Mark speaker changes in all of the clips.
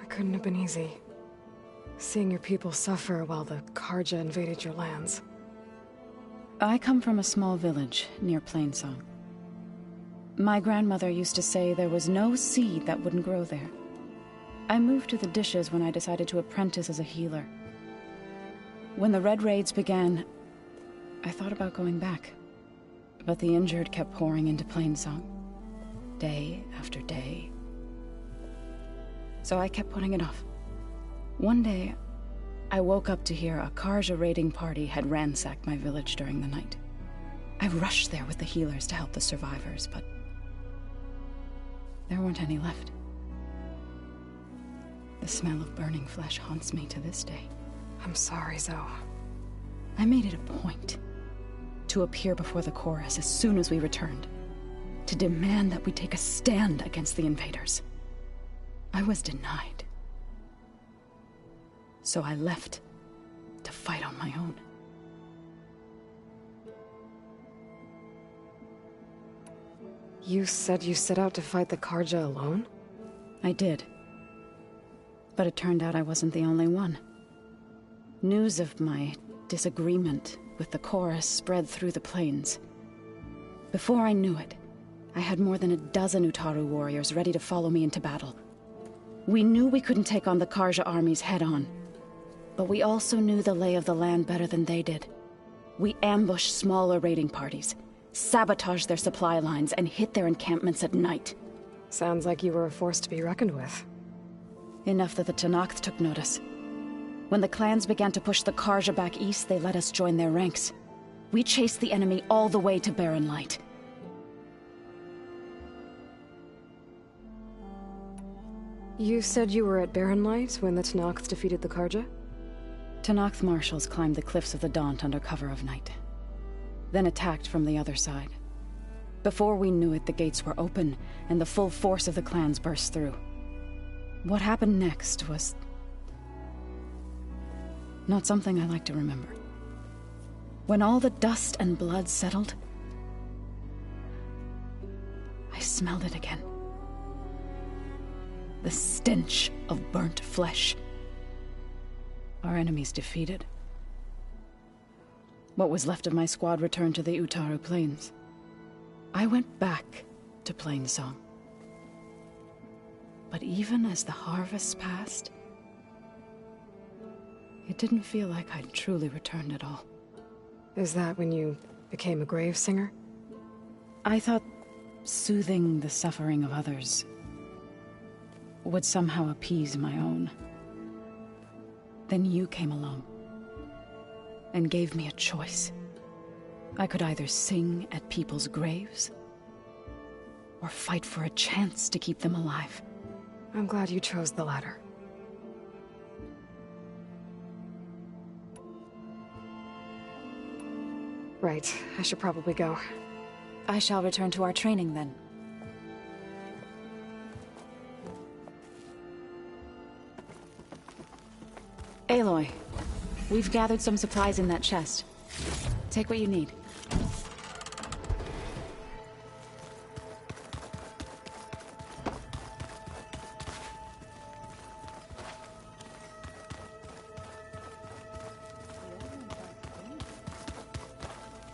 Speaker 1: It couldn't have been easy. Seeing your people suffer while the Karja invaded your lands.
Speaker 2: I come from a small village near Plainsong. My grandmother used to say there was no seed that wouldn't grow there. I moved to the Dishes when I decided to apprentice as a healer. When the Red Raids began, I thought about going back. But the injured kept pouring into Plainsong, day after day. So I kept putting it off. One day, I woke up to hear a Karja raiding party had ransacked my village during the night. I rushed there with the healers to help the survivors, but there weren't any left. The smell of burning flesh haunts me to this day.
Speaker 1: I'm sorry, Zoe.
Speaker 2: I made it a point to appear before the chorus as soon as we returned, to demand that we take a stand against the invaders. I was denied. So I left to fight on my own.
Speaker 1: You said you set out to fight the Karja alone?
Speaker 2: I did. But it turned out I wasn't the only one. News of my disagreement with the chorus spread through the plains. Before I knew it, I had more than a dozen Utaru warriors ready to follow me into battle. We knew we couldn't take on the Karja armies head-on, but we also knew the lay of the land better than they did. We ambushed smaller raiding parties, sabotaged their supply lines, and hit their encampments at night.
Speaker 1: Sounds like you were a force to be reckoned with.
Speaker 2: Enough that the Tenakth took notice. When the clans began to push the Karja back east, they let us join their ranks. We chased the enemy all the way to Barren Light.
Speaker 1: You said you were at Barren Light when the Tenakth defeated the Karja?
Speaker 2: Tenakth marshals climbed the cliffs of the Daunt under cover of night, then attacked from the other side. Before we knew it, the gates were open, and the full force of the clans burst through. What happened next was not something I like to remember. When all the dust and blood settled, I smelled it again. The stench of burnt flesh. Our enemies defeated. What was left of my squad returned to the Utaru Plains. I went back to Plainsong. But even as the harvest passed, it didn't feel like I'd truly returned at all.
Speaker 1: Is that when you became a grave singer?
Speaker 2: I thought soothing the suffering of others would somehow appease my own. Then you came along and gave me a choice. I could either sing at people's graves or fight for a chance to keep them alive.
Speaker 1: I'm glad you chose the latter. Right, I should probably go.
Speaker 2: I shall return to our training then. Aloy, we've gathered some supplies in that chest. Take what you need.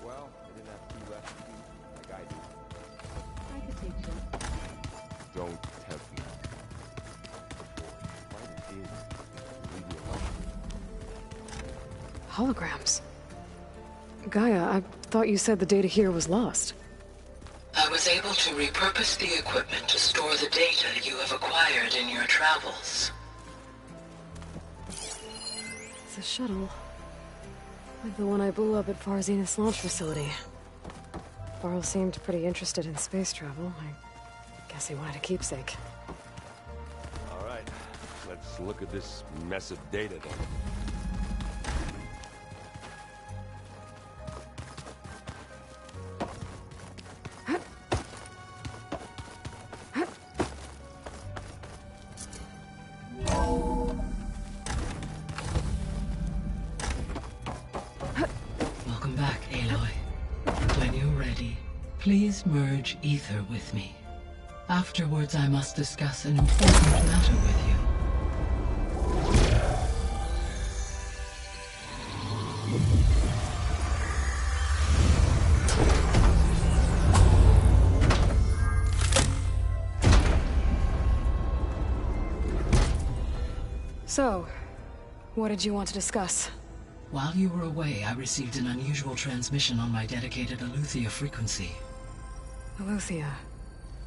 Speaker 3: Well, I didn't have to left like I do.
Speaker 2: I could take them.
Speaker 3: Don't tempt me. Fight it is. Leave me alone.
Speaker 1: Holograms. Gaia, I thought you said the data here was lost.
Speaker 4: I was able to repurpose the equipment to store the data you have acquired in your travels.
Speaker 1: It's a shuttle. Like the one I blew up at Far Zenith's launch facility. Varl seemed pretty interested in space travel. I guess he wanted a keepsake.
Speaker 3: All right, let's look at this mess of data then.
Speaker 4: Welcome back, Aloy. When you're ready, please merge ether with me. Afterwards, I must discuss an important matter with you.
Speaker 1: So, what did you want to discuss?
Speaker 5: While you were away, I received an unusual transmission on my dedicated Eleuthia frequency.
Speaker 1: Eleuthia.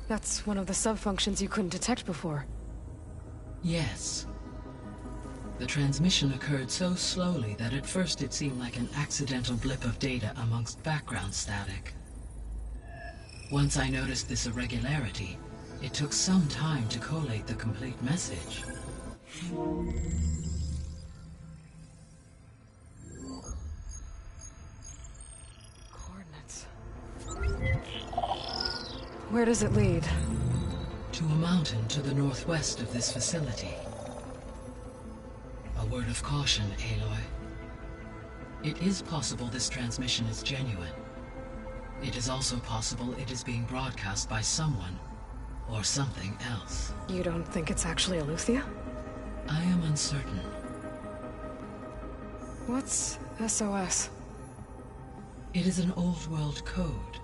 Speaker 1: That's one of the sub-functions you couldn't detect before.
Speaker 5: Yes. The transmission occurred so slowly that at first it seemed like an accidental blip of data amongst background static. Once I noticed this irregularity, it took some time to collate the complete message.
Speaker 1: Coordinates. Where does it lead?
Speaker 5: To a mountain to the northwest of this facility. A word of caution, Aloy. It is possible this transmission is genuine. It is also possible it is being broadcast by someone or something else.
Speaker 1: You don't think it's actually Eleuthia?
Speaker 5: I am uncertain.
Speaker 1: What's SOS?
Speaker 5: It is an old world code.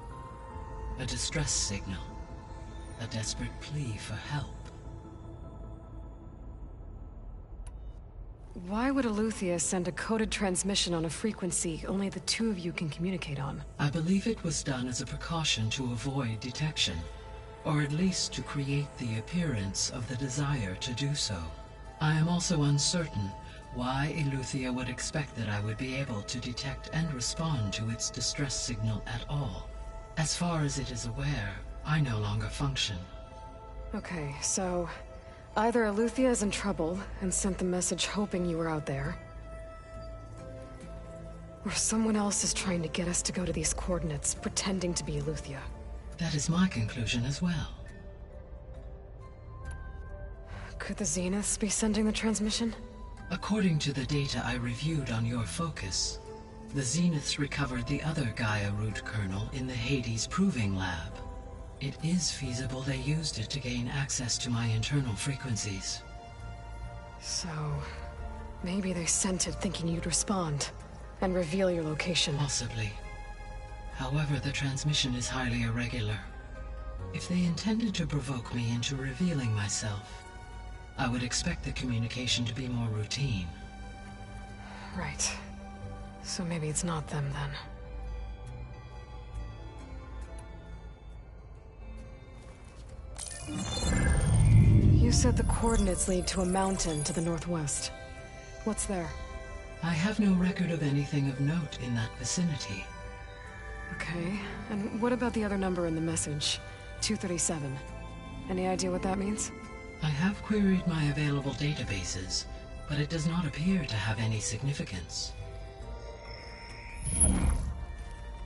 Speaker 5: A distress signal. A desperate plea for help.
Speaker 1: Why would Eleuthia send a coded transmission on a frequency only the two of you can communicate on?
Speaker 5: I believe it was done as a precaution to avoid detection, or at least to create the appearance of the desire to do so. I am also uncertain why Eleuthia would expect that I would be able to detect and respond to its distress signal at all. As far as it is aware, I no longer function.
Speaker 1: Okay, so either Eleuthia is in trouble and sent the message hoping you were out there, or someone else is trying to get us to go to these coordinates, pretending to be Eleuthia.
Speaker 5: That is my conclusion as well.
Speaker 1: Could the Zeniths be sending the transmission?
Speaker 5: According to the data I reviewed on your focus, the Zeniths recovered the other Gaia root kernel in the Hades Proving Lab. It is feasible they used it to gain access to my internal frequencies.
Speaker 1: So, maybe they sent it thinking you'd respond and reveal your location.
Speaker 5: Possibly. However, the transmission is highly irregular. If they intended to provoke me into revealing myself, I would expect the communication to be more routine.
Speaker 1: Right. So maybe it's not them then. You said the coordinates lead to a mountain to the northwest. What's there?
Speaker 5: I have no record of anything of note in that vicinity.
Speaker 1: Okay, and what about the other number in the message? 237. Any idea what that means?
Speaker 5: I have queried my available databases, but it does not appear to have any significance.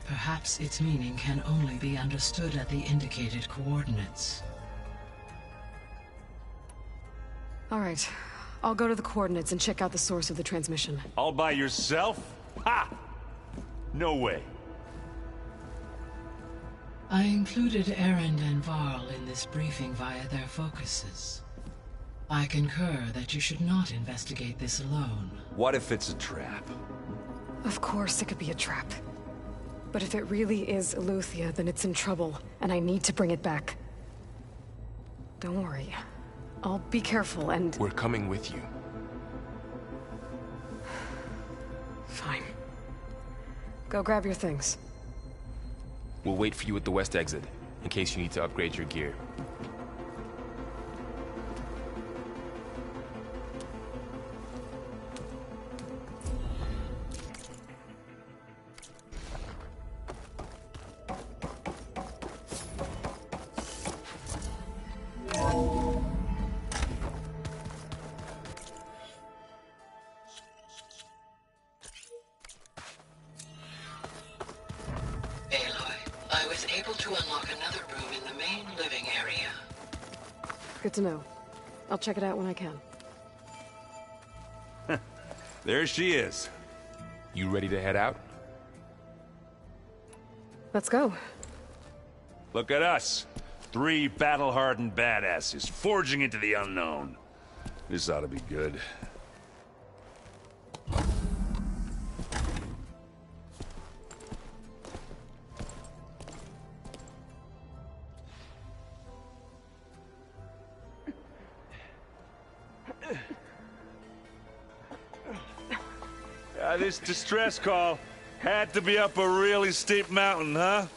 Speaker 5: Perhaps its meaning can only be understood at the indicated coordinates.
Speaker 1: All right, I'll go to the coordinates and check out the source of the transmission.
Speaker 3: All by yourself? Ha! No way.
Speaker 5: I included Erend and Varl in this briefing via their focuses. I concur that you should not investigate this alone.
Speaker 3: What if it's a trap?
Speaker 1: Of course it could be a trap. But if it really is Eleuthia, then it's in trouble, and I need to bring it back. Don't worry. I'll be careful and...
Speaker 6: We're coming with you.
Speaker 1: Fine. Go grab your things.
Speaker 6: We'll wait for you at the west exit, in case you need to upgrade your gear.
Speaker 1: Good to know. I'll check it out when I can.
Speaker 3: There she is.
Speaker 6: You ready to head out?
Speaker 1: Let's go.
Speaker 3: Look at us. 3 battle-hardened badasses forging into the unknown. This ought to be good. This distress call had to be up a really steep mountain, huh?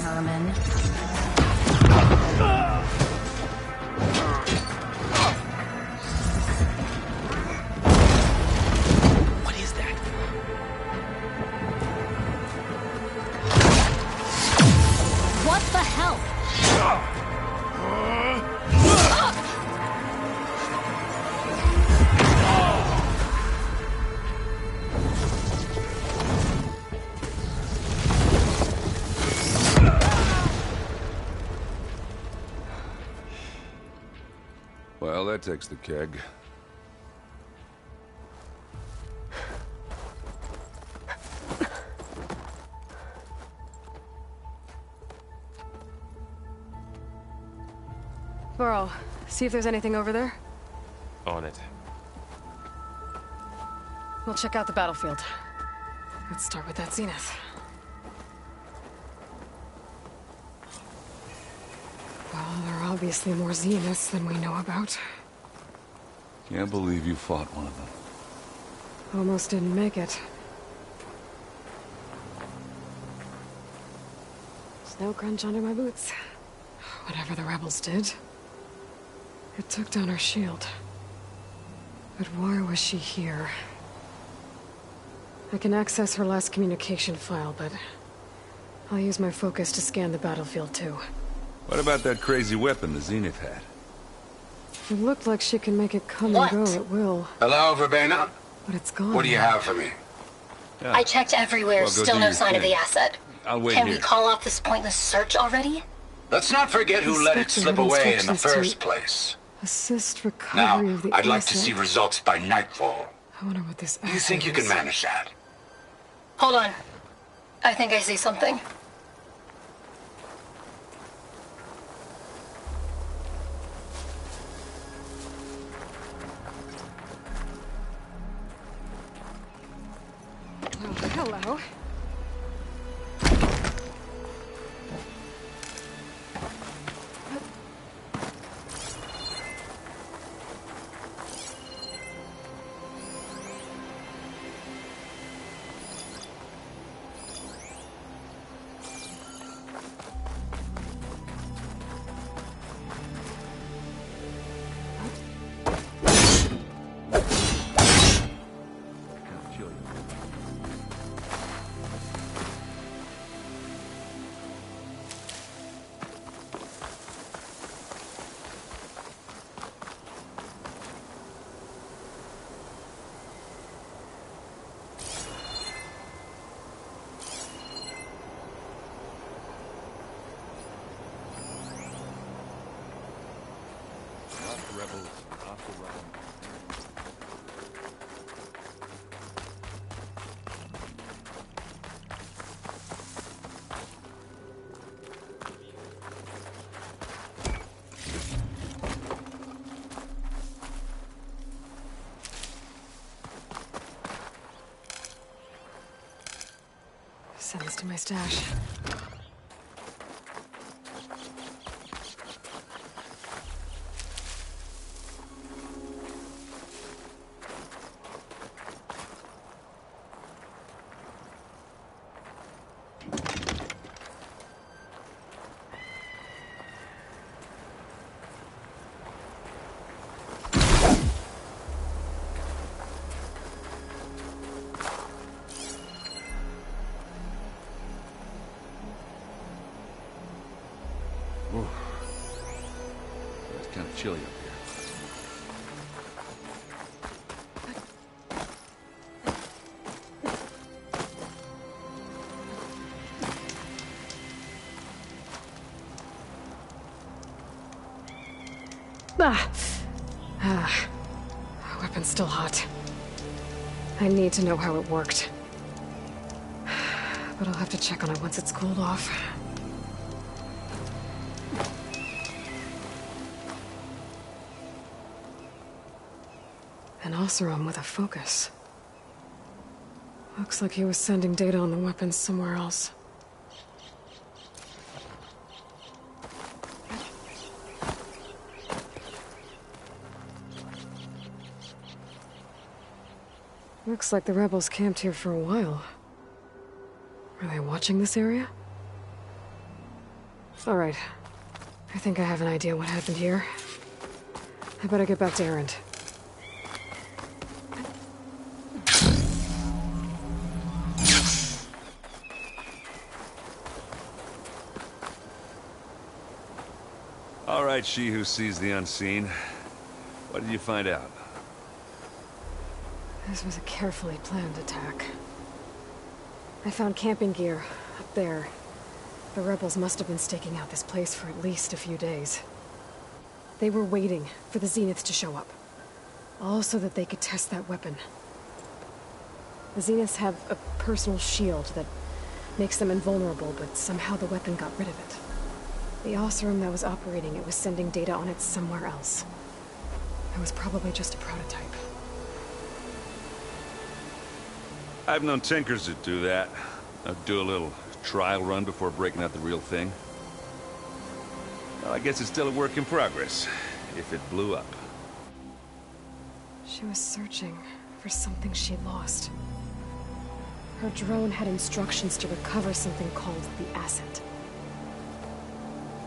Speaker 2: Herman.
Speaker 6: What is that?
Speaker 2: What the hell?
Speaker 3: Well, that takes the keg.
Speaker 1: Burrow, see if there's anything over there.
Speaker 6: On it.
Speaker 1: We'll check out the battlefield. Let's start with that Zenith. Well, there are obviously more Zeniths than we know about.
Speaker 3: Can't believe you fought one of them.
Speaker 1: Almost didn't make it. Snow crunch under my boots. Whatever the rebels did, it took down our shield. But why was she here? I can access her last communication file, but I'll use my focus to scan the battlefield too.
Speaker 3: What about that crazy weapon the Zenith had?
Speaker 1: It looked like she can make it come
Speaker 7: What?
Speaker 1: and go at will,
Speaker 8: Hello, Verbena?
Speaker 1: but it's gone.
Speaker 8: What do you have for me?
Speaker 3: Yeah.
Speaker 7: I checked everywhere,
Speaker 3: Well, go
Speaker 7: still
Speaker 3: do
Speaker 7: no
Speaker 3: your
Speaker 7: sign of
Speaker 3: thing.
Speaker 7: the asset.
Speaker 3: I'll wait
Speaker 7: Can
Speaker 3: here.
Speaker 7: we call off this pointless search already?
Speaker 8: Let's not forget who let it
Speaker 1: Inspector
Speaker 8: slip
Speaker 1: had
Speaker 8: away in the
Speaker 1: instructions to
Speaker 8: first place.
Speaker 1: Assist
Speaker 8: Now,
Speaker 1: recovery of the
Speaker 8: I'd like to
Speaker 1: asset.
Speaker 8: see results by nightfall.
Speaker 1: I wonder what this
Speaker 8: Do you think you can manage that?
Speaker 7: Hold on. I think I see something.
Speaker 1: Oh, hello.
Speaker 3: Rebels off the run.
Speaker 1: Send this to my stash.
Speaker 3: It's kind of chilly up here.
Speaker 1: Weapon's still hot. I need to know how it worked. but I'll have to check on it once it's cooled off. An Oseram with a focus. Looks like he was sending data on the weapons somewhere else. Looks like the rebels camped here for a while. Are they watching this area? All right. I think I have an idea what happened here. I better get back to Erend.
Speaker 3: All right, she who sees the unseen. What did you find out?
Speaker 1: This was a carefully planned attack. I found camping gear up there. The rebels must have been staking out this place for at least a few days. They were waiting for the Zeniths to show up. All so that they could test that weapon. The Zeniths have a personal shield that makes them invulnerable, but somehow the weapon got rid of it. The Oseram that was operating it was sending data on it somewhere else. It was probably just a prototype.
Speaker 3: I've known tinkers that do that. I'd do a little trial run before breaking out the real thing. Well, I guess it's still a work in progress, if it blew up.
Speaker 1: She was searching for something she lost. Her drone had instructions to recover something called the Asset.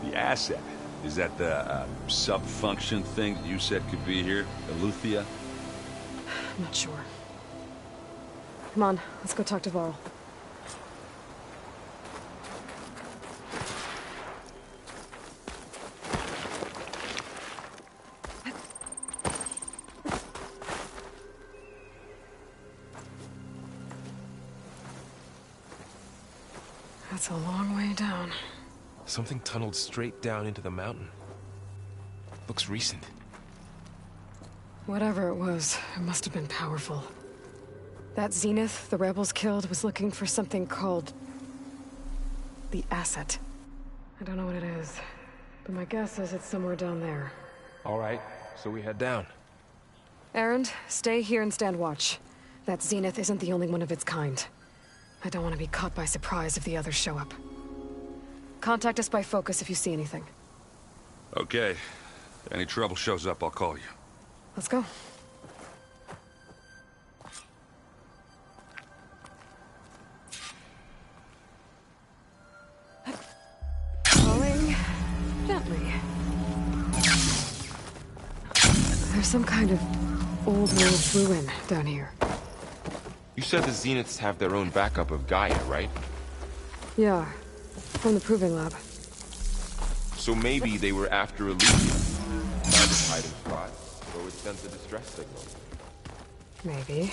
Speaker 3: The Asset? Is that the sub-function thing that you said could be here? Eleuthia?
Speaker 1: I'm not sure. Come on, let's go talk to Varl. That's a long way down.
Speaker 6: Something tunneled straight down into the mountain. Looks recent.
Speaker 1: Whatever it was, it must have been powerful. That Zenith the rebels killed was looking for something called the Asset. I don't know what it is, but my guess is it's somewhere down there.
Speaker 6: All right, so we head down.
Speaker 1: Erend, stay here and stand watch. That Zenith isn't the only one of its kind. I don't want to be caught by surprise if the others show up. Contact us by focus if you see anything.
Speaker 3: Okay. If any trouble shows up, I'll call you.
Speaker 1: Let's go. Falling gently. There's some kind of old world ruin down here.
Speaker 6: You said the Zeniths have their own backup of Gaia, right?
Speaker 1: Yeah, from the Proving Lab.
Speaker 6: So maybe they were after Eleuthia. Found its hiding spot, so it sent a distress signal.
Speaker 1: Maybe.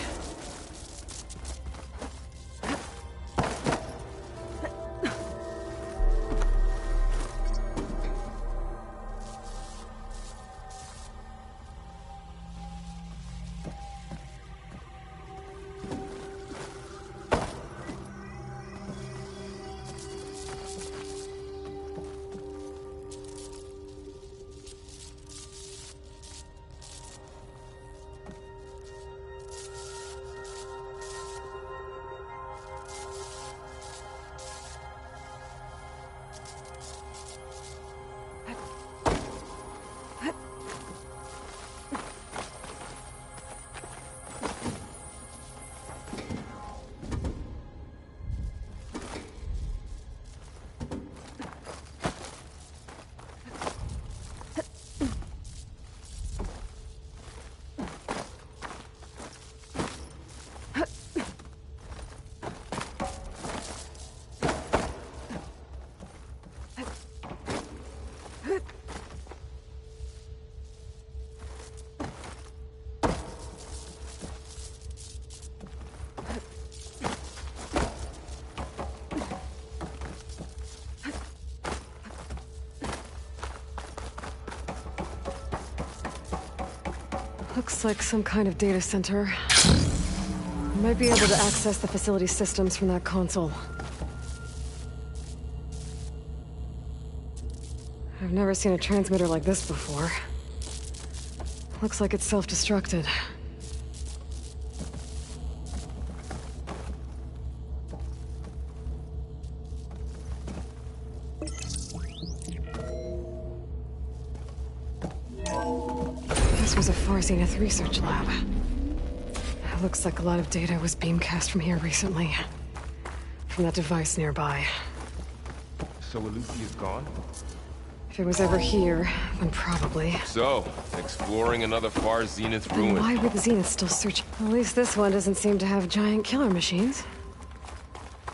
Speaker 1: Looks like some kind of data center. I might be able to access the facility systems from that console. I've never seen a transmitter like this before. Looks like it's self-destructed. This was a Far Zenith research lab. It looks like a lot of data was beamcast from here recently. From that device nearby.
Speaker 6: So Eleuthea's gone?
Speaker 1: If it was ever here, then probably.
Speaker 6: So, exploring another Far Zenith
Speaker 1: Then
Speaker 6: ruin.
Speaker 1: why were the Zeniths still searching? At least this one doesn't seem to have giant killer machines.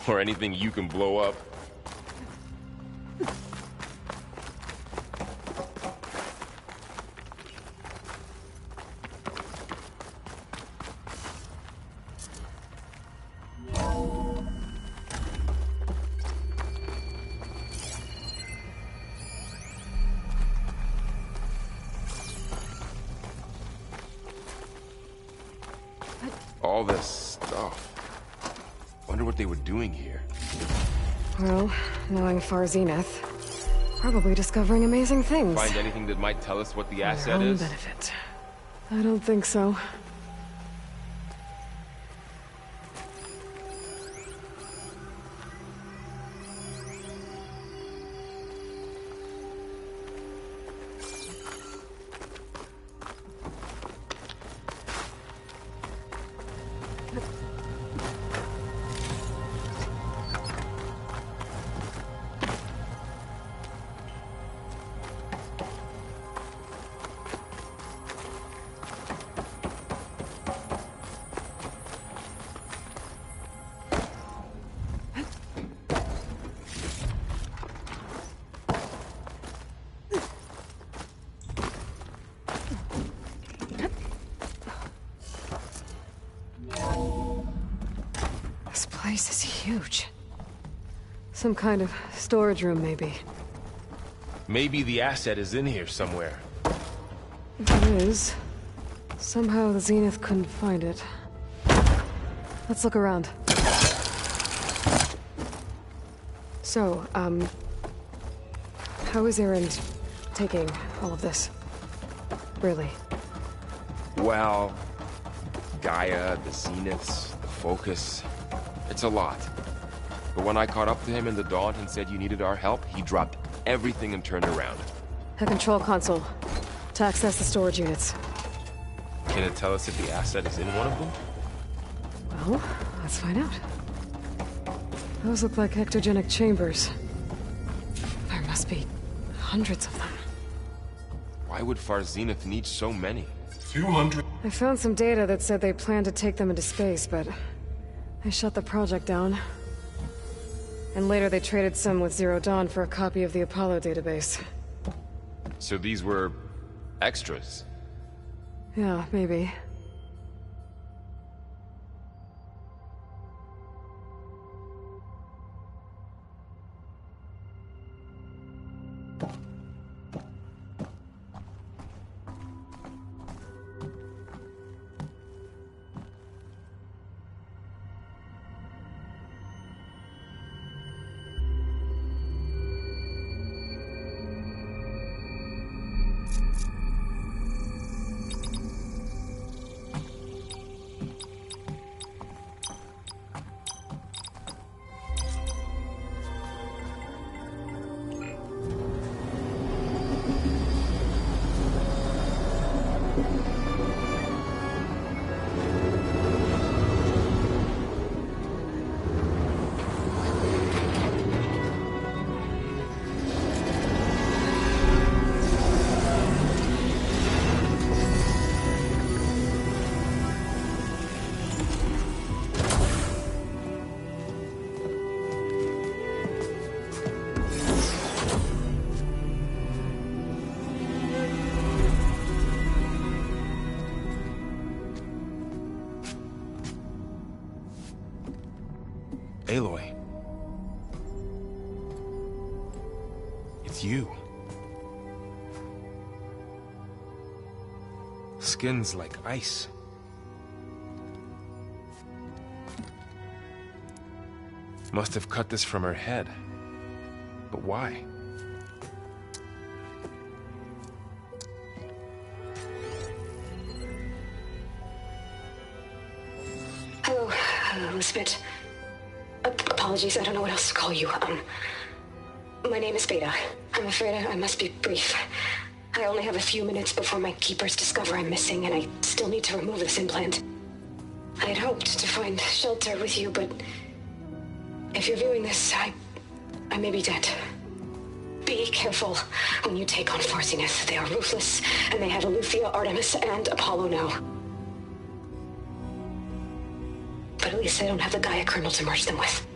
Speaker 6: Or anything you can blow up. All this stuff. Wonder what they were doing here.
Speaker 1: Well, knowing Far Zenith, probably discovering amazing things.
Speaker 6: Find anything that might tell us what the
Speaker 1: For their
Speaker 6: asset
Speaker 1: own
Speaker 6: is?
Speaker 1: benefit. I don't think so. This place is huge. Some kind of storage room, maybe.
Speaker 6: Maybe the asset is in here somewhere.
Speaker 1: If it is, somehow the Zenith couldn't find it. Let's look around. So, how is Erend taking all of this? Really?
Speaker 6: Well, Gaia, the Zeniths, the Focus. It's a lot. But when I caught up to him in the Daunt and said you needed our help, he dropped everything and turned around.
Speaker 1: A control console. To access the storage units.
Speaker 6: Can it tell us if the asset is in one of them?
Speaker 1: Well, let's find out. Those look like ectogenic chambers. There must be hundreds of them.
Speaker 6: Why would Far Zenith need so many?
Speaker 9: 200.
Speaker 1: I found some data that said they planned to take them into space, but they shut the project down. And later they traded some with Zero Dawn for a copy of the Apollo database.
Speaker 6: So these were extras.
Speaker 1: Yeah, maybe.
Speaker 6: Aloy. It's you. Skin's like ice. Must have cut this from her head. But why?
Speaker 1: Elizabeth. Apologies, I don't know what else to call you. My name is Beta. I'm afraid I must be brief. I only have a few minutes before my keepers discover I'm missing, and I still need to remove this implant. I had hoped to find shelter with you, but if you're viewing this, I may be dead. Be careful when you take on Far Zenith. They are ruthless, and they have Eleuthia, Artemis, and Apollo now. But at least they don't have the Gaia kernel to merge them with.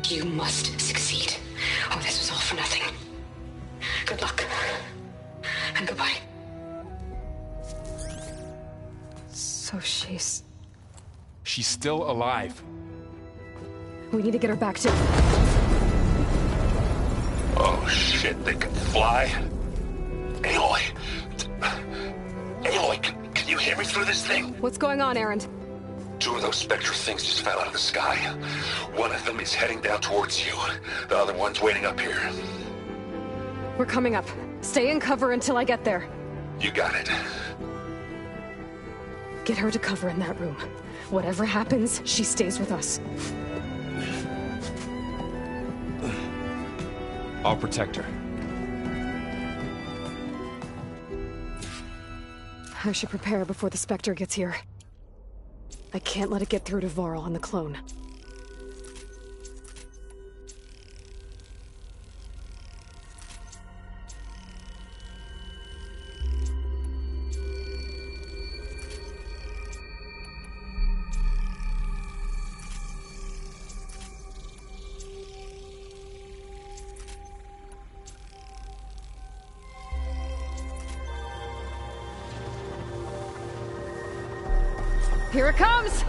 Speaker 1: You must succeed, or this was all for nothing. Good luck. And goodbye. So she's
Speaker 6: still alive.
Speaker 1: We need to get her back to...
Speaker 8: Oh shit, they can fly? Aloy! Aloy, can you hear me through this thing?
Speaker 1: What's going on, Erend?
Speaker 8: 2 of those Spectre things just fell out of the sky. One of them is heading down towards you. The other one's waiting up here.
Speaker 1: We're coming up. Stay in cover until I get there.
Speaker 8: You got it.
Speaker 1: Get her to cover in that room. Whatever happens, she stays with us.
Speaker 6: I'll protect her.
Speaker 1: I should prepare before the Spectre gets here. I can't let it get through to Varl and the clone. Here it comes!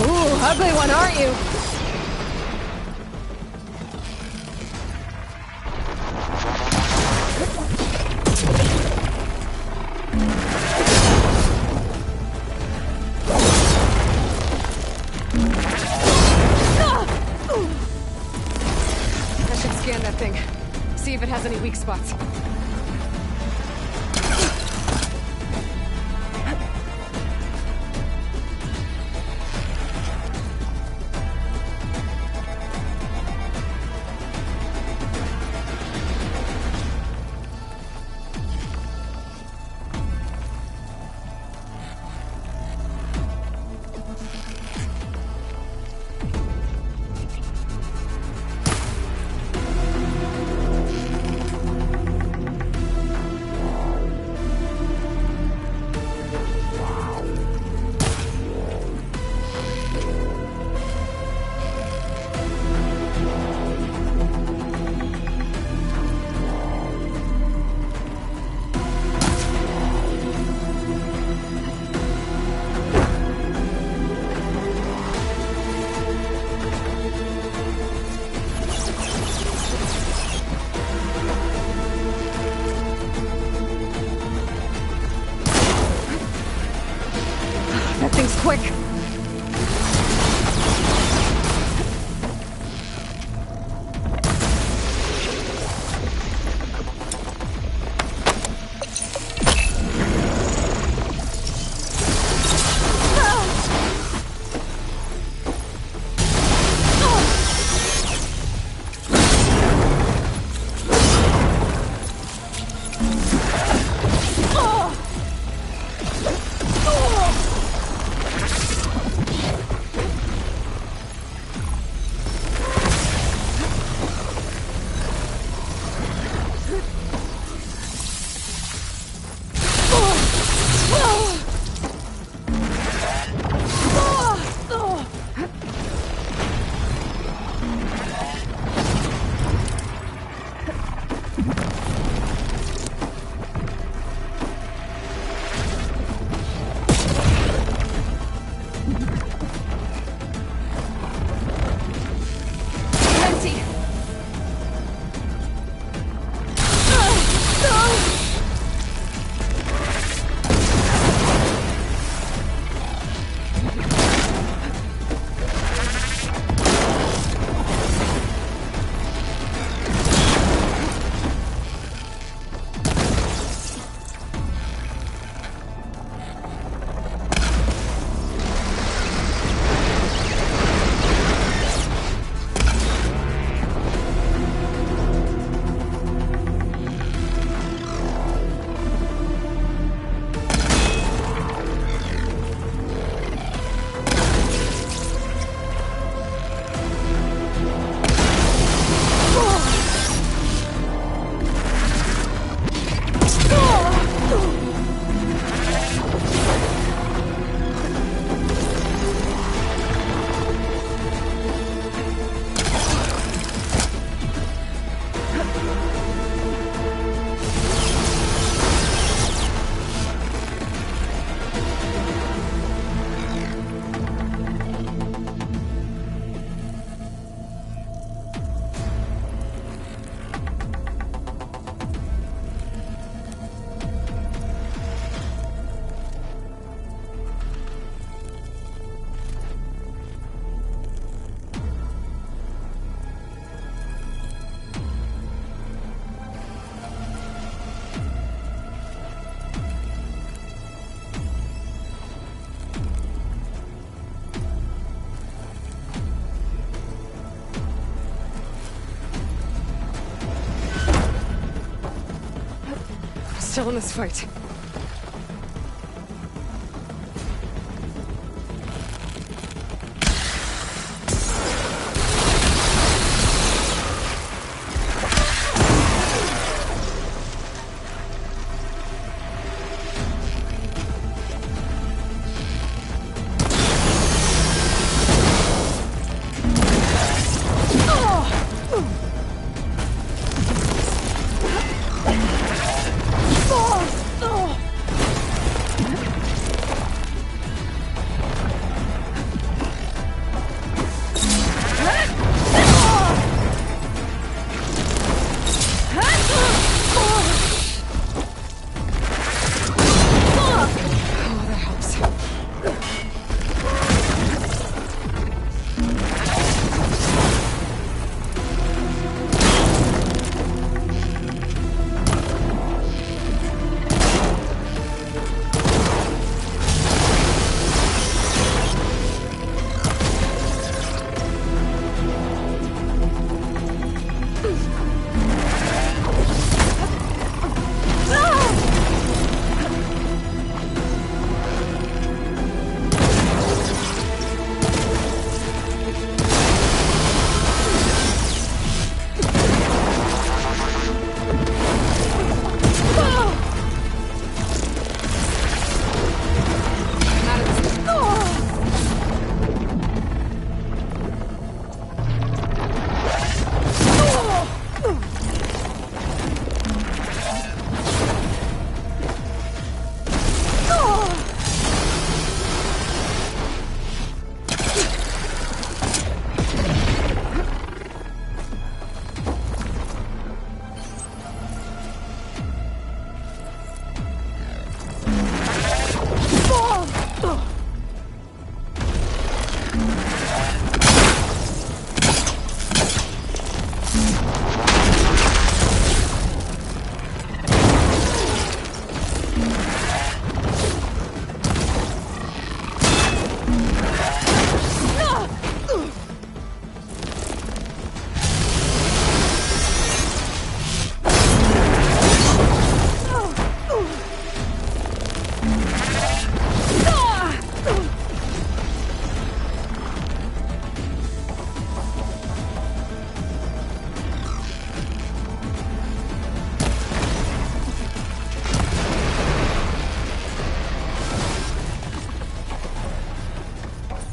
Speaker 1: Ooh, ugly one, aren't you? Scan that thing. See if it has any weak spots. That thing's quick. still in this fight.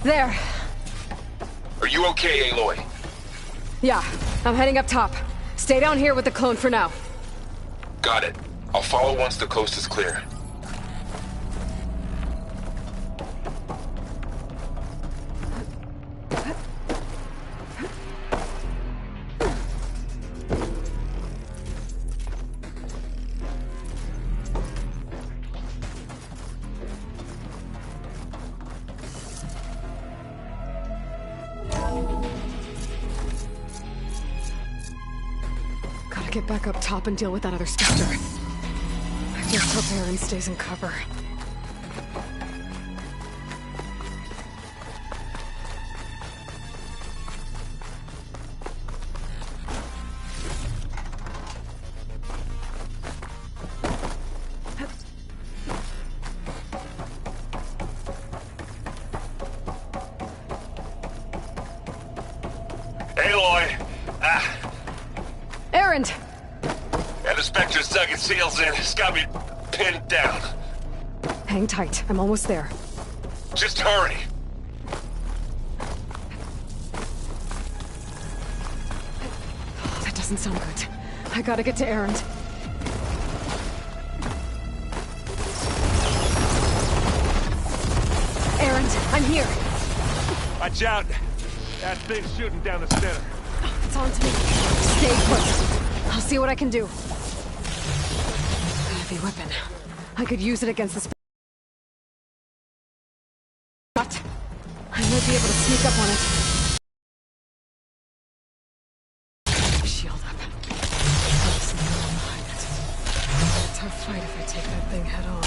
Speaker 1: There.
Speaker 8: Are you okay, Aloy?
Speaker 1: Yeah, I'm heading up top. Stay down here with the clone for now.
Speaker 8: Got it. I'll follow once the coast is clear.
Speaker 1: Gotta get back up top and deal with that other Spectre. I just hope Aaron stays in cover.
Speaker 8: Aloy!
Speaker 1: Erend!
Speaker 8: Yeah, the Spectre's dug its heels in. It's got me pinned down.
Speaker 1: Hang tight. I'm almost there.
Speaker 8: Just hurry.
Speaker 1: Oh, that doesn't sound good. I gotta get to Erend. Erend, I'm here.
Speaker 3: Watch out! That thing's shooting down the center.
Speaker 1: It's on to me. Stay put. I'll see what I can do. Heavy weapon. I could use it against this. What? I might be able to sneak up on it. Shield up. Tough fight if I take that thing head on.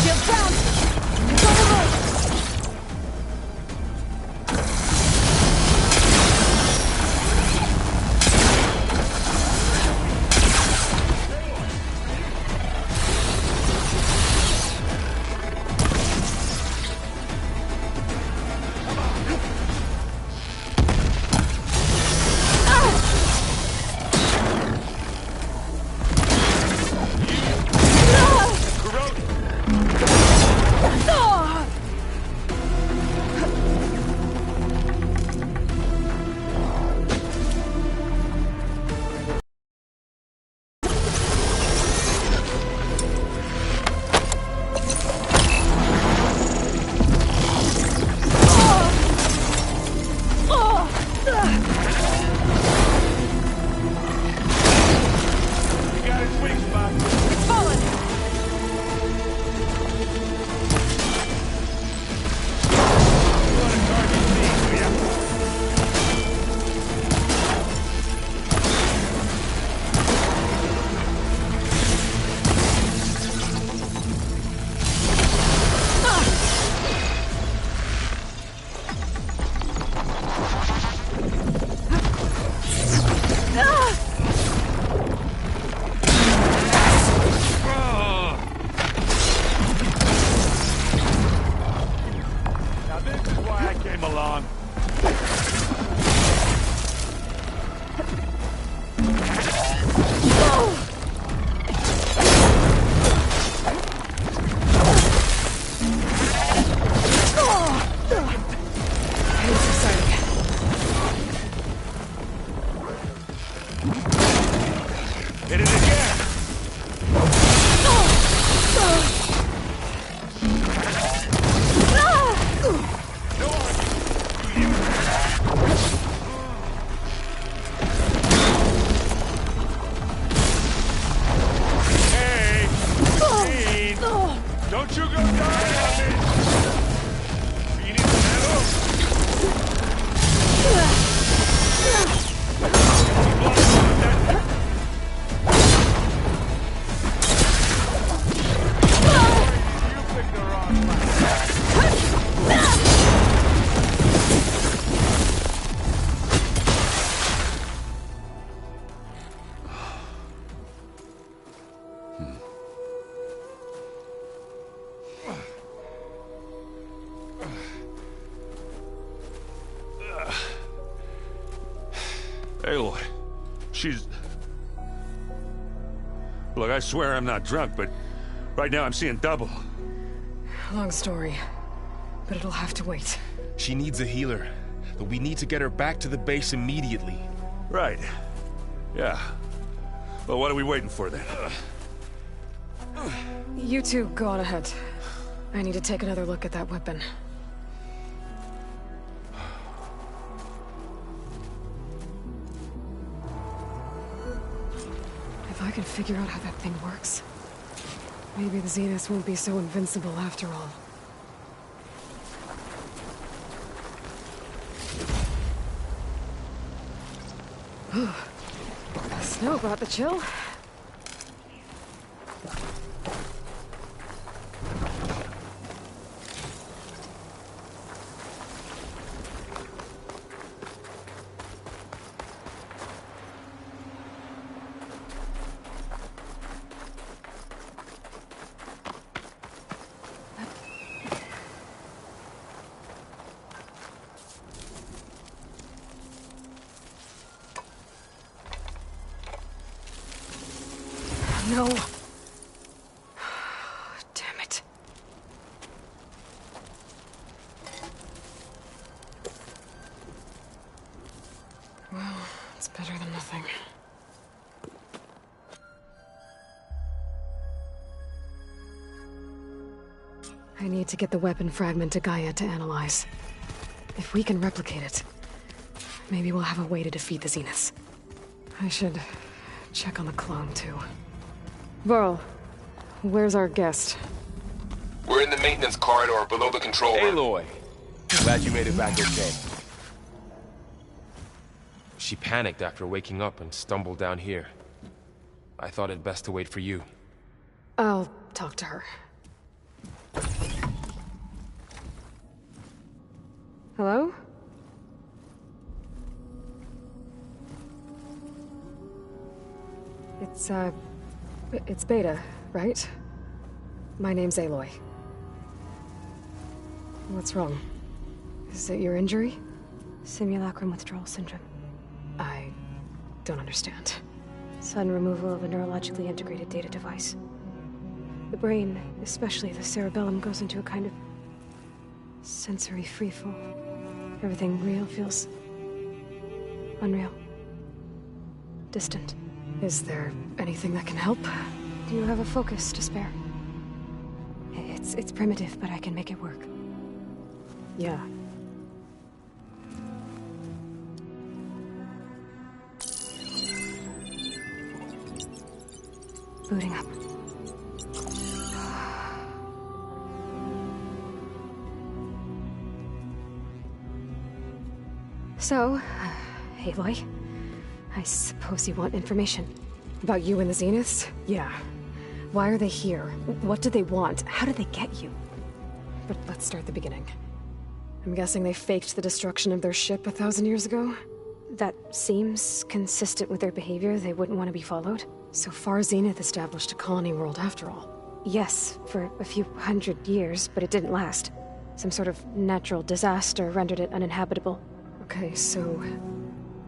Speaker 1: Shield down! It's on the road!
Speaker 3: Aloy, she's... Look, I swear I'm not drunk, but right now I'm seeing double.
Speaker 1: Long story, but it'll have to wait.
Speaker 6: She needs a healer, but we need to get her back to the base immediately.
Speaker 3: Right. Yeah. Well, what are we waiting for then?
Speaker 1: You two go on ahead. I need to take another look at that weapon. If I can figure out how that thing works, maybe the Zeniths won't be so invincible after all. The snow brought the chill. No. Damn it. Well, it's better than nothing. I need to get the weapon fragment to Gaia to analyze. If we can replicate it, maybe we'll have a way to defeat the Zeniths. I should check on the clone, too. Varl, where's our guest?
Speaker 6: We're in the maintenance corridor below the control room. Aloy, glad you made it back okay. She panicked after waking up and stumbled down here. I thought it best to wait for you.
Speaker 1: I'll talk to her. Hello? It's Beta, right? My name's Aloy. What's wrong? Is it your injury?
Speaker 9: Simulacrum withdrawal syndrome.
Speaker 1: I don't understand.
Speaker 9: Sudden removal of a neurologically integrated data device. The brain, especially the cerebellum, goes into a kind of sensory freefall. Everything real feels unreal. Distant.
Speaker 1: Is there anything that can help?
Speaker 9: Do you have a focus to spare? It's primitive, but I can make it work.
Speaker 1: Yeah.
Speaker 9: Booting up. So, Aloy, I suppose you want information.
Speaker 1: About you and the Zeniths? Yeah. Why are they here? What do they want? How did they get you? But let's start the beginning. I'm guessing they faked the destruction of their ship 1,000 years ago?
Speaker 9: That seems consistent with their behavior. They wouldn't want to be followed.
Speaker 1: So Far Zenith established a colony world after all.
Speaker 9: Yes, for a few hundred years, but it didn't last. Some sort of natural disaster rendered it uninhabitable.
Speaker 1: Okay, so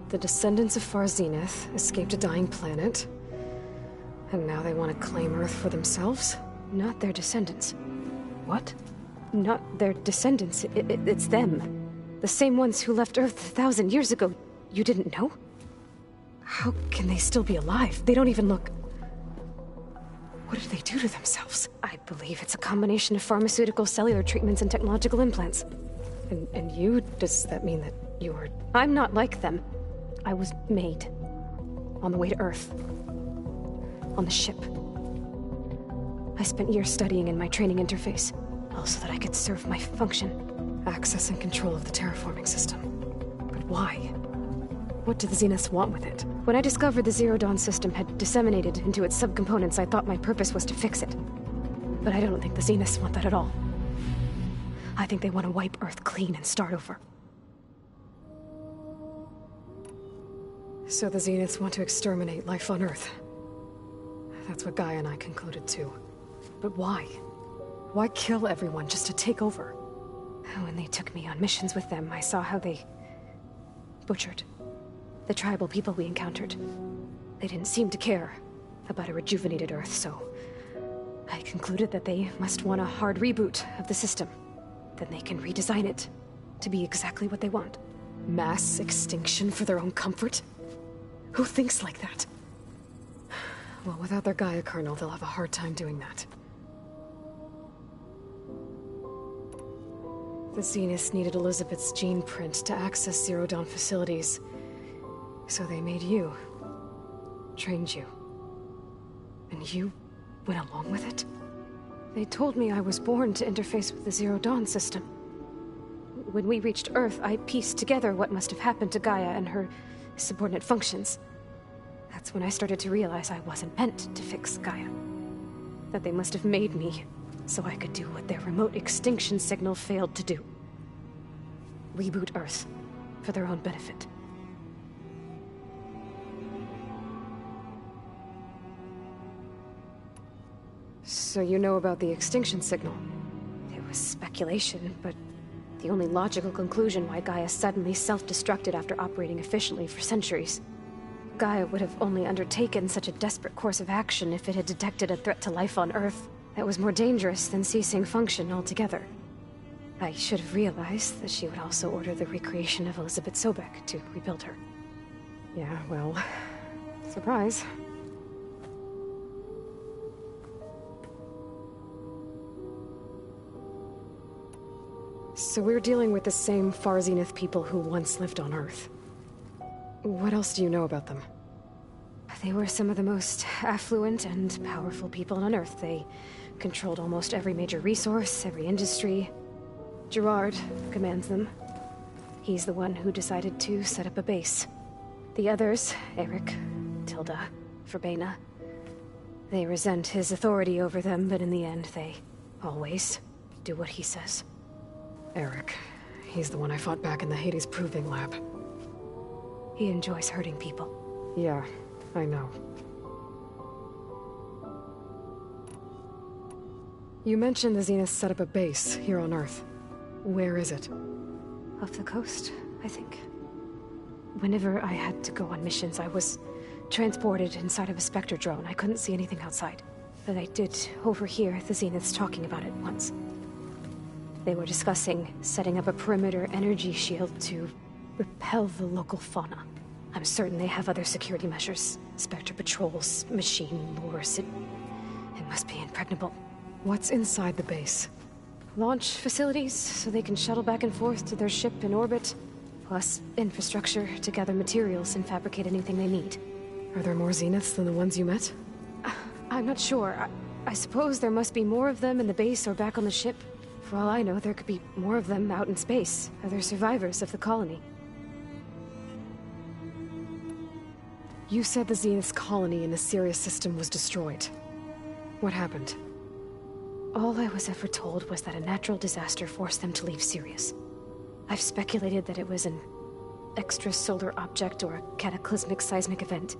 Speaker 1: the descendants of Far Zenith escaped a dying planet, and now they want to claim Earth for themselves?
Speaker 9: Not their descendants.
Speaker 1: What?
Speaker 9: Not their descendants. It's them. The same ones who left Earth 1,000 years ago. You didn't know?
Speaker 1: How can they still be alive? They don't even look... What did they do to themselves?
Speaker 9: I believe it's a combination of pharmaceutical, cellular treatments, and technological implants.
Speaker 1: And you? Does that mean that you were...
Speaker 9: I'm not like them. I was made. On the way to Earth. On the ship. I spent years studying in my training interface, all so that I could serve my function.
Speaker 1: Access and control of the terraforming system. But why? What do the Zeniths want with it?
Speaker 9: When I discovered the Zero Dawn system had disseminated into its subcomponents, I thought my purpose was to fix it. But I don't think the Zeniths want that at all. I think they want to wipe Earth clean and start over.
Speaker 1: So the Zeniths want to exterminate life on Earth. That's what Gaia and I concluded too. But why? Why kill everyone just to take over?
Speaker 9: When they took me on missions with them, I saw how they... butchered. the tribal people we encountered. They didn't seem to care about a rejuvenated Earth, so I concluded that they must want a hard reboot of the system. Then they can redesign it to be exactly what they want.
Speaker 1: Mass extinction for their own comfort? Who thinks like that? Well, without their Gaia kernel, they'll have a hard time doing that. The Zeniths needed Elizabeth's gene print to access Zero Dawn facilities. So they made you. Trained you. And you went along with it?
Speaker 9: They told me I was born to interface with the Zero Dawn system. When we reached Earth, I pieced together what must have happened to Gaia and her subordinate functions. That's when I started to realize I wasn't meant to fix Gaia. That they must have made me so I could do what their remote extinction signal failed to do. Reboot Earth for their own benefit.
Speaker 1: So you know about the extinction signal?
Speaker 9: It was speculation, but the only logical conclusion why Gaia suddenly self-destructed after operating efficiently for centuries. Gaia would have only undertaken such a desperate course of action if it had detected a threat to life on Earth that was more dangerous than ceasing function altogether. I should have realized that she would also order the recreation of Elizabeth Sobek to rebuild her.
Speaker 1: Yeah, well, surprise. So we're dealing with the same Far Zenith people who once lived on Earth. What else do you know about them?
Speaker 9: They were some of the most affluent and powerful people on Earth. They controlled almost every major resource, every industry. Gerard commands them. He's the one who decided to set up a base. The others, Eric, Tilda, Verbena, they resent his authority over them, but in the end, they always do what he says.
Speaker 1: Eric. He's the one I fought back in the Hades Proving Lab.
Speaker 9: He enjoys hurting people.
Speaker 1: Yeah, I know. You mentioned the Zeniths set up a base here on Earth. Where is it?
Speaker 9: Off the coast, I think. Whenever I had to go on missions, I was transported inside of a Spectre drone. I couldn't see anything outside. But I did overhear the Zeniths talking about it once. They were discussing setting up a perimeter energy shield to repel the local fauna. I'm certain they have other security measures. Spectre patrols, machine lures. It must be impregnable.
Speaker 1: What's inside the base?
Speaker 9: Launch facilities, so they can shuttle back and forth to their ship in orbit. Plus, infrastructure to gather materials and fabricate anything they need.
Speaker 1: Are there more Zeniths than the ones you met?
Speaker 9: I'm not sure. I suppose there must be more of them in the base or back on the ship. For all I know, there could be more of them out in space. Other survivors of the colony.
Speaker 1: You said the Zenith's colony in the Sirius system was destroyed. What happened?
Speaker 9: All I was ever told was that a natural disaster forced them to leave Sirius. I've speculated that it was an extrasolar object or a cataclysmic seismic event.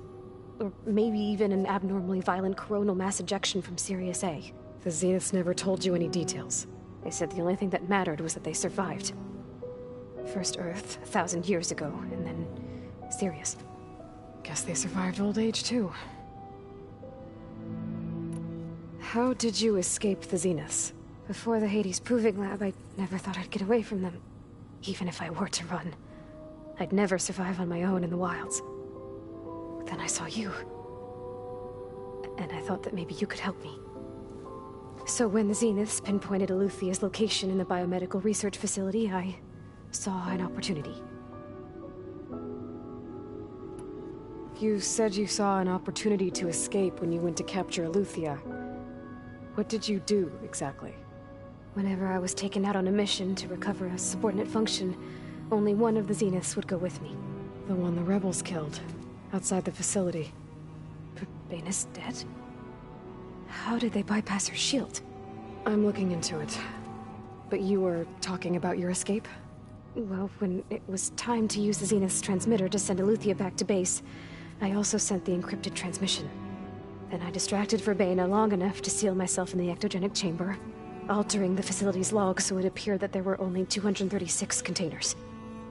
Speaker 9: Or maybe even an abnormally violent coronal mass ejection from Sirius A.
Speaker 1: The Zeniths never told you any details.
Speaker 9: They said the only thing that mattered was that they survived. First Earth, 1,000 years ago, and then Sirius.
Speaker 1: Guess they survived old age, too. How did you escape the Zeniths?
Speaker 9: Before the Hades Proving Lab, I never thought I'd get away from them. Even if I were to run. I'd never survive on my own in the wilds. But then I saw you. And I thought that maybe you could help me. So when the Zeniths pinpointed Eluthia's location in the biomedical research facility, I saw an opportunity.
Speaker 1: You said you saw an opportunity to escape when you went to capture Eluthia. What did you do, exactly?
Speaker 9: Whenever I was taken out on a mission to recover a subordinate function, only one of the Zeniths would go with me.
Speaker 1: The one the rebels killed, outside the facility.
Speaker 9: Verbana's dead? How did they bypass her shield?
Speaker 1: I'm looking into it. But you were talking about your escape?
Speaker 9: Well, when it was time to use the Zenith's transmitter to send Eluthia back to base, I also sent the encrypted transmission. Then I distracted Verbena long enough to seal myself in the ectogenic chamber, altering the facility's log so it appeared that there were only 236 containers.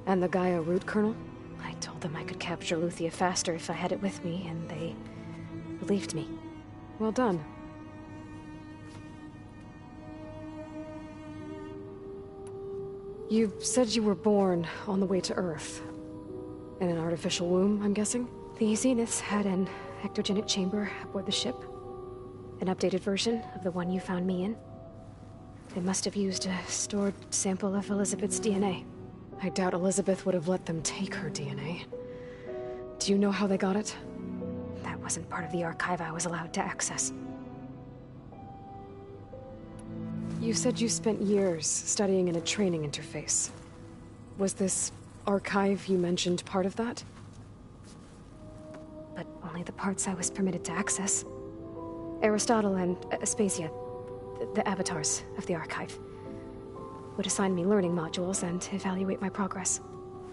Speaker 1: And the Gaia root kernel?
Speaker 9: I told them I could capture Luthia faster if I had it with me, and they believed me.
Speaker 1: Well done. You said you were born on the way to Earth. In an artificial womb, I'm guessing?
Speaker 9: The Zeniths had an ectogenic chamber aboard the ship. An updated version of the one you found me in. They must have used a stored sample of Elizabeth's DNA.
Speaker 1: I doubt Elizabeth would have let them take her DNA. Do you know how they got it?
Speaker 9: That wasn't part of the archive I was allowed to access.
Speaker 1: You said you spent years studying in a training interface. Was this archive you mentioned part of that?
Speaker 9: But only the parts I was permitted to access. Aristotle and Aspasia, the avatars of the archive, would assign me learning modules and evaluate my progress.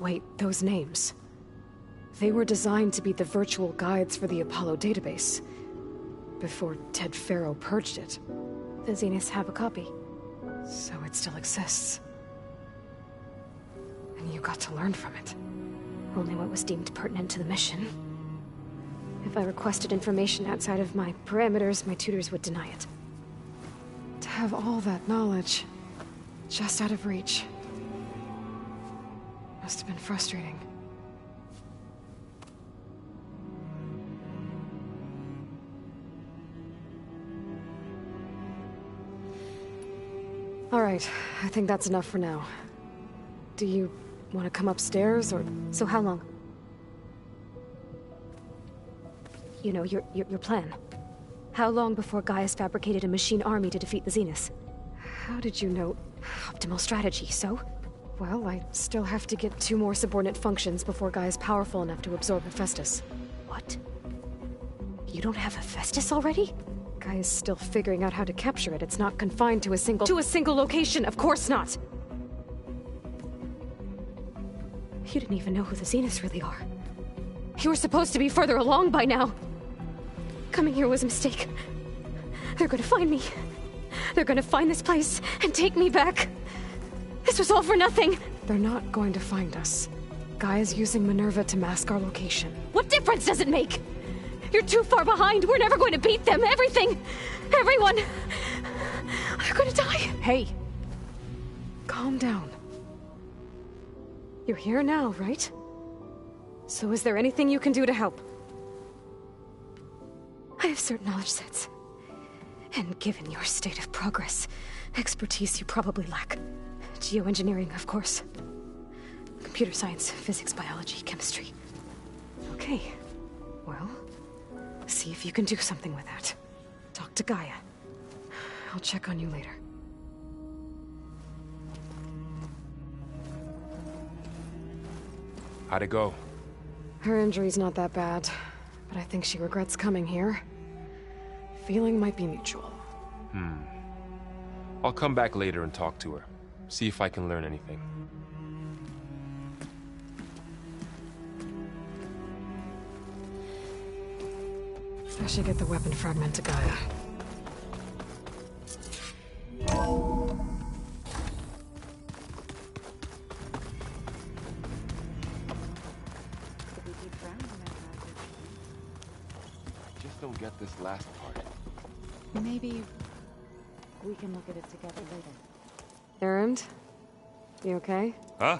Speaker 1: Wait, those names. They were designed to be the virtual guides for the Apollo database, before Ted Faro purged it.
Speaker 9: The Zeniths have a copy.
Speaker 1: So it still exists. And you got to learn from it.
Speaker 9: Only what was deemed pertinent to the mission. If I requested information outside of my parameters, my tutors would deny it.
Speaker 1: To have all that knowledge, just out of reach, must have been frustrating. All right, I think that's enough for now. Do you want to come upstairs, or...?
Speaker 9: So how long? You know, your plan. How long before Gaius fabricated a machine army to defeat the Zeniths?
Speaker 1: How did you know?
Speaker 9: Optimal strategy, so?
Speaker 1: Well, I still have to get 2 more subordinate functions before Gaia's powerful enough to absorb Hephaestus.
Speaker 9: What? You don't have Hephaestus already?
Speaker 1: Gaia's still figuring out how to capture it. It's not confined to a single location, of course not!
Speaker 9: You didn't even know who the Zeniths really are. You were supposed to be further along by now. Coming here was a mistake. They're gonna find me. They're gonna find this place and take me back. This was all for nothing.
Speaker 1: They're not going to find us. Gaia's using Minerva to mask our location.
Speaker 9: What difference does it make? You're too far behind. We're never going to beat them. Everything, everyone, they're gonna die.
Speaker 1: Hey, calm down. You're here now, right? So is there anything you can do to help?
Speaker 9: I have certain knowledge sets. And given your state of progress, expertise you probably lack. Geoengineering, of course. Computer science, physics, biology, chemistry.
Speaker 1: Okay. Well, see if you can do something with that. Talk to Gaia. I'll check on you later.
Speaker 6: How'd it go?
Speaker 1: Her injury's not that bad, but I think she regrets coming here. Feeling might be mutual.
Speaker 6: I'll come back later and talk to her. See if I can learn anything.
Speaker 1: I should get the weapon fragment to Gaia.
Speaker 6: Just don't get this last part.
Speaker 2: Maybe we can look at it together later.
Speaker 1: Erend? You okay?
Speaker 3: Huh?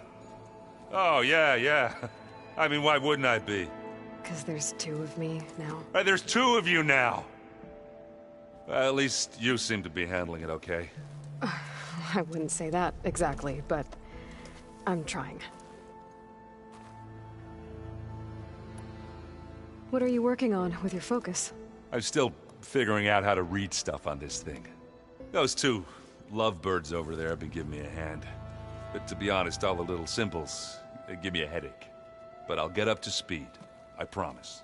Speaker 3: Oh, yeah. I mean, why wouldn't I be?
Speaker 1: Because there's 2 of me now.
Speaker 3: There's 2 of you now! At least you seem to be handling it okay.
Speaker 1: I wouldn't say that exactly, but I'm trying. What are you working on with your focus?
Speaker 3: I'm still figuring out how to read stuff on this thing. Those 2 lovebirds over there have been giving me a hand. But to be honest, all the little symbols, they give me a headache. But I'll get up to speed. I promise.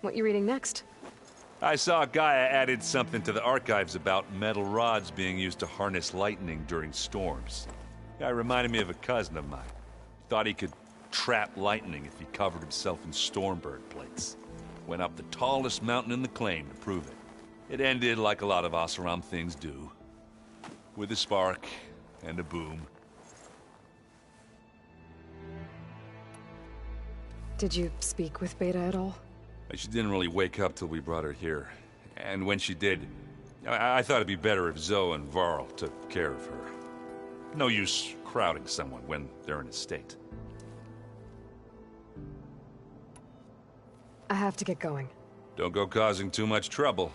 Speaker 1: What you reading next?
Speaker 3: I saw Gaia added something to the archives about metal rods being used to harness lightning during storms. Guy reminded me of a cousin of mine. Thought he could trap lightning if he covered himself in Stormbird plates. Went up the tallest mountain in the claim to prove it. It ended like a lot of Oseram things do. With a spark and a boom.
Speaker 1: Did you speak with Beta at all?
Speaker 3: She didn't really wake up till we brought her here. And when she did, I thought it'd be better if Zoe and Varl took care of her. No use crowding someone when they're in a state.
Speaker 1: I have to get going.
Speaker 3: Don't go causing too much trouble.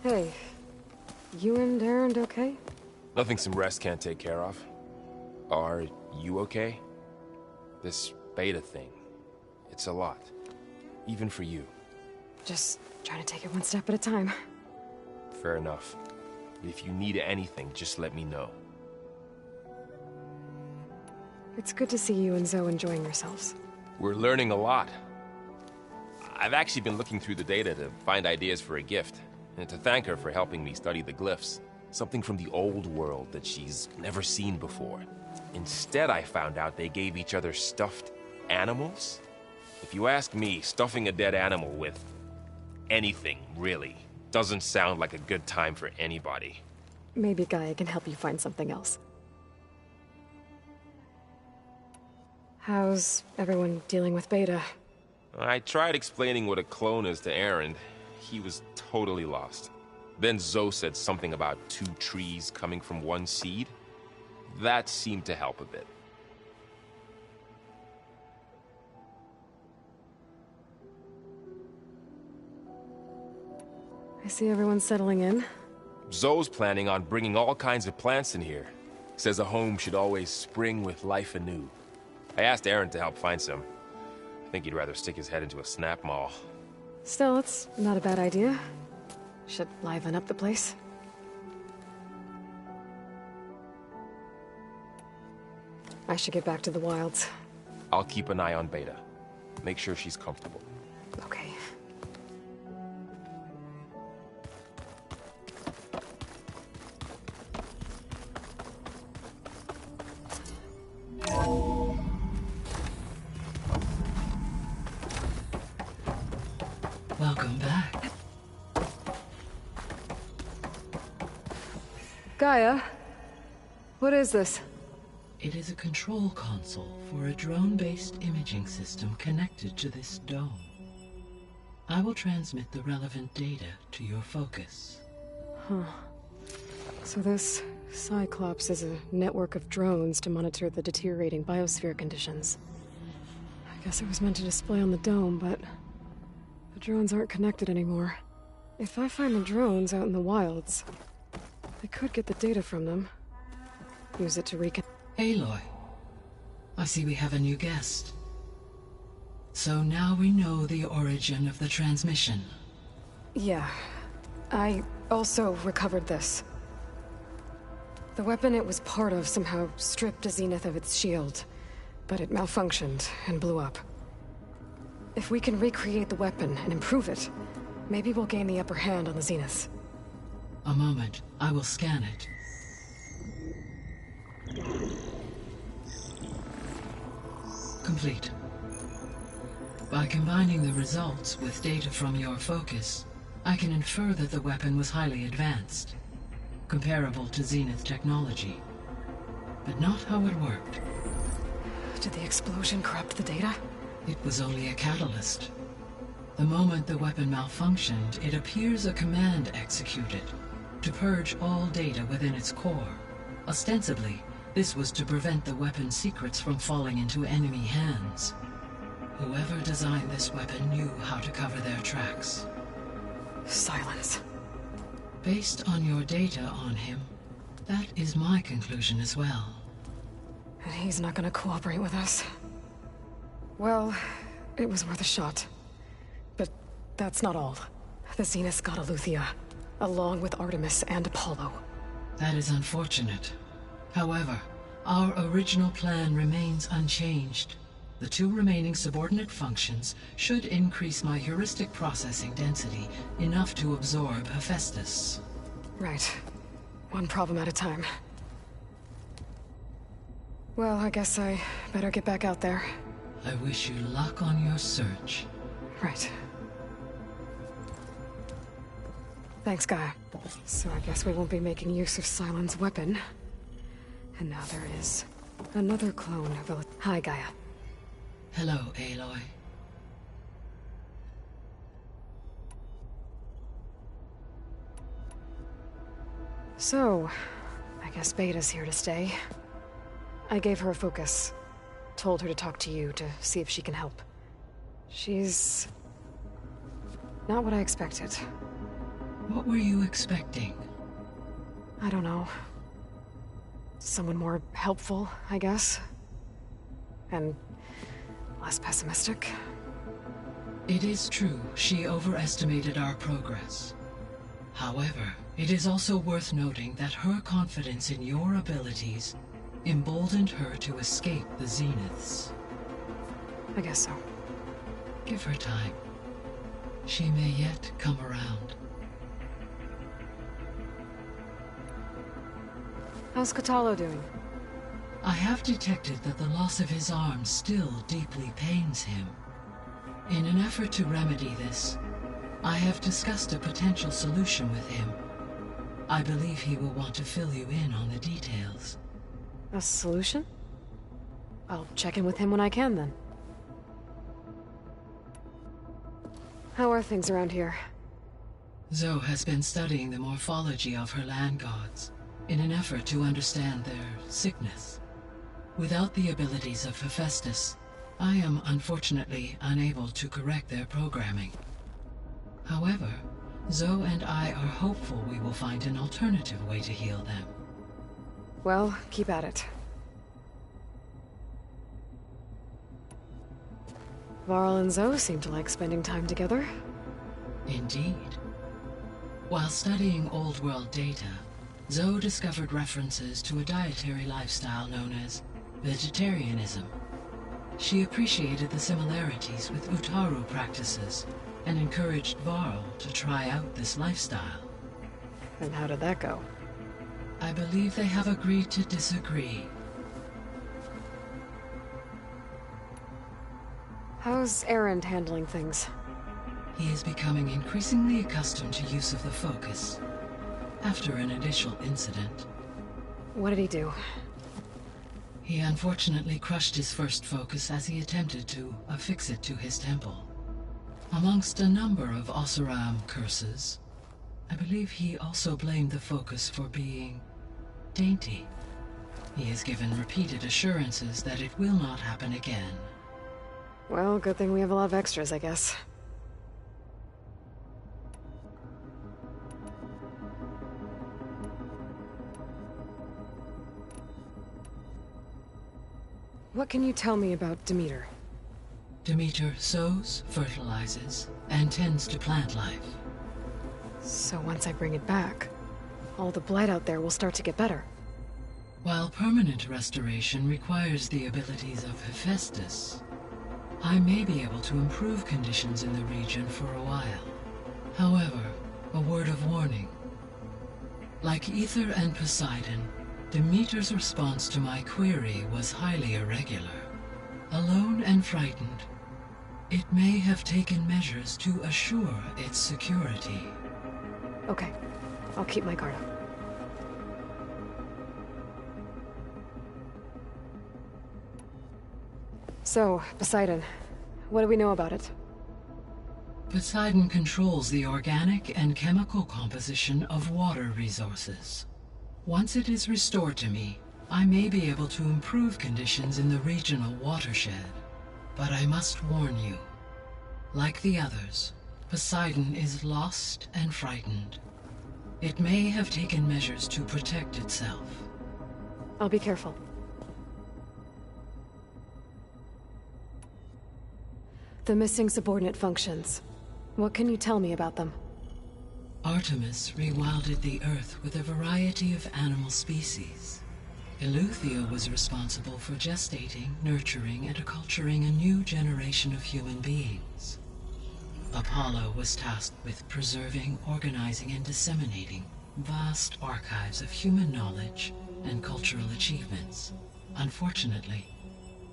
Speaker 1: Hey, you and Erend okay?
Speaker 6: Nothing some rest can't take care of. Are you okay? This Beta thing, it's a lot. Even for you.
Speaker 1: Just trying to take it one step at a time.
Speaker 6: Fair enough. If you need anything, just let me know.
Speaker 1: It's good to see you and Zoe enjoying yourselves.
Speaker 6: We're learning a lot. I've actually been looking through the data to find ideas for a gift, and to thank her for helping me study the glyphs. Something from the old world that she's never seen before. Instead, I found out they gave each other stuffed animals. If you ask me, stuffing a dead animal with anything, really, doesn't sound like a good time for anybody.
Speaker 1: Maybe Gaia can help you find something else. How's everyone dealing with Beta?
Speaker 6: I tried explaining what a clone is to Erend. He was totally lost. Then Zoe said something about 2 trees coming from 1 seed. That seemed to help a bit.
Speaker 1: I see everyone's settling in.
Speaker 6: Zoe's planning on bringing all kinds of plants in here. Says a home should always spring with life anew. I asked Erend to help find some. I think he'd rather stick his head into a snap mall.
Speaker 1: Still, it's not a bad idea. Should liven up the place. I should get back to the wilds.
Speaker 6: I'll keep an eye on Beta. Make sure she's comfortable.
Speaker 1: Okay.
Speaker 5: Welcome back.
Speaker 1: Gaia, what is this?
Speaker 5: It is a control console for a drone-based imaging system connected to this dome. I will transmit the relevant data to your focus.
Speaker 1: Huh. So this Cyclops is a network of drones to monitor the deteriorating biosphere conditions. I guess it was meant to display on the dome, but the drones aren't connected anymore. If I find the drones out in the wilds, I could get the data from them. Use it to
Speaker 5: Aloy, I see we have a new guest. So now we know the origin of the transmission.
Speaker 1: Yeah. I also recovered this. The weapon it was part of somehow stripped Zenith of its shield, but it malfunctioned and blew up. If we can recreate the weapon and improve it, maybe we'll gain the upper hand on the Zeniths.
Speaker 5: A moment, I will scan it. Complete. By combining the results with data from your focus, I can infer that the weapon was highly advanced, comparable to Zenith technology, but not how it worked.
Speaker 1: Did the explosion corrupt the data?
Speaker 5: It was only a catalyst. The moment the weapon malfunctioned, it appears a command executed to purge all data within its core. Ostensibly, this was to prevent the weapon's secrets from falling into enemy hands. Whoever designed this weapon knew how to cover their tracks.
Speaker 1: Silence.
Speaker 5: Based on your data on him, that is my conclusion as well.
Speaker 1: And he's not gonna cooperate with us. Well, it was worth a shot. But that's not all. The Zeniths got Eleuthia, along with Artemis and Apollo.
Speaker 5: That is unfortunate. However, our original plan remains unchanged. The 2 remaining subordinate functions should increase my heuristic processing density enough to absorb Hephaestus.
Speaker 1: Right. One problem at a time. Well, I guess I better get back out there.
Speaker 5: I wish you luck on your search.
Speaker 1: Right. Thanks, Gaia. So I guess we won't be making use of Sylens' weapon. And now there is another clone of a... Hi, Gaia.
Speaker 5: Hello, Aloy.
Speaker 1: So, I guess Beta's here to stay. I gave her a focus. Told her to talk to you to see if she can help. She's... not what I expected.
Speaker 5: What were you expecting?
Speaker 1: I don't know. Someone more helpful, I guess. And less pessimistic.
Speaker 5: It is true, she overestimated our progress. However, it is also worth noting that her confidence in your abilities emboldened her to escape the Zeniths.
Speaker 1: I guess so.
Speaker 5: Give her time. She may yet come around.
Speaker 1: How's Kotallo doing?
Speaker 5: I have detected that the loss of his arm still deeply pains him. In an effort to remedy this, I have discussed a potential solution with him. I believe he will want to fill you in on the details.
Speaker 1: A solution? I'll check in with him when I can, then. How are things around here?
Speaker 5: Zoe has been studying the morphology of her land gods in an effort to understand their sickness. Without the abilities of Hephaestus, I am unfortunately unable to correct their programming. However, Zoe and I are hopeful we will find an alternative way to heal them.
Speaker 1: Well, keep at it. Varl and Zoe seem to like spending time together.
Speaker 5: Indeed. While studying Old World data, Zoe discovered references to a dietary lifestyle known as vegetarianism. She appreciated the similarities with Utaru practices and encouraged Varl to try out this lifestyle.
Speaker 1: And how did that go?
Speaker 5: I believe they have agreed to disagree.
Speaker 1: How's Erend handling things?
Speaker 5: He is becoming increasingly accustomed to use of the focus, after an initial incident.
Speaker 1: What did he do?
Speaker 5: He unfortunately crushed his first focus as he attempted to affix it to his temple. Amongst a number of Oseram curses, I believe he also blamed the focus for being dainty. He has given repeated assurances that it will not happen again.
Speaker 1: Well, good thing we have a lot of extras, I guess. What can you tell me about Demeter?
Speaker 5: Demeter sows, fertilizes, and tends to plant life.
Speaker 1: So once I bring it back, all the blight out there will start to get better.
Speaker 5: While permanent restoration requires the abilities of Hephaestus, I may be able to improve conditions in the region for a while. However, a word of warning. Like Aether and Poseidon, Demeter's response to my query was highly irregular. Alone and frightened, it may have taken measures to assure its security.
Speaker 1: Okay, I'll keep my guard up. So, Poseidon, what do we know about it?
Speaker 5: Poseidon controls the organic and chemical composition of water resources. Once it is restored to me, I may be able to improve conditions in the regional watershed. But I must warn you, like the others, Poseidon is lost and frightened. It may have taken measures to protect itself.
Speaker 1: I'll be careful. The missing subordinate functions. What can you tell me about them?
Speaker 5: Artemis rewilded the Earth with a variety of animal species. Eleuthia was responsible for gestating, nurturing, and acculturating a new generation of human beings. Apollo was tasked with preserving, organizing, and disseminating vast archives of human knowledge and cultural achievements. Unfortunately,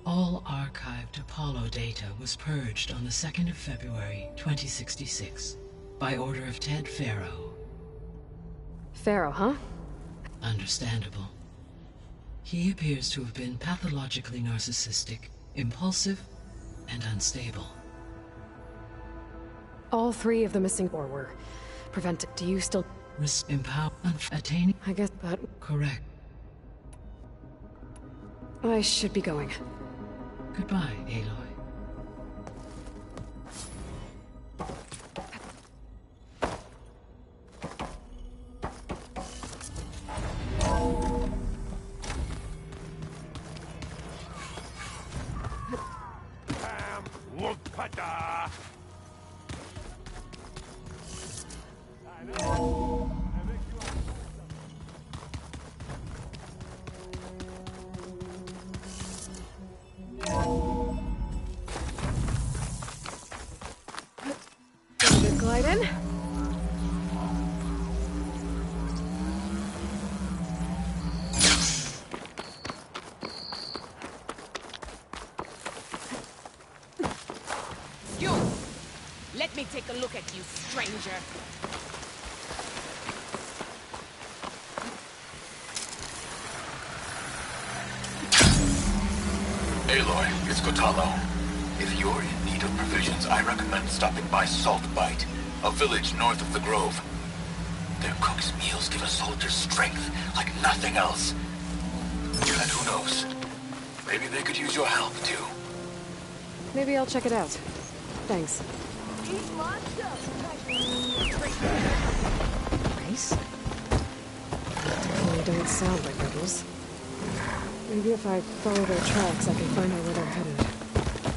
Speaker 5: all archived Apollo data was purged on the 2nd of February, 2066, by order of Ted Faro,
Speaker 1: Pharaoh, huh?
Speaker 5: Understandable. He appears to have been pathologically narcissistic, impulsive, and unstable.
Speaker 1: All three of the missing four were prevented. Do you still...
Speaker 5: Empower... attaining...
Speaker 1: I guess, but...
Speaker 5: Correct.
Speaker 1: I should be going.
Speaker 5: Goodbye, Aloy.
Speaker 1: Good glide in.
Speaker 10: You! Let me take a look at you, stranger.
Speaker 8: Aloy, it's Kotallo. If you're in need of provisions, I recommend stopping by Saltbite, a village north of the Grove. Their cook's meals give a soldier strength like nothing else. And who knows? Maybe they could use your help, too.
Speaker 1: Maybe I'll check it out. Thanks. Nice. Definitely don't sound like rebels. Maybe if I follow their tracks, I can find out where they're headed.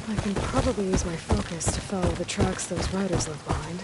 Speaker 1: I can probably use my focus to follow the tracks those riders left behind.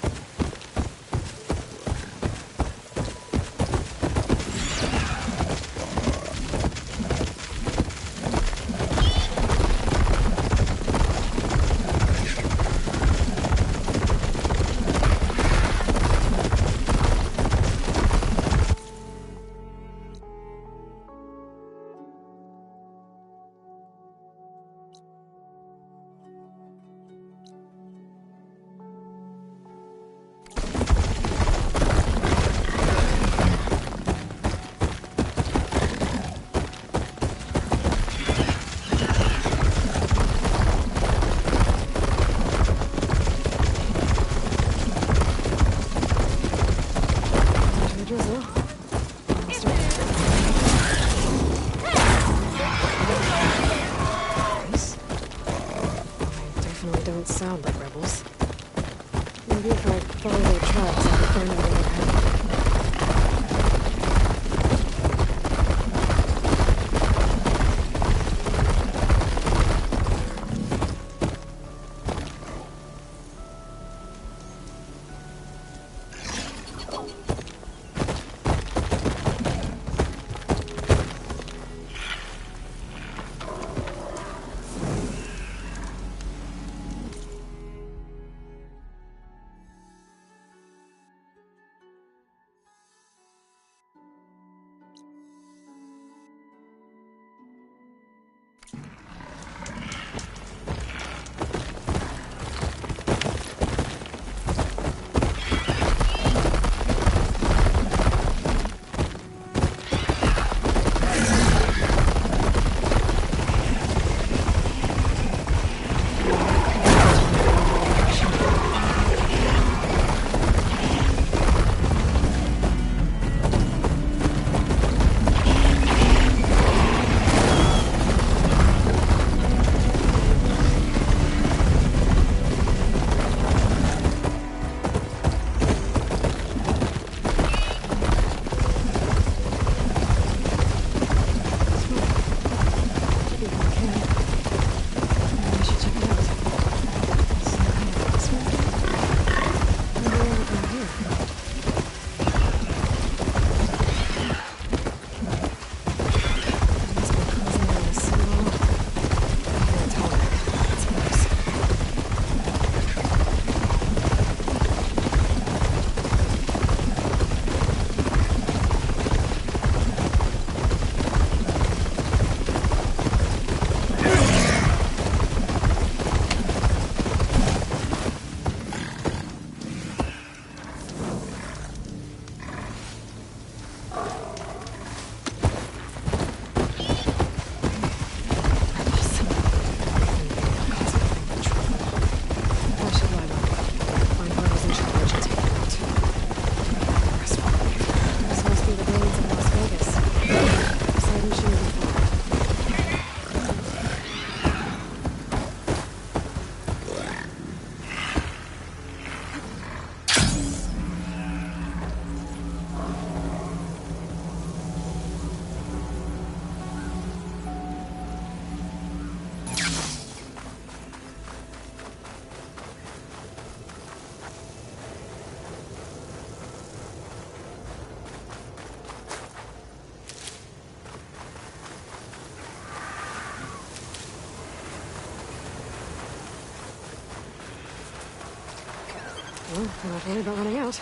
Speaker 1: Well, I'm not worried about running out.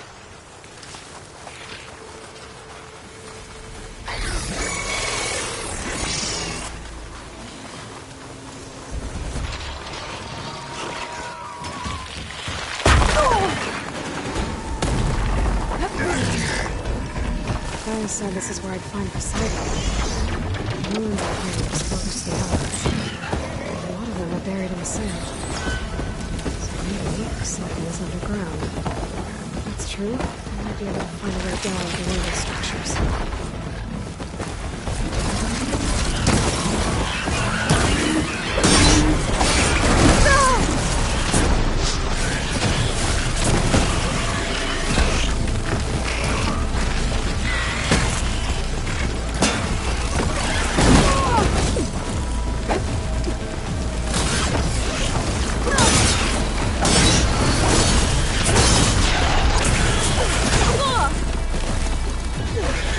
Speaker 1: I said this is where I'd find Poseidon. The ruins out here are close to the elements. A lot of them are buried in the sand. So maybe something is underground. If that's true, I might be able to find a way down to one of those structures.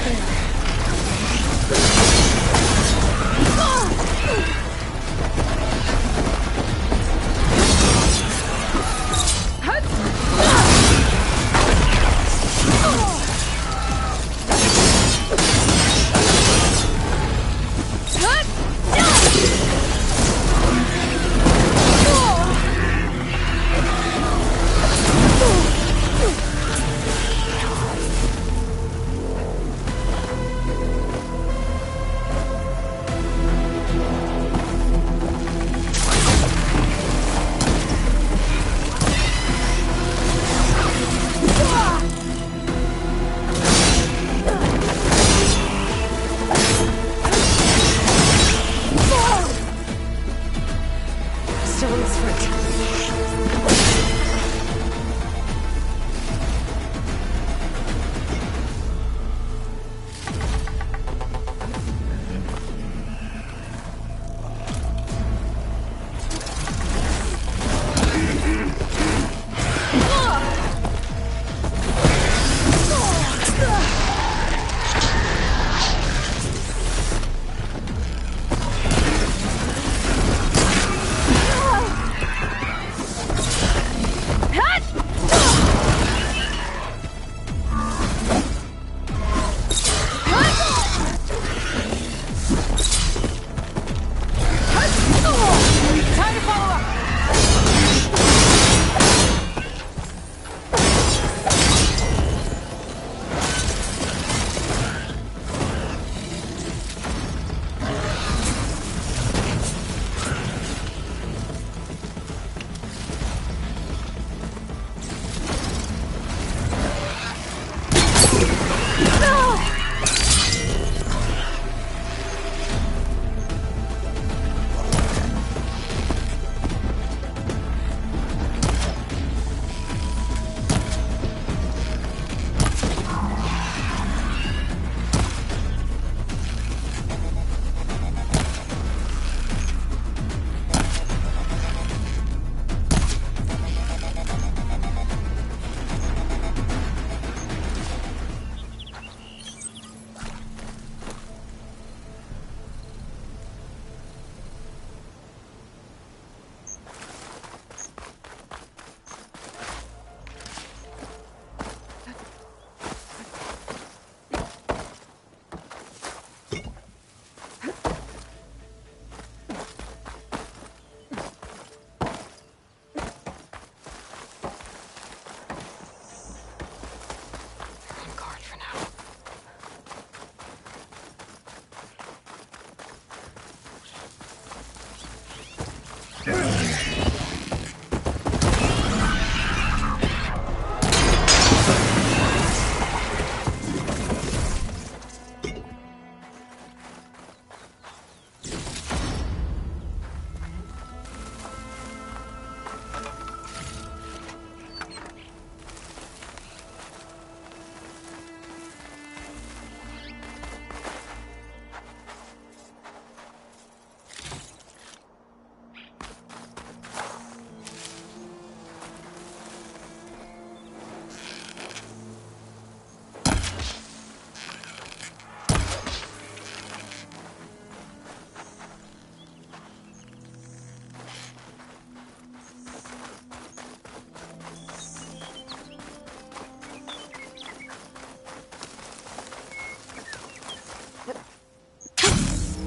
Speaker 1: There.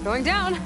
Speaker 1: Going down.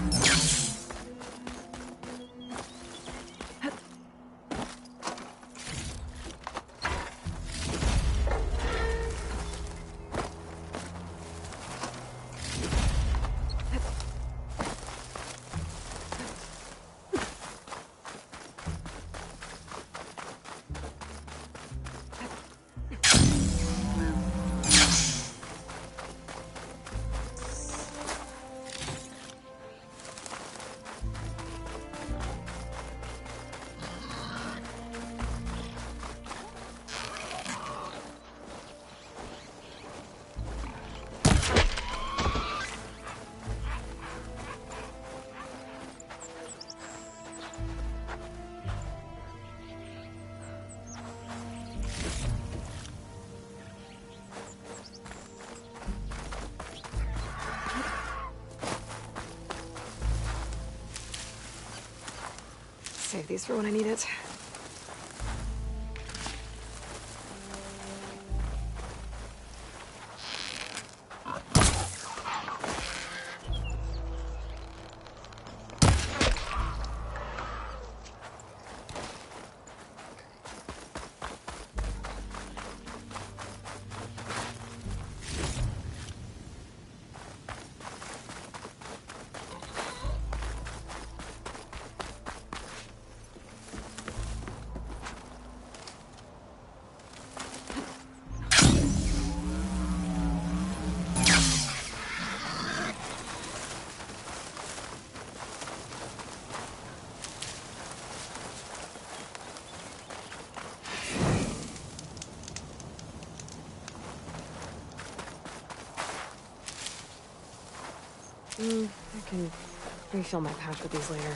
Speaker 1: Save these for when I need it. I can refill my pouch with these later.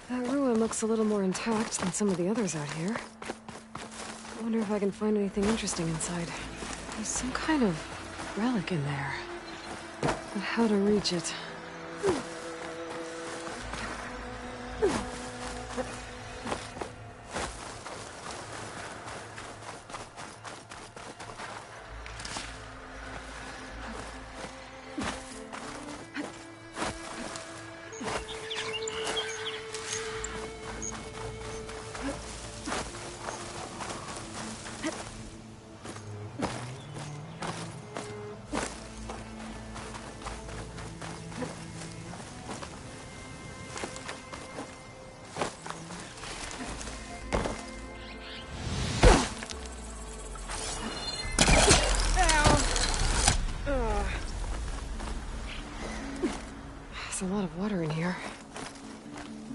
Speaker 1: That ruin looks a little more intact than some of the others out here. I wonder if I can find anything interesting inside. There's some kind of relic in there. But how to reach it? There's a lot of water in here.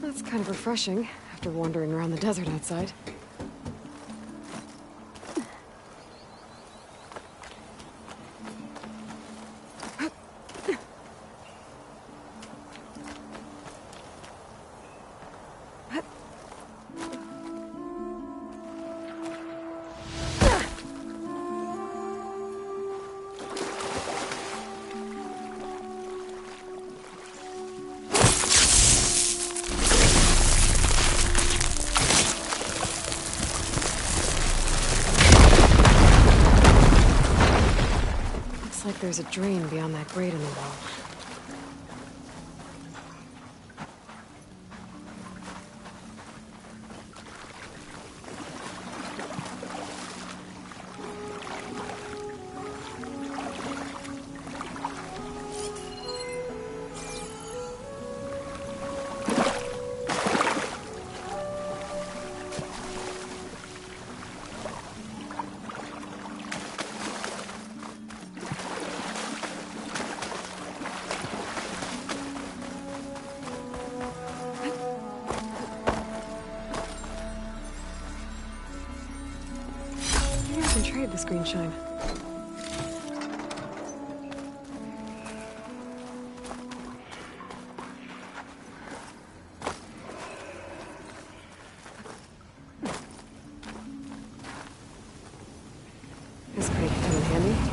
Speaker 1: That's kind of refreshing after wandering around the desert outside. Like there's a drain beyond that grate in the wall.
Speaker 9: save the screen shine. This crate could come in handy.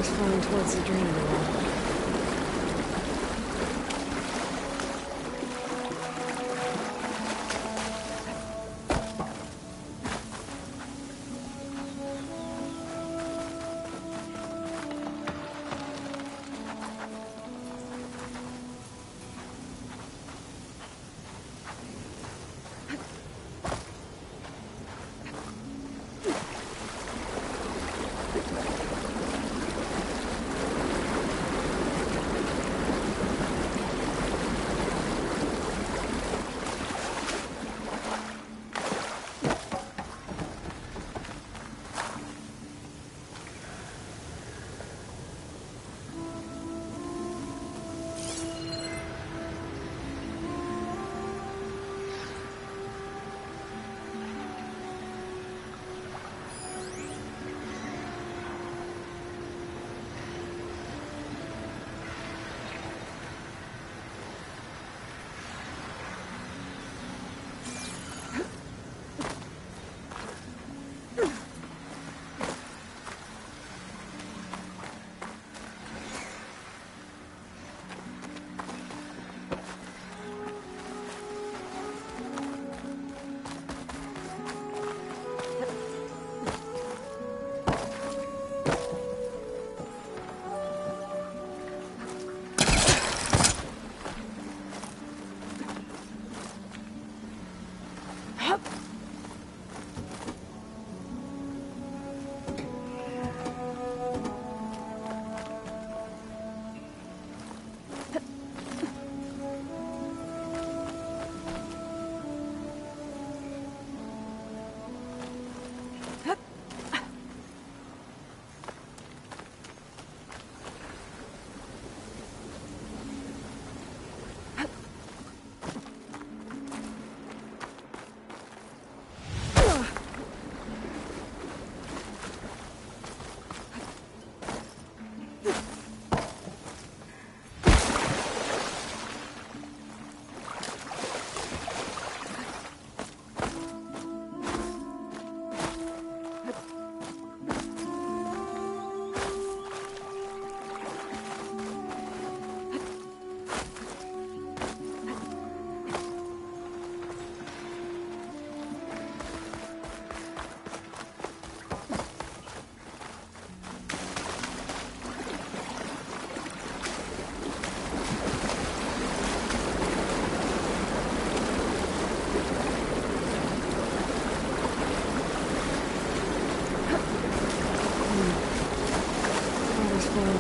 Speaker 9: Flowing towards the drain wall.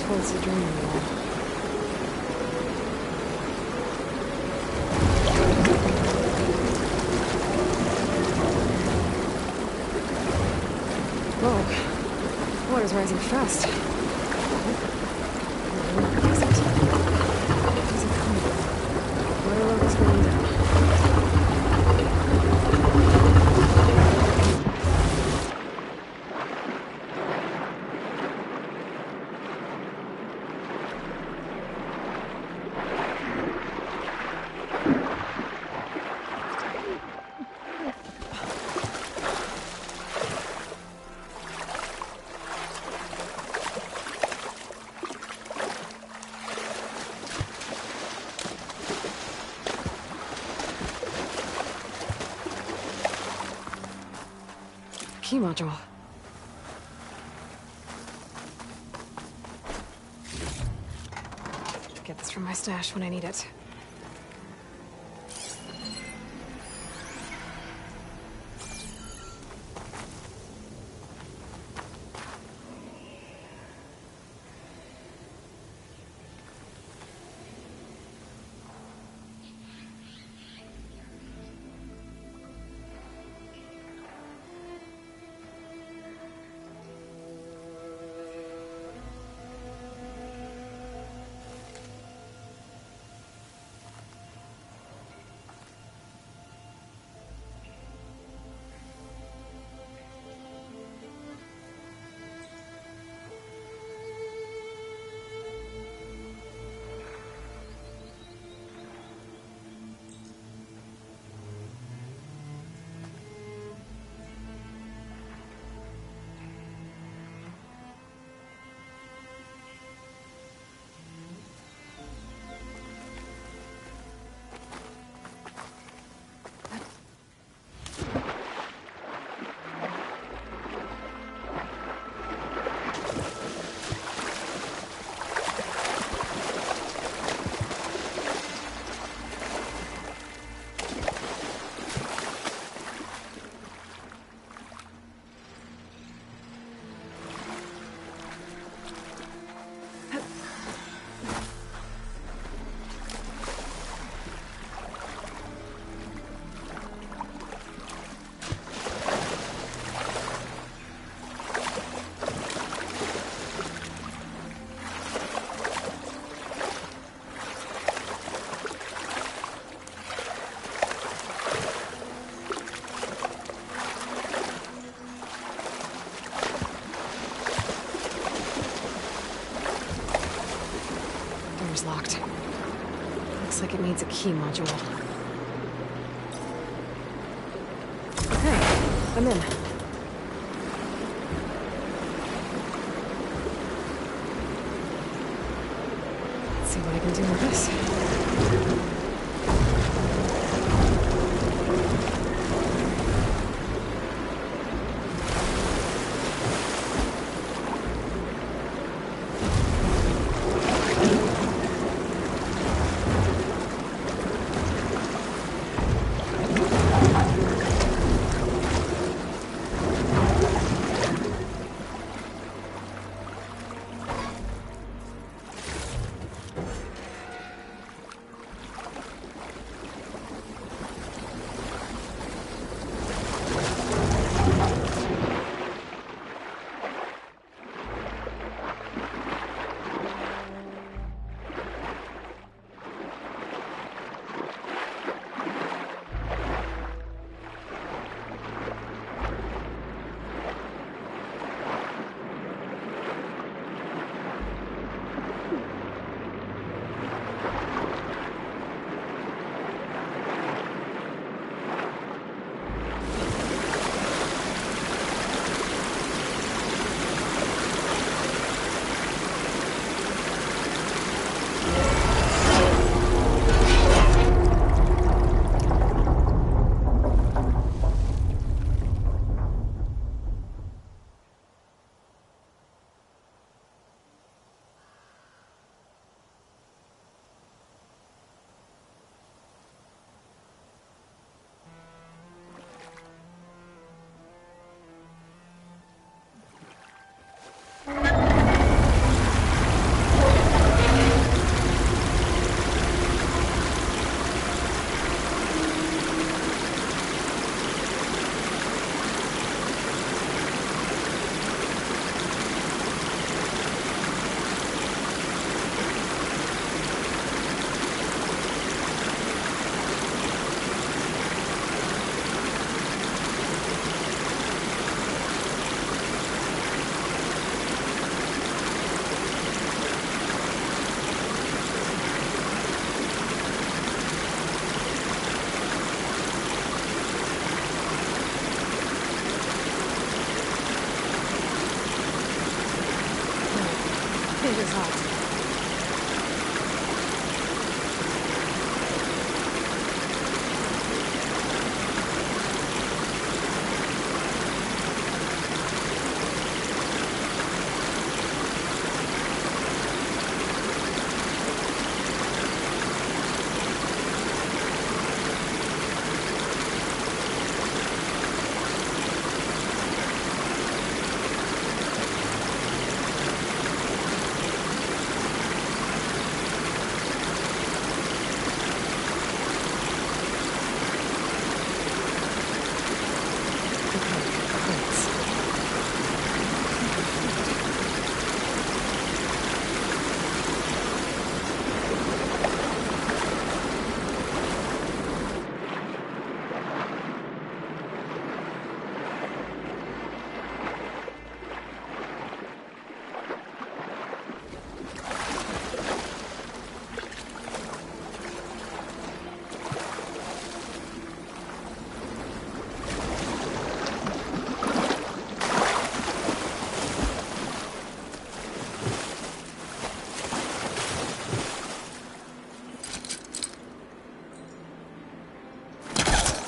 Speaker 9: Towards the drain wall. Whoa. Water's rising fast. Water level's going down.
Speaker 1: key module. Get this from my stash when I need it. Door's locked. Looks like it needs a key module. Okay, I'm in. Let's see what I can do with this. It is hot.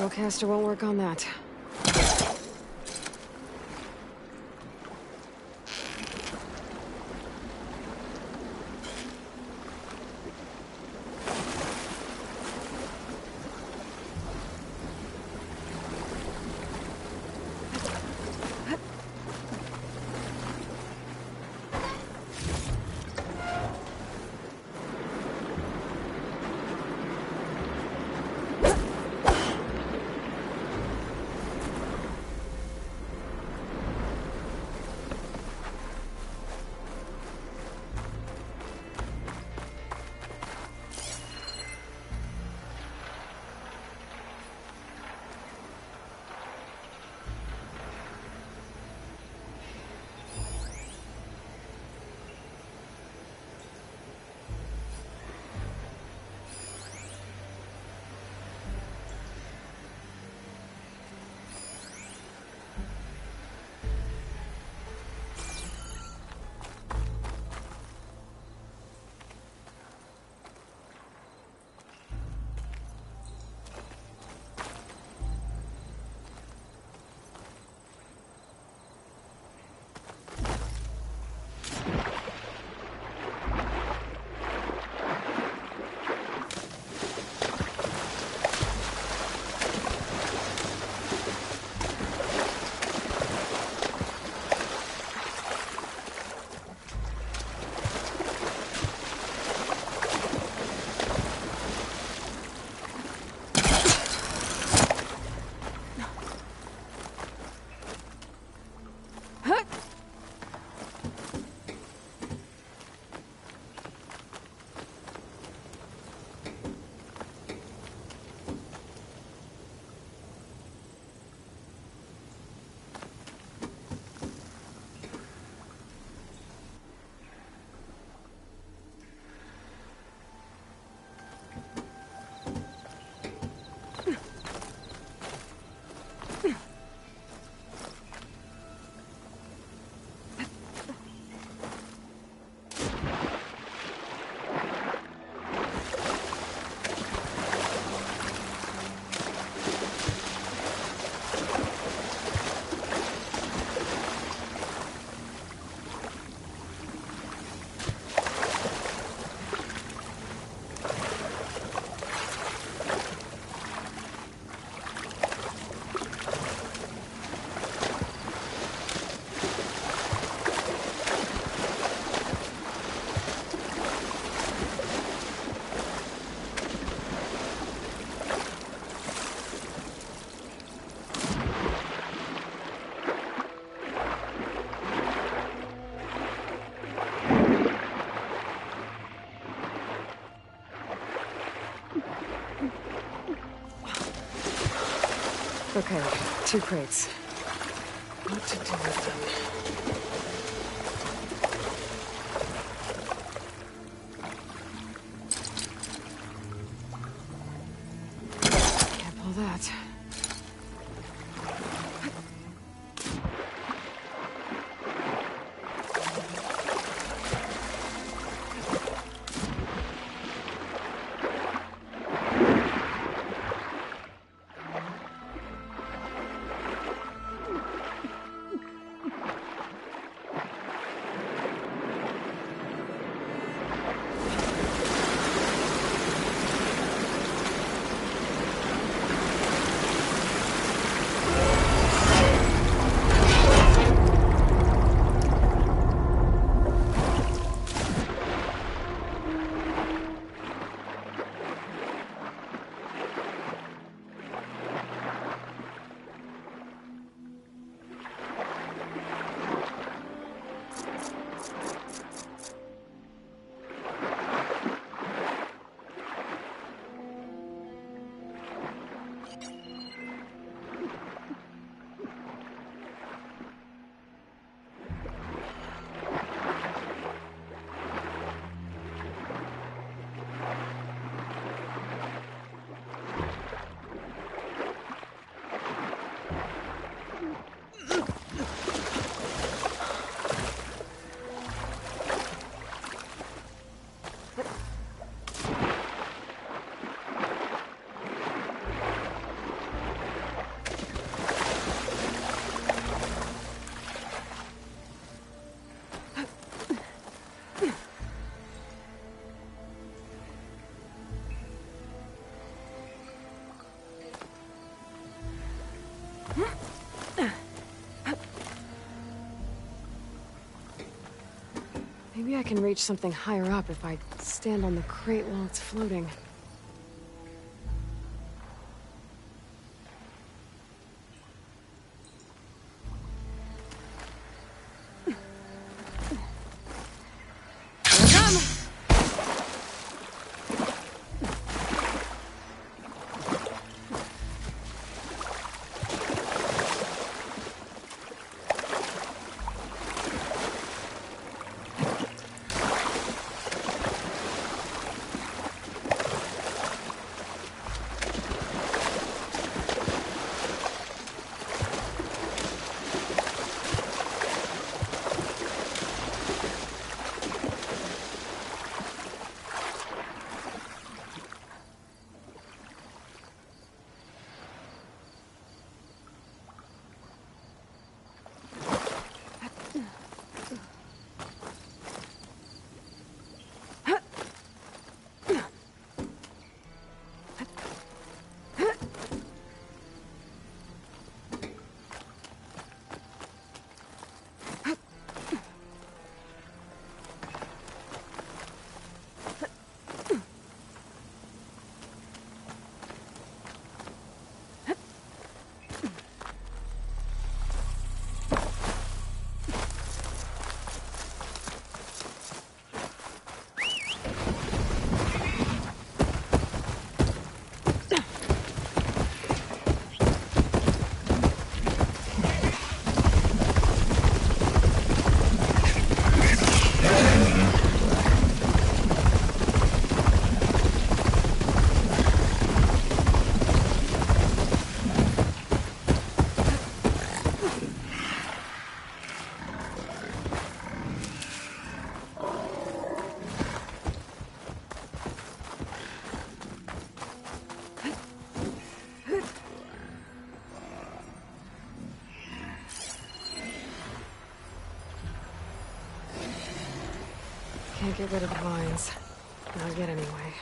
Speaker 1: Bowcaster won't work on that. Okay, 2 crates. What to do with them? Can't pull that. Maybe I can reach something higher up if I stand on the crate while it's floating. Can't get rid of the vines. Not yet, anyway.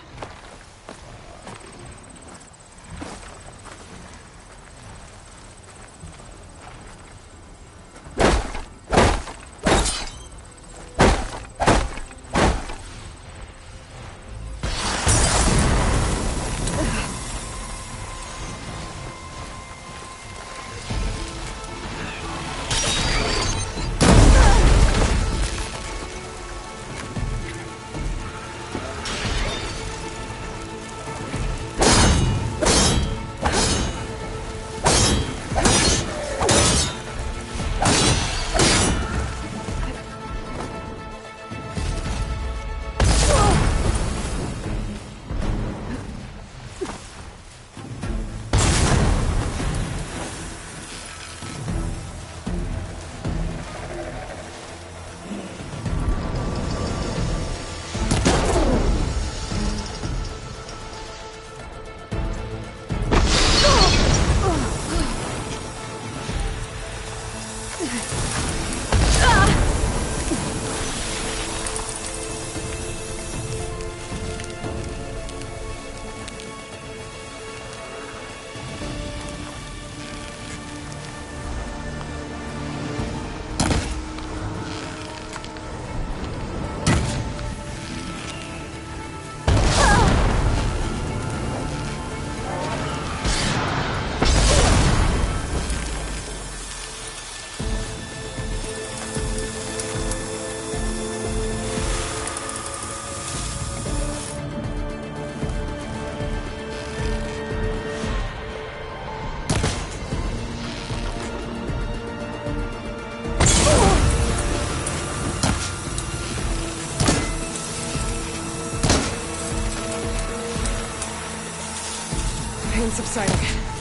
Speaker 1: Pain subsiding.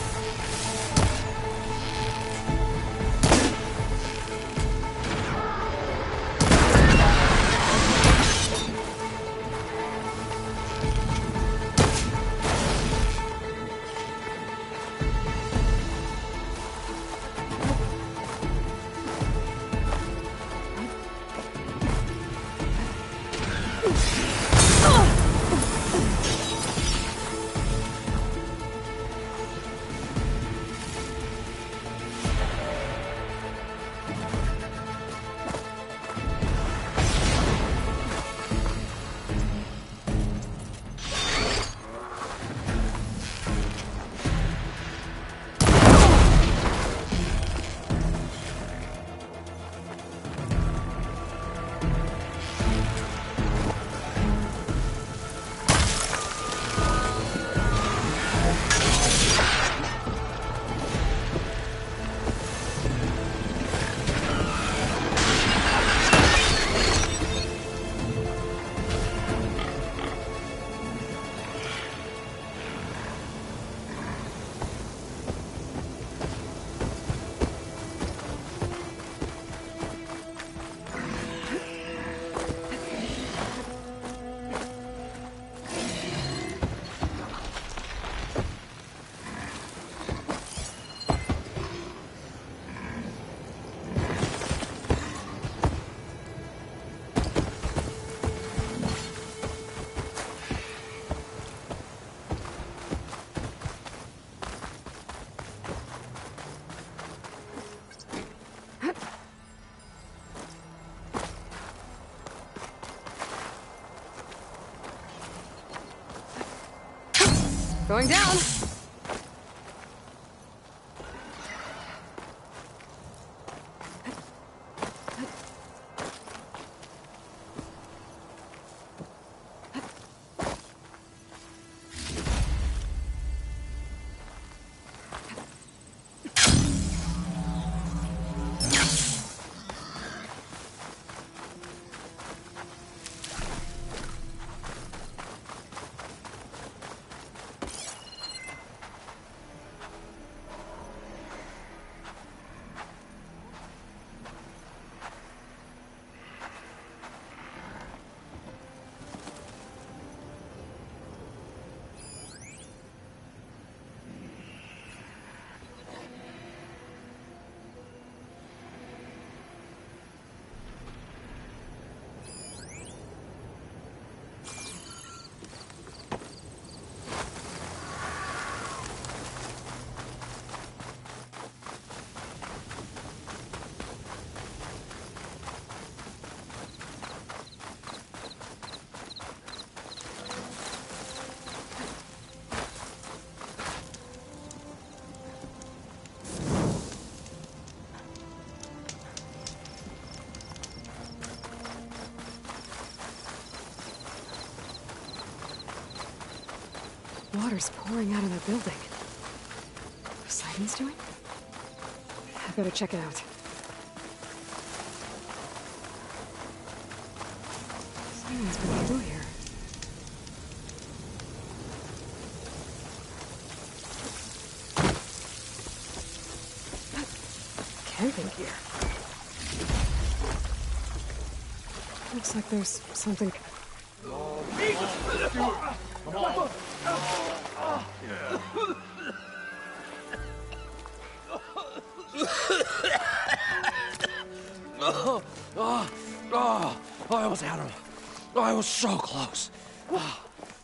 Speaker 1: Going down! Water's pouring out of the building. What are Simon's doing? I better check it out. Simon's been through here. Camping gear. Looks like there's something...
Speaker 11: I almost had him. I was so close.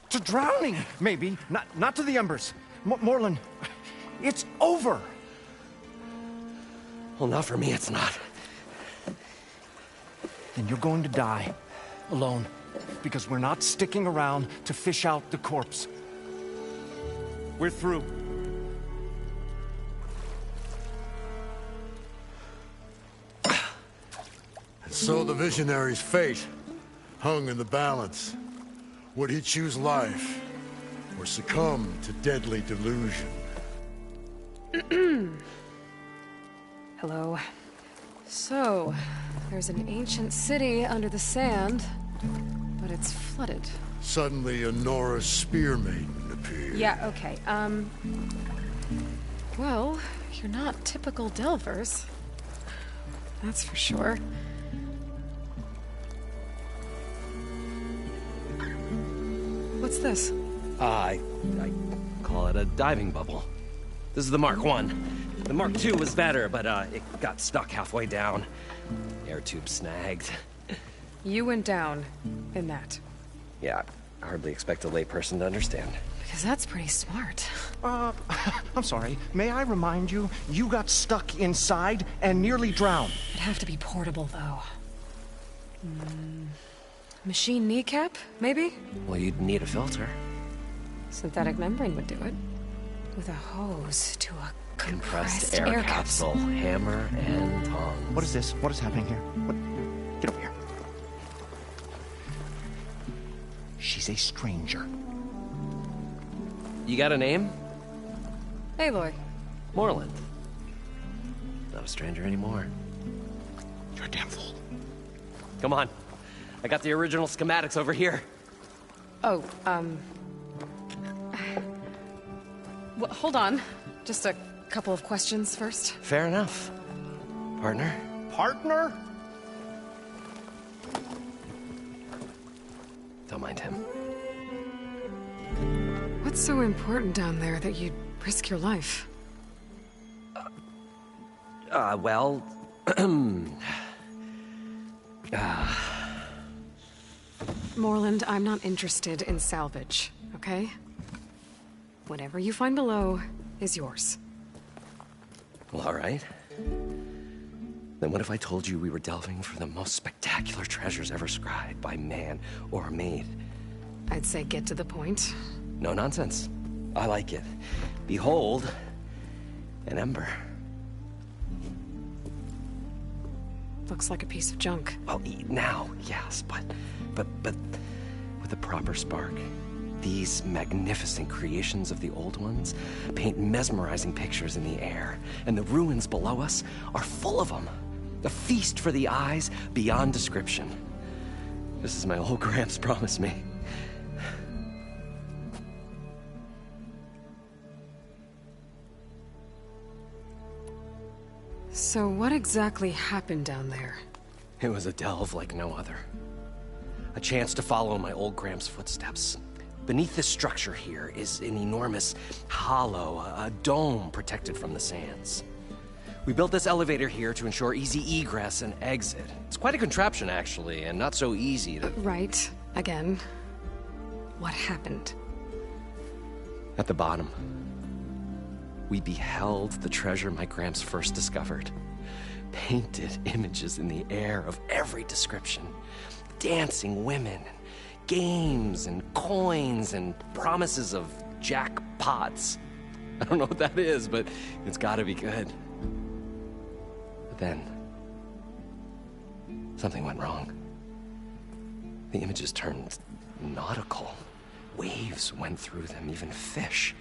Speaker 11: To drowning, maybe. Not to the embers. Morlund, it's over.
Speaker 12: Well, not for me, it's not.
Speaker 11: Then you're going to die. Alone. Because we're not sticking around to fish out the corpse. We're through.
Speaker 13: So the visionary's fate hung in the balance. Would he choose life, or succumb to deadly delusion?
Speaker 1: Hello. So, there's an ancient city under the sand, but it's flooded.
Speaker 13: Suddenly, a Nora spear maiden appeared.
Speaker 1: Yeah, okay, well, you're not typical Delvers. That's for sure. What's this?
Speaker 12: I call it a diving bubble. This is the Mark I. The Mark II was better, but it got stuck halfway down. Air tube snagged.
Speaker 1: You went down in that.
Speaker 12: Yeah, I hardly expect a layperson to understand.
Speaker 1: Because that's pretty smart.
Speaker 11: I'm sorry. May I remind you, you got stuck inside and nearly drowned.
Speaker 1: It'd have to be portable, though. Machine kneecap, maybe?
Speaker 12: Well, you'd need a filter.
Speaker 1: Synthetic membrane would do it. With a hose to a compressed
Speaker 12: air capsule. Hammer and tongs.
Speaker 11: What is this? What is happening here? What? Get over here. She's a stranger.
Speaker 12: You got a name?
Speaker 1: Aloy.
Speaker 12: Morlund. Not a stranger anymore.
Speaker 11: You're a damn fool.
Speaker 12: Come on. I got the original schematics over here.
Speaker 1: Oh, well, hold on. Just a couple of questions first.
Speaker 12: Fair enough. Partner?
Speaker 11: Partner?
Speaker 12: Don't mind him.
Speaker 1: What's so important down there that you'd risk your life?
Speaker 12: Well...
Speaker 1: Morlund, I'm not interested in salvage, okay? Whatever you find below is yours.
Speaker 12: Well, all right. Then what if I told you we were delving for the most spectacular treasures ever scribed by man or maid?
Speaker 1: I'd say get to the point.
Speaker 12: No nonsense. I like it. Behold, an ember.
Speaker 1: Looks like a piece of junk.
Speaker 12: Well, now, yes, but with a proper spark. These magnificent creations of the old ones paint mesmerizing pictures in the air, and the ruins below us are full of them. A feast for the eyes beyond description. Just as my old Gramps promised me.
Speaker 1: So what exactly happened down there?
Speaker 12: It was a delve like no other. A chance to follow my old Gramps' footsteps. Beneath this structure here is an enormous hollow, a dome protected from the sands. We built this elevator here to ensure easy egress and exit. It's quite a contraption, actually, and not so easy to...
Speaker 1: Right. Again. What happened?
Speaker 12: At the bottom, we beheld the treasure my Gramps first discovered. Painted images in the air of every description. Dancing women, games and coins and promises of jackpots. I don't know what that is, but it's gotta be good. But then, something went wrong. The images turned nautical. Waves went through them, even fish.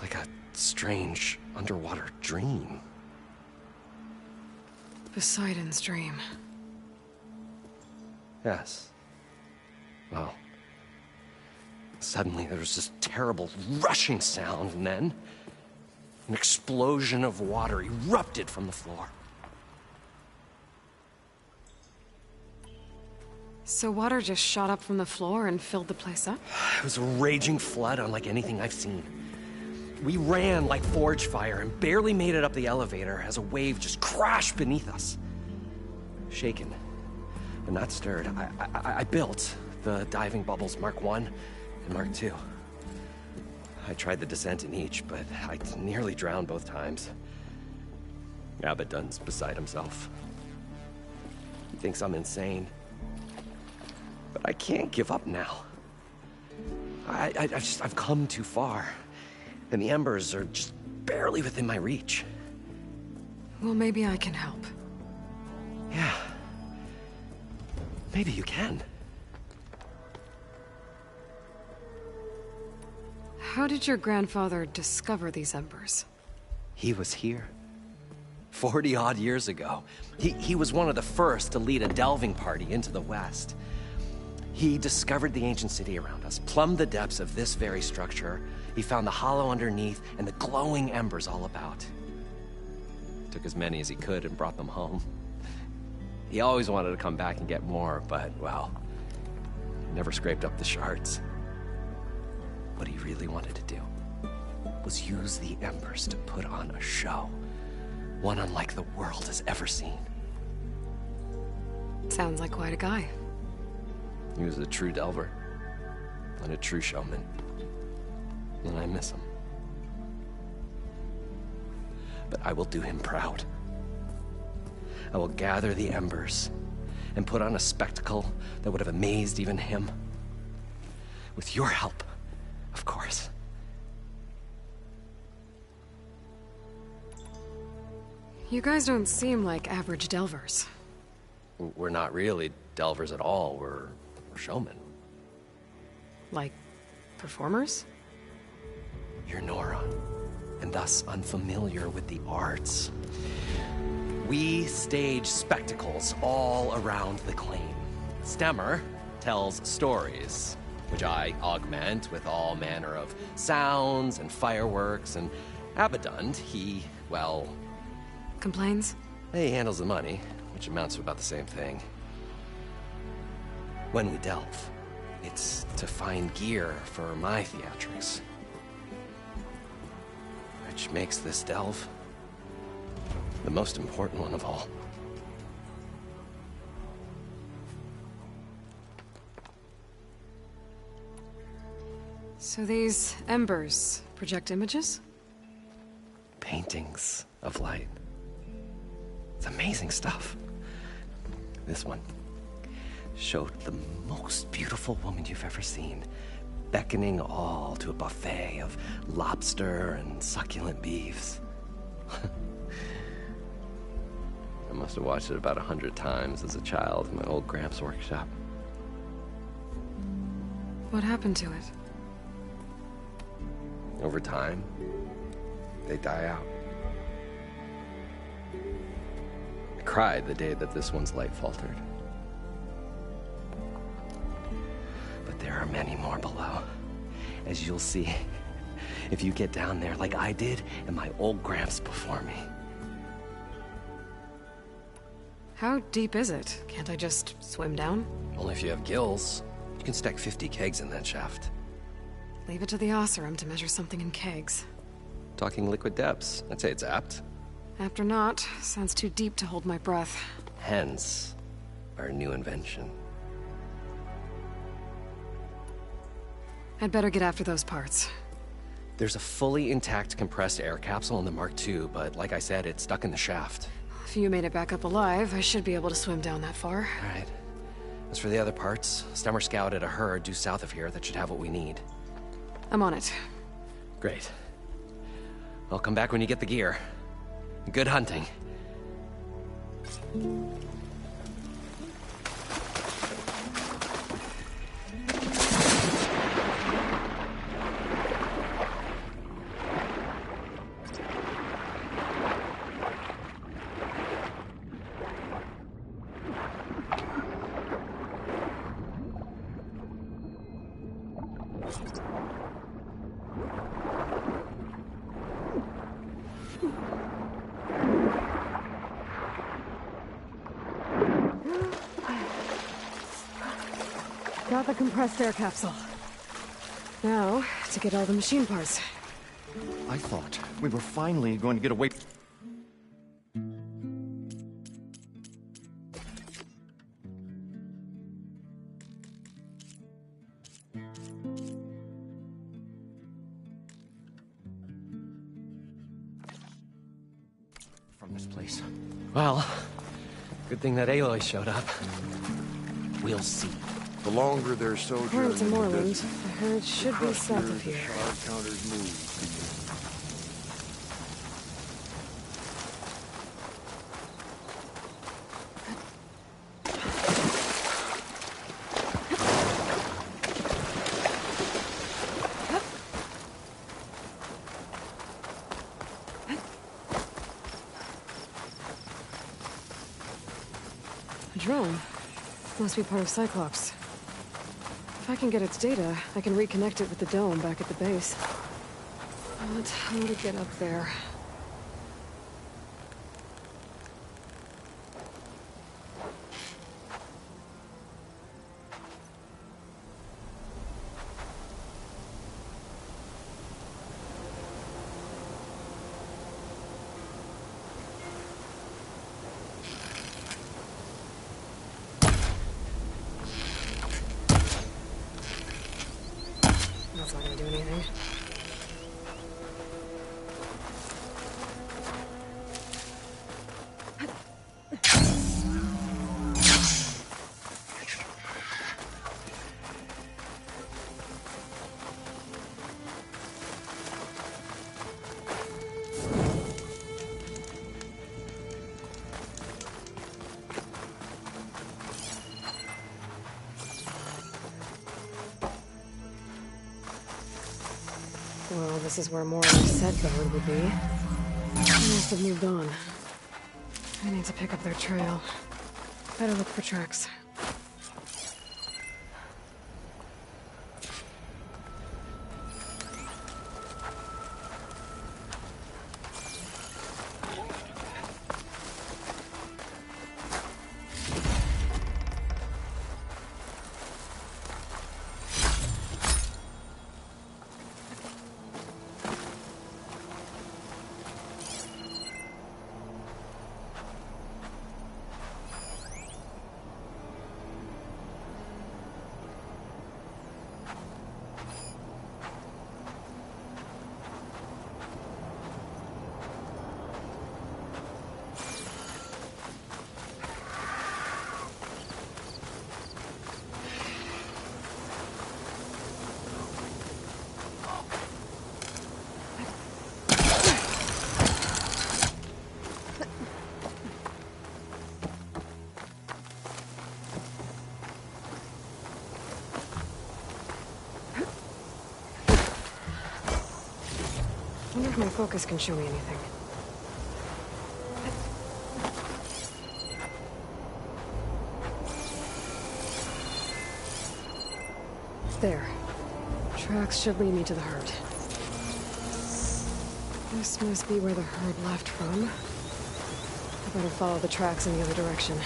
Speaker 12: Like a strange underwater dream.
Speaker 1: Poseidon's dream.
Speaker 12: Yes. Well, suddenly there was this terrible rushing sound, and then an explosion of water erupted from the floor.
Speaker 1: So water just shot up from the floor and filled the place up?
Speaker 12: It was a raging flood unlike anything I've seen. We ran like forge fire and barely made it up the elevator as a wave just crashed beneath us. Shaken, but not stirred, I built the diving bubbles Mark I and Mark II. I tried the descent in each, but I nearly drowned both times. Abaddon's beside himself. He thinks I'm insane. But I can't give up now. I've come too far. And the embers are just barely within my reach.
Speaker 1: Well, maybe I can help.
Speaker 12: Yeah. Maybe you can.
Speaker 1: How did your grandfather discover these embers?
Speaker 12: He was here. 40-odd years ago. He was one of the first to lead a delving party into the West. He discovered the ancient city around us, plumbed the depths of this very structure. He found the hollow underneath and the glowing embers all about. Took as many as he could and brought them home. He always wanted to come back and get more, but, well, never scraped up the shards. What he really wanted to do was use the embers to put on a show. One unlike the world has ever seen.
Speaker 1: Sounds like quite a guy.
Speaker 12: He was a true delver, and a true showman. And I miss him. But I will do him proud. I will gather the embers and put on a spectacle that would have amazed even him. With your help, of course.
Speaker 1: You guys don't seem like average delvers.
Speaker 12: We're not really delvers at all. We're showmen.
Speaker 1: Like performers?
Speaker 12: You're Nora, and thus unfamiliar with the arts. We stage spectacles all around the claim. Stemmer tells stories, which I augment with all manner of sounds and fireworks, and Abaddon, he, well...
Speaker 1: Complains?
Speaker 12: He handles the money, which amounts to about the same thing. When we delve, it's to find gear for my theatrics. Which makes this delve the most important one of all.
Speaker 1: So these embers project images?
Speaker 12: Paintings of light. It's amazing stuff. This one showed the most beautiful woman you've ever seen, beckoning all to a buffet of lobster and succulent beefs. I must have watched it about 100 times as a child in my old Gramps' workshop.
Speaker 1: What happened to it?
Speaker 12: Over time, they die out. I cried the day that this one's light faltered. But there are many more below, as you'll see if you get down there like I did and my old Gramps before me.
Speaker 1: How deep is it? Can't I just swim down?
Speaker 12: Only if you have gills. You can stack 50 kegs in that shaft.
Speaker 1: Leave it to the Oseram to measure something in kegs.
Speaker 12: Talking liquid depths, I'd say it's apt.
Speaker 1: After not, sounds too deep to hold my breath.
Speaker 12: Hence, our new invention.
Speaker 1: I'd better get after those parts.
Speaker 12: There's a fully intact compressed air capsule in the Mark II, but like I said, it's stuck in the shaft.
Speaker 1: If you made it back up alive, I should be able to swim down that far.
Speaker 12: All right. As for the other parts, Stemmer scouted a herd due south of here that should have what we need.
Speaker 1: I'm on it.
Speaker 12: Great. I'll come back when you get the gear. Good hunting.
Speaker 1: Got the compressed air capsule. Now, to get all the machine parts.
Speaker 11: I thought we were finally going to get away. From this place.
Speaker 12: Well, good thing that Aloy showed up. We'll see.
Speaker 13: The longer their sojourn
Speaker 1: According to
Speaker 13: in the
Speaker 1: Morland,
Speaker 13: desert,
Speaker 1: the herd should be south of
Speaker 13: the
Speaker 1: here.
Speaker 13: shard counters move.
Speaker 1: A drone. Must be part of Cyclops. If I can get its data, I can reconnect it with the dome back at the base. But how to get up there? That's not gonna do anything. Well, this is where more said the herd would be. They must have moved on. I need to pick up their trail. Better look for tracks. if my focus can show me anything. There. Tracks should lead me to the herd. This must be where the herd left from. I better follow the tracks in the other direction.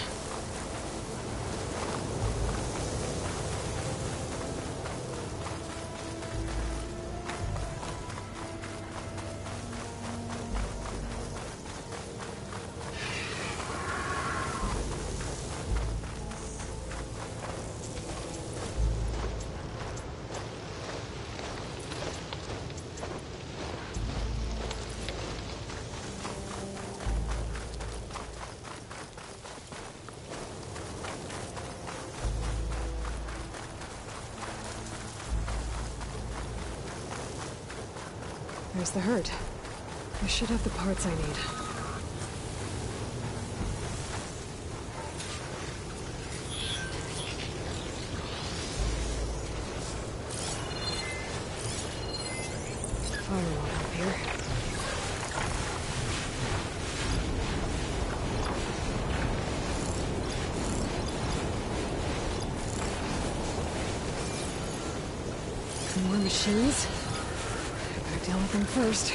Speaker 1: There's the herd. I should have the parts I need. Fire won't help here. More machines? Deal with them first.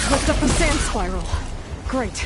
Speaker 1: Lift up the sand spiral. Great.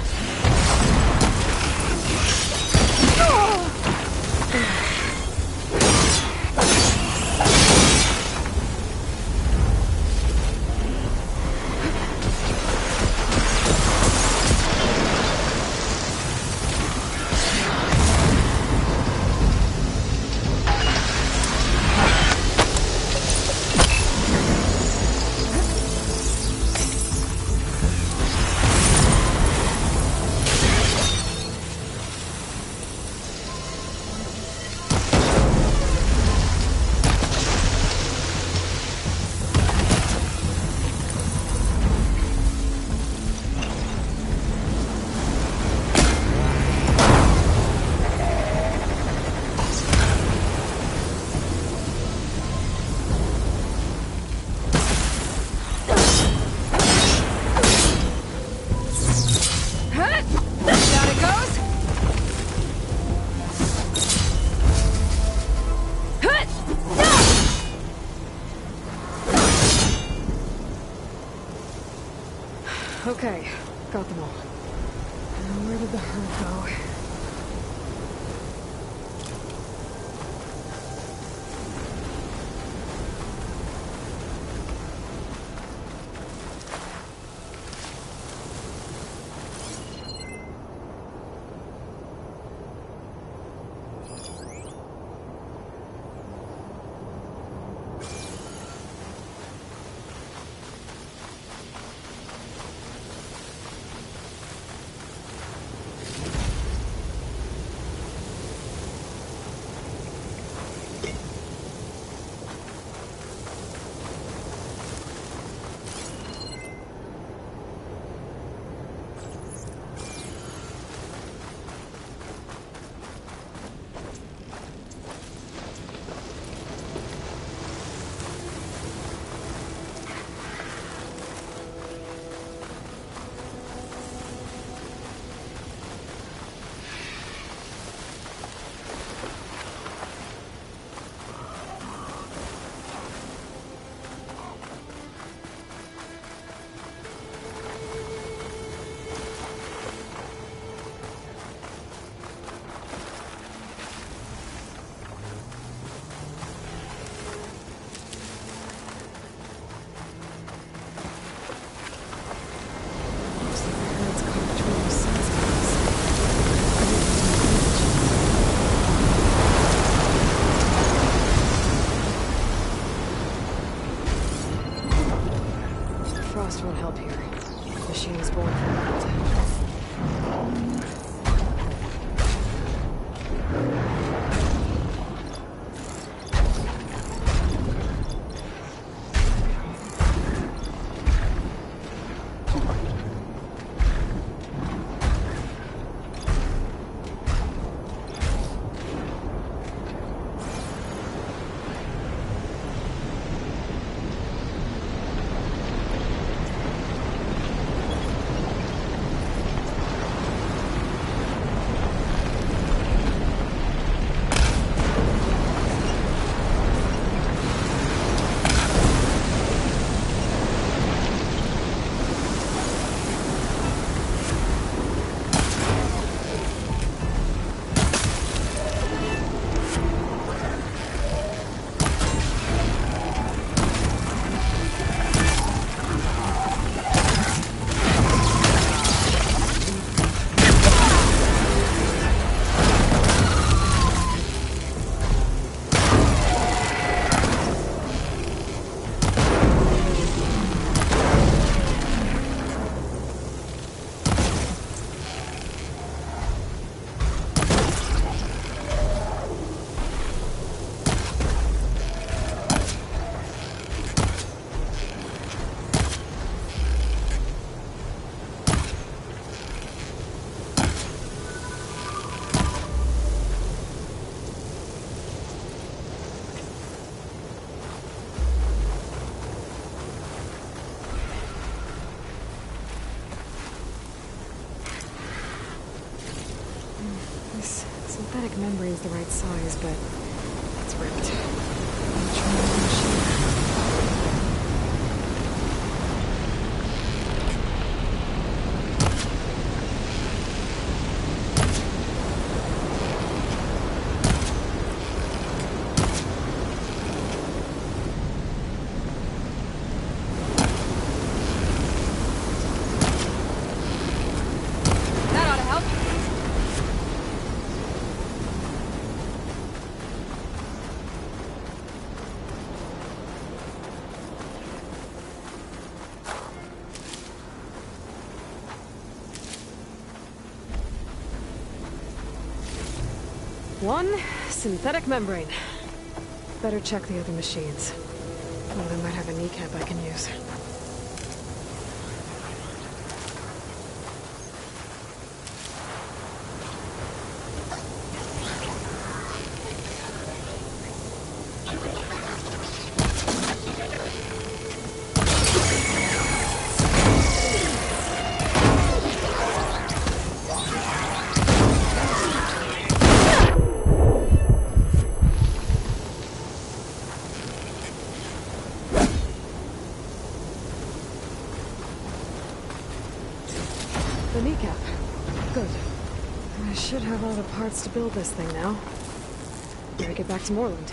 Speaker 1: Okay, got them all. Now where did the herd go? Frost won't help here. The machine is born from that. This synthetic membrane's the right size, but it's ripped. I'm trying the machine. One synthetic membrane. Better check the other machines. One of them might have a kneecap I can use. The kneecap. Good. I should have all the parts to build this thing now. Better get back to Moreland.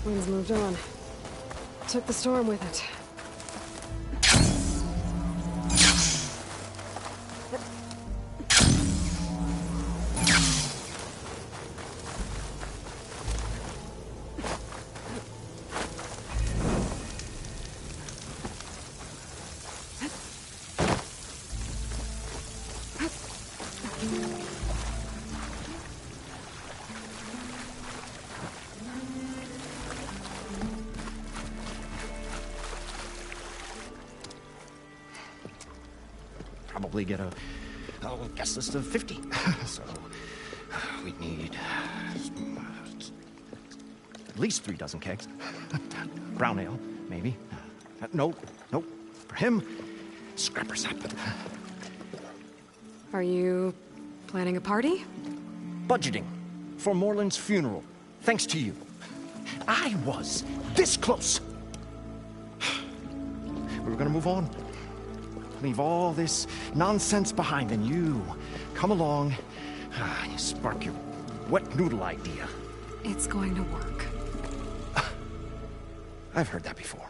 Speaker 1: Wind's moved on. Took the storm with it.
Speaker 11: Probably get a guest list of 50. So we'd need at least 3 dozen kegs. Brown ale, maybe. Nope. For him, scrapper sap.
Speaker 1: Are you planning a party?
Speaker 11: Budgeting for Moreland's funeral. Thanks to you. I was this close. We were gonna move on. Leave all this nonsense behind, and you come along and you spark your wet noodle idea.
Speaker 1: It's going to work.
Speaker 11: I've heard that before.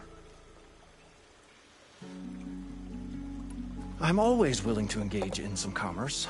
Speaker 11: I'm always willing to engage in some commerce.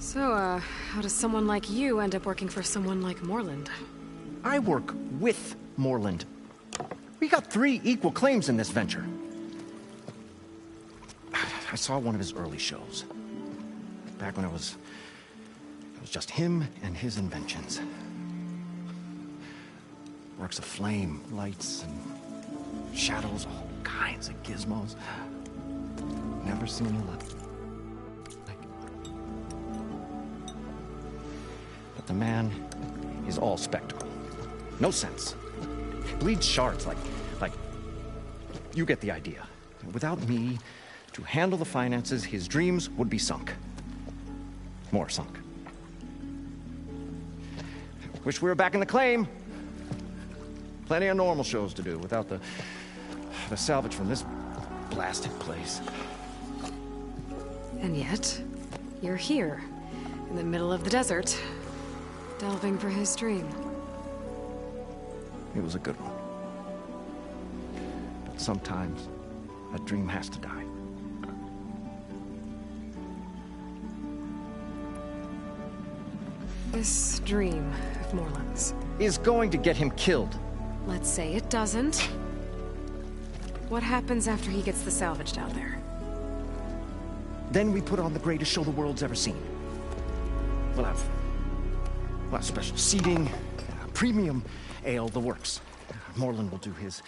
Speaker 1: So, how does someone like you end up working for someone like Morland?
Speaker 11: I work with Morland. We got 3 equal claims in this venture. I saw one of his early shows. Back when it was just him and his inventions. Works of flame, lights, and shadows, all kinds of gizmos. Never seen a lot. But the man is all spectacle. No sense. Bleeds shards like... You get the idea. Without me to handle the finances, his dreams would be sunk. More sunk. Wish we were back in the claim. Plenty of normal shows to do without the salvage from this blasted place.
Speaker 1: And yet, you're here, in the middle of the desert, delving for his dream.
Speaker 11: It was a good one. But sometimes, a dream has to die.
Speaker 1: This dream of Morland's
Speaker 11: is going to get him killed.
Speaker 1: Let's say it doesn't. What happens after he gets the salvage down there?
Speaker 11: Then we put on the greatest show the world's ever seen. We'll have special seating, premium ale, the works. Morland will do his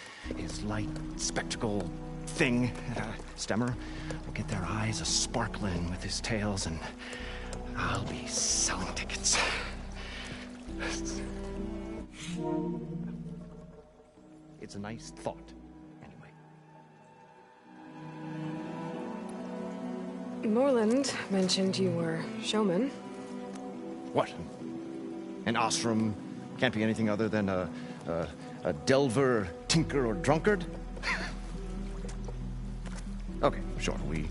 Speaker 11: light spectacle thing. Stemmer will get their eyes a-sparkling with his tales, and I'll be selling tickets. It's a nice thought, anyway.
Speaker 1: Morland mentioned you were showman.
Speaker 11: What? An Ostrom can't be anything other than a delver, tinker, or drunkard? Okay, sure, we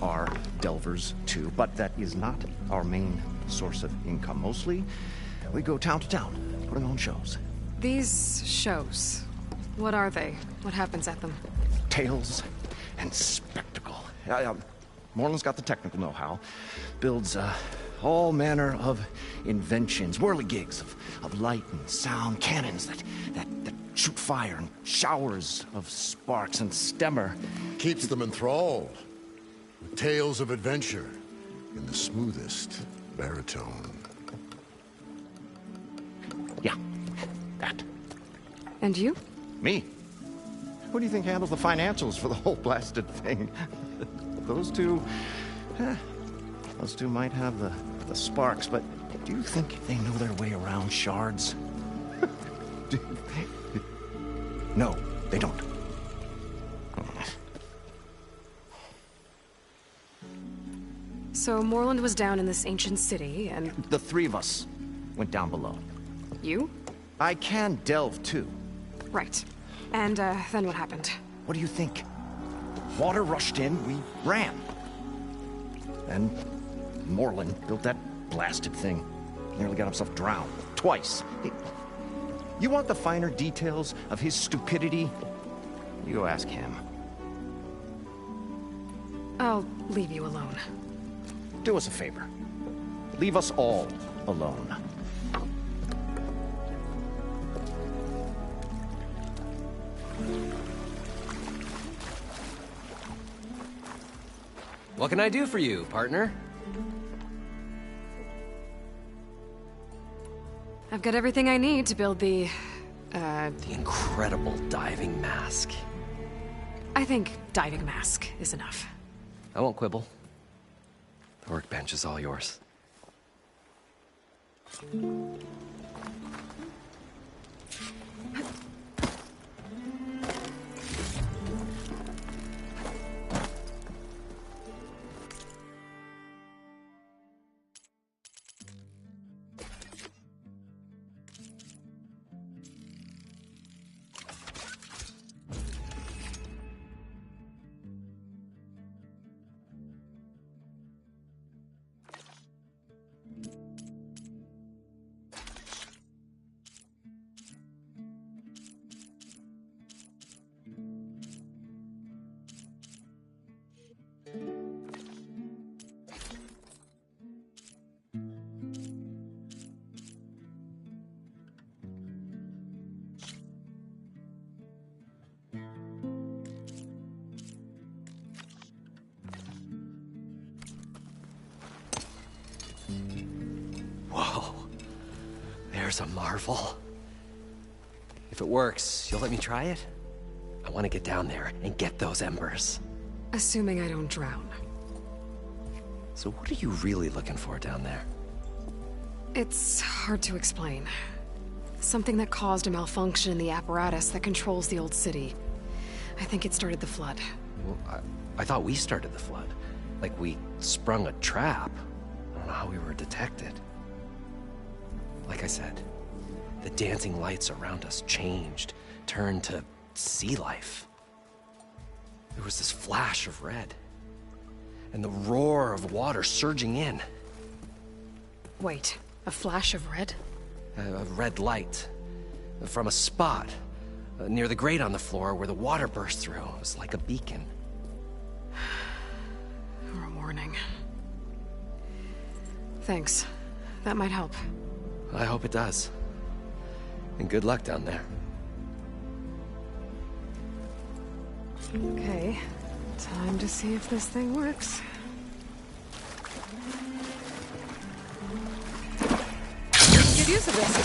Speaker 11: are delvers too, but that is not our main source of income. Mostly, we go town to town, putting on shows.
Speaker 1: These shows, what are they? What happens at them?
Speaker 11: Tales and spectacle. Morland's got the technical know-how. Builds all manner of inventions, whirligigs of light and sound, cannons that shoot fire, and showers of sparks, and Stemmer
Speaker 13: keeps them enthralled with tales of adventure in the smoothest baritone.
Speaker 11: Yeah, that.
Speaker 1: And you?
Speaker 11: Me? Who do you think handles the financials for the whole blasted thing? Those two might have the sparks, but do you think they know their way around shards? No, they don't.
Speaker 1: So Morland was down in this ancient city, and...
Speaker 11: The 3 of us went down below.
Speaker 1: You?
Speaker 11: I can delve, too.
Speaker 1: Right. And, then what happened?
Speaker 11: What do you think? Water rushed in, we ran. And Morland built that blasted thing. Nearly got himself drowned. Twice. You want the finer details of his stupidity? You go ask him.
Speaker 1: I'll leave you alone.
Speaker 11: Do us a favor. Leave us all alone.
Speaker 12: What can I do for you, partner?
Speaker 1: I've got everything I need to build the
Speaker 12: incredible diving mask.
Speaker 1: I think diving mask is enough.
Speaker 12: I won't quibble. The workbench is all yours. There's a marvel. If it works, you'll let me try it? I want to get down there and get those embers.
Speaker 1: Assuming I don't drown.
Speaker 12: So what are you really looking for down there?
Speaker 1: It's hard to explain. Something that caused a malfunction in the apparatus that controls the old city. I think it started the flood.
Speaker 12: Well, I thought we started the flood. Like we sprung a trap. I don't know how we were detected. Like I said, the dancing lights around us changed, turned to sea life. There was this flash of red, and the roar of water surging in.
Speaker 1: Wait, a flash of red?
Speaker 12: A red light from a spot near the grate on the floor where the water burst through. It was like a beacon.
Speaker 1: Or a warning. Thanks. That might help.
Speaker 12: I hope it does. And good luck down there.
Speaker 1: Okay. Time to see if this thing works. Good use of this.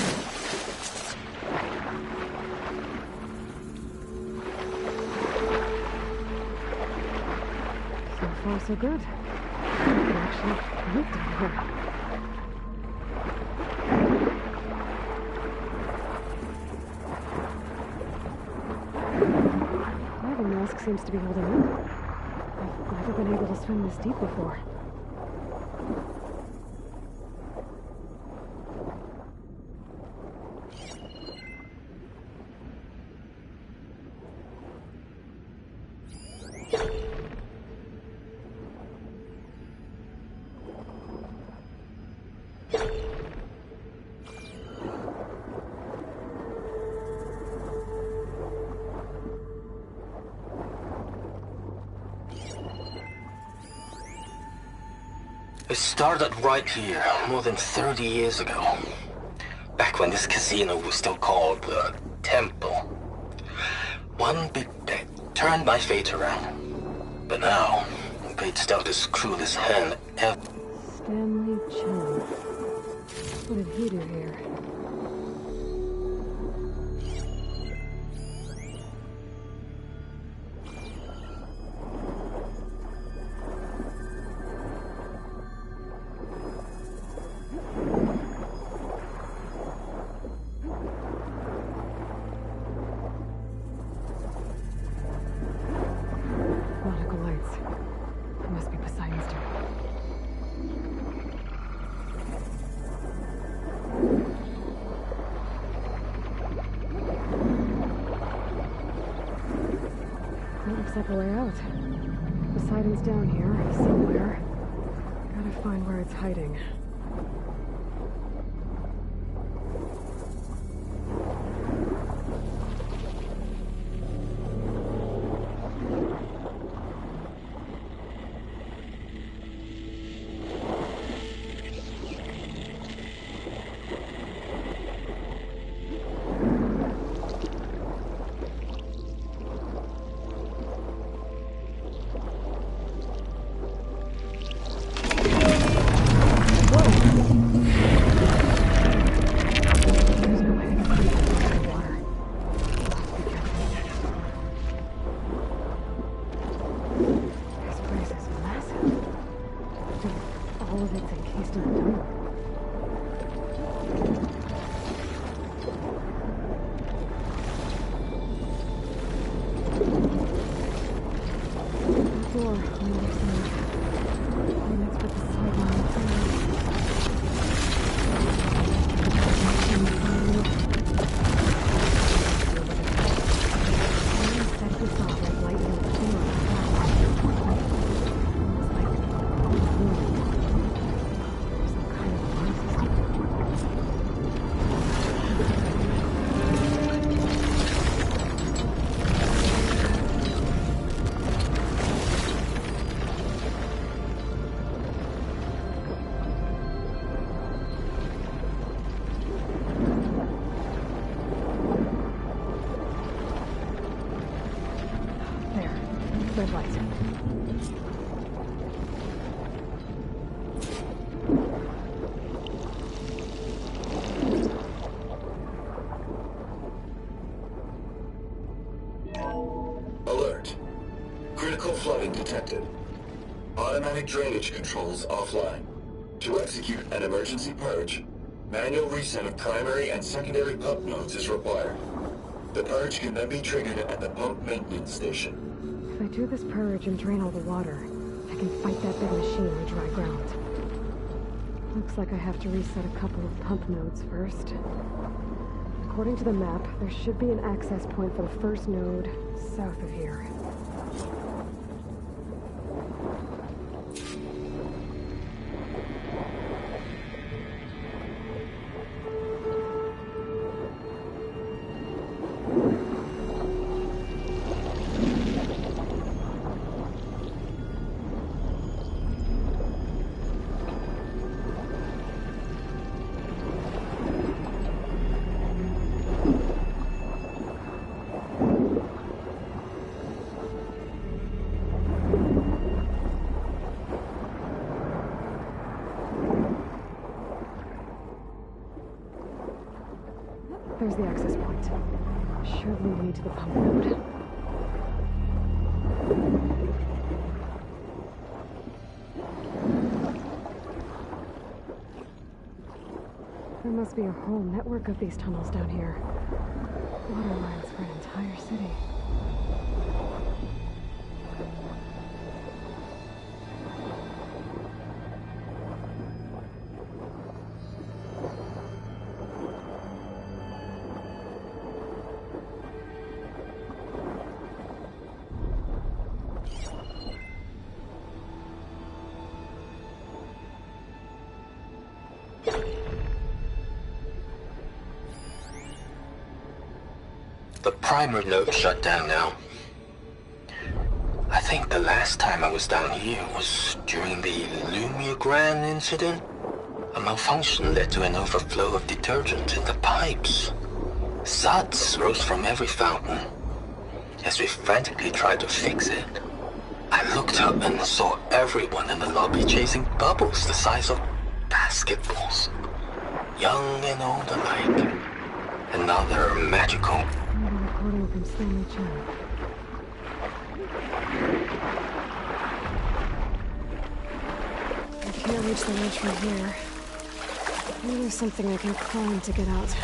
Speaker 1: So far, so good. I can actually live down here. Diving mask seems to be holding up. I've never been able to swim this deep before.
Speaker 8: It started right here, more than 30 years ago. Back when this casino was still called the Temple. One big bet turned my fate around. But now, fate's dealt his cruelest hand ever.
Speaker 9: Stanley Chen. What did he do here? Nautical lights. It must be Poseidon's doing. That looks like a way out. Poseidon's down here, somewhere. Gotta find where it's hiding.
Speaker 14: Critical flooding detected. Automatic drainage controls offline. To execute an emergency purge, manual reset of primary and secondary pump nodes is required. The purge can then be triggered at the pump maintenance station.
Speaker 9: If I do this purge and drain all the water, I can fight that big machine on dry ground. Looks like I have to reset a couple of pump nodes first. According to the map, there should be an access point for the first node south of here. There's the access point. Should lead me to the pump node. There must be a whole network of these tunnels down here. Water lines for an entire city.
Speaker 8: The primer node shut down now. I think the last time I was down here was during the Lumia Grand incident. A malfunction led to an overflow of detergent in the pipes. Suds rose from every fountain. As we frantically tried to fix it, I looked up and saw everyone in the lobby chasing bubbles the size of basketballs. Young and old alike. And now they're magical.
Speaker 9: Recording from Stanley Chen. I can't reach the ledge from here. Maybe there's something I can climb to get out.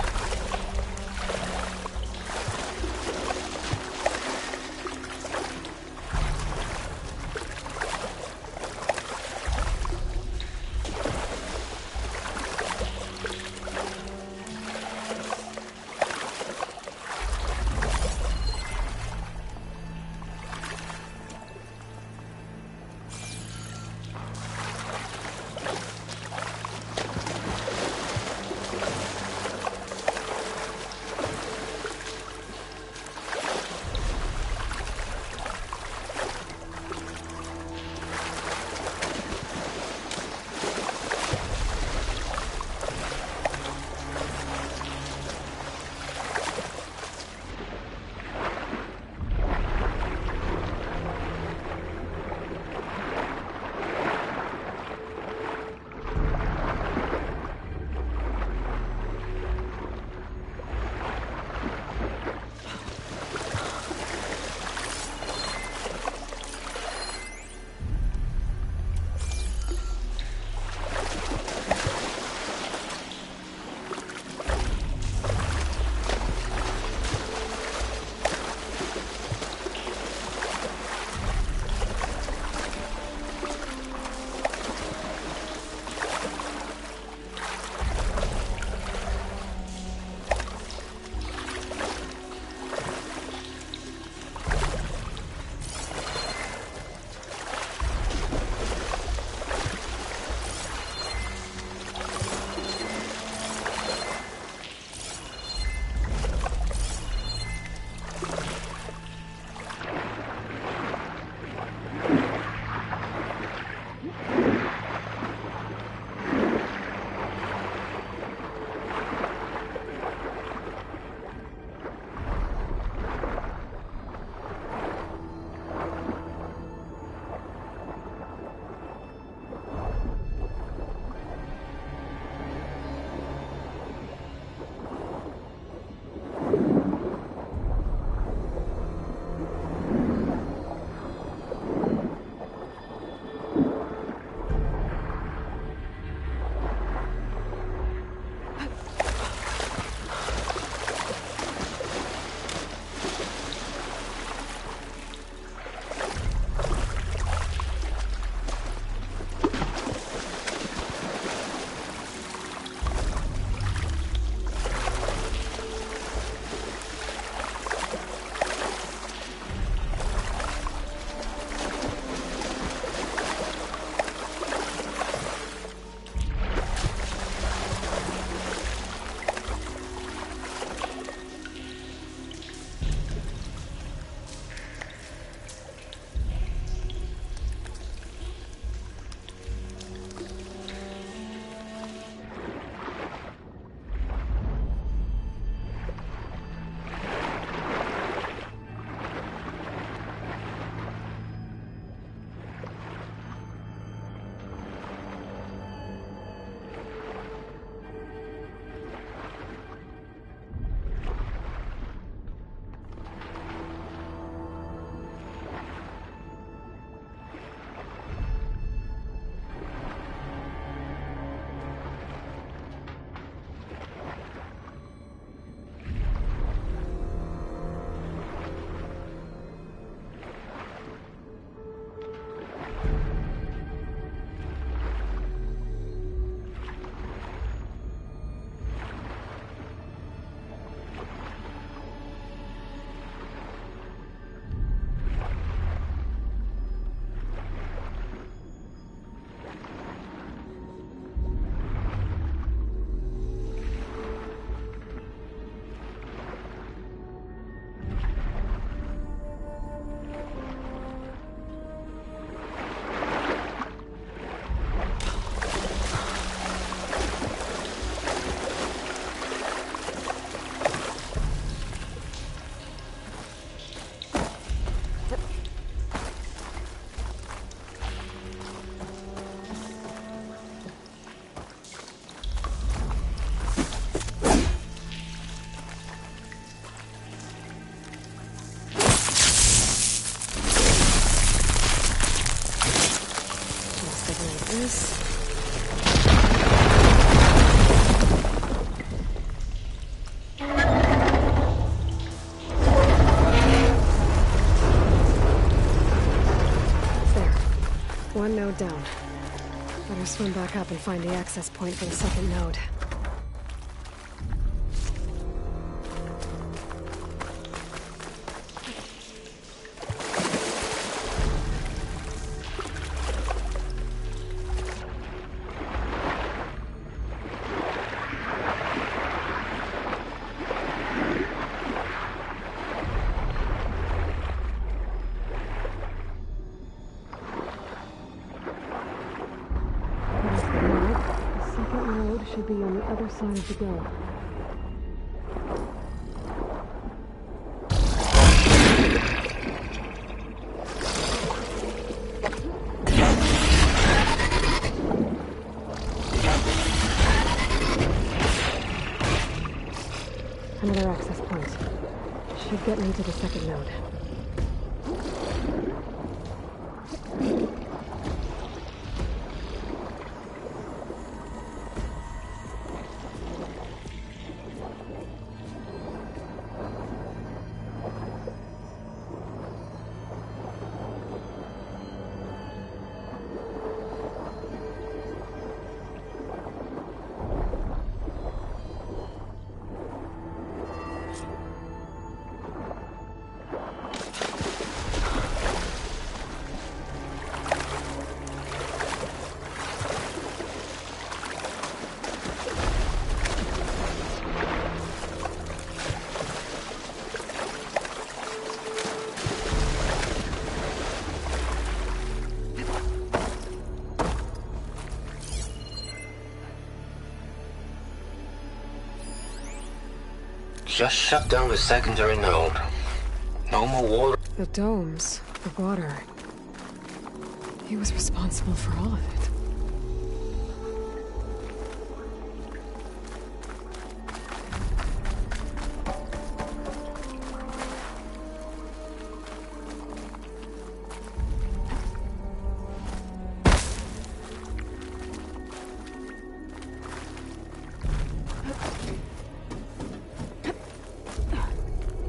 Speaker 1: one node down. Better swim back up and find the access point for the second node. Should be on the other side of the globe. Another access point. Should get me to the second node.
Speaker 8: Just shut down the secondary node. No more water.
Speaker 1: The domes, the water. He was responsible for all of it.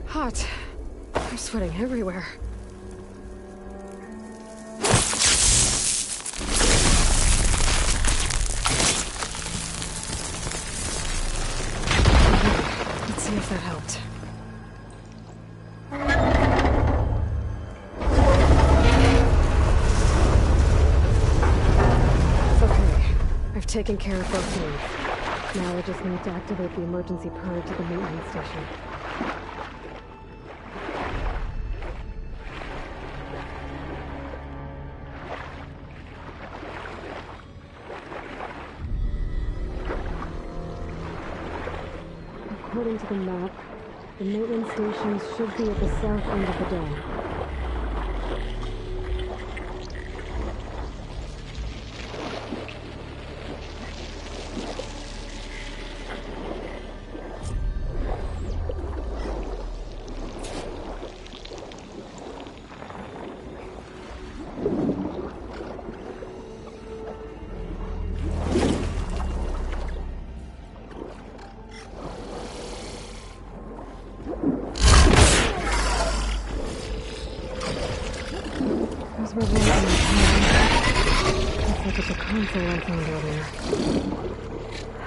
Speaker 1: Hot. I'm sweating everywhere. Let's see if that helped. It's okay. I've taken care of both needs. Now I just need to activate the emergency purge at the maintenance station. According to the map, the maintenance stations should be at the south end of the dome.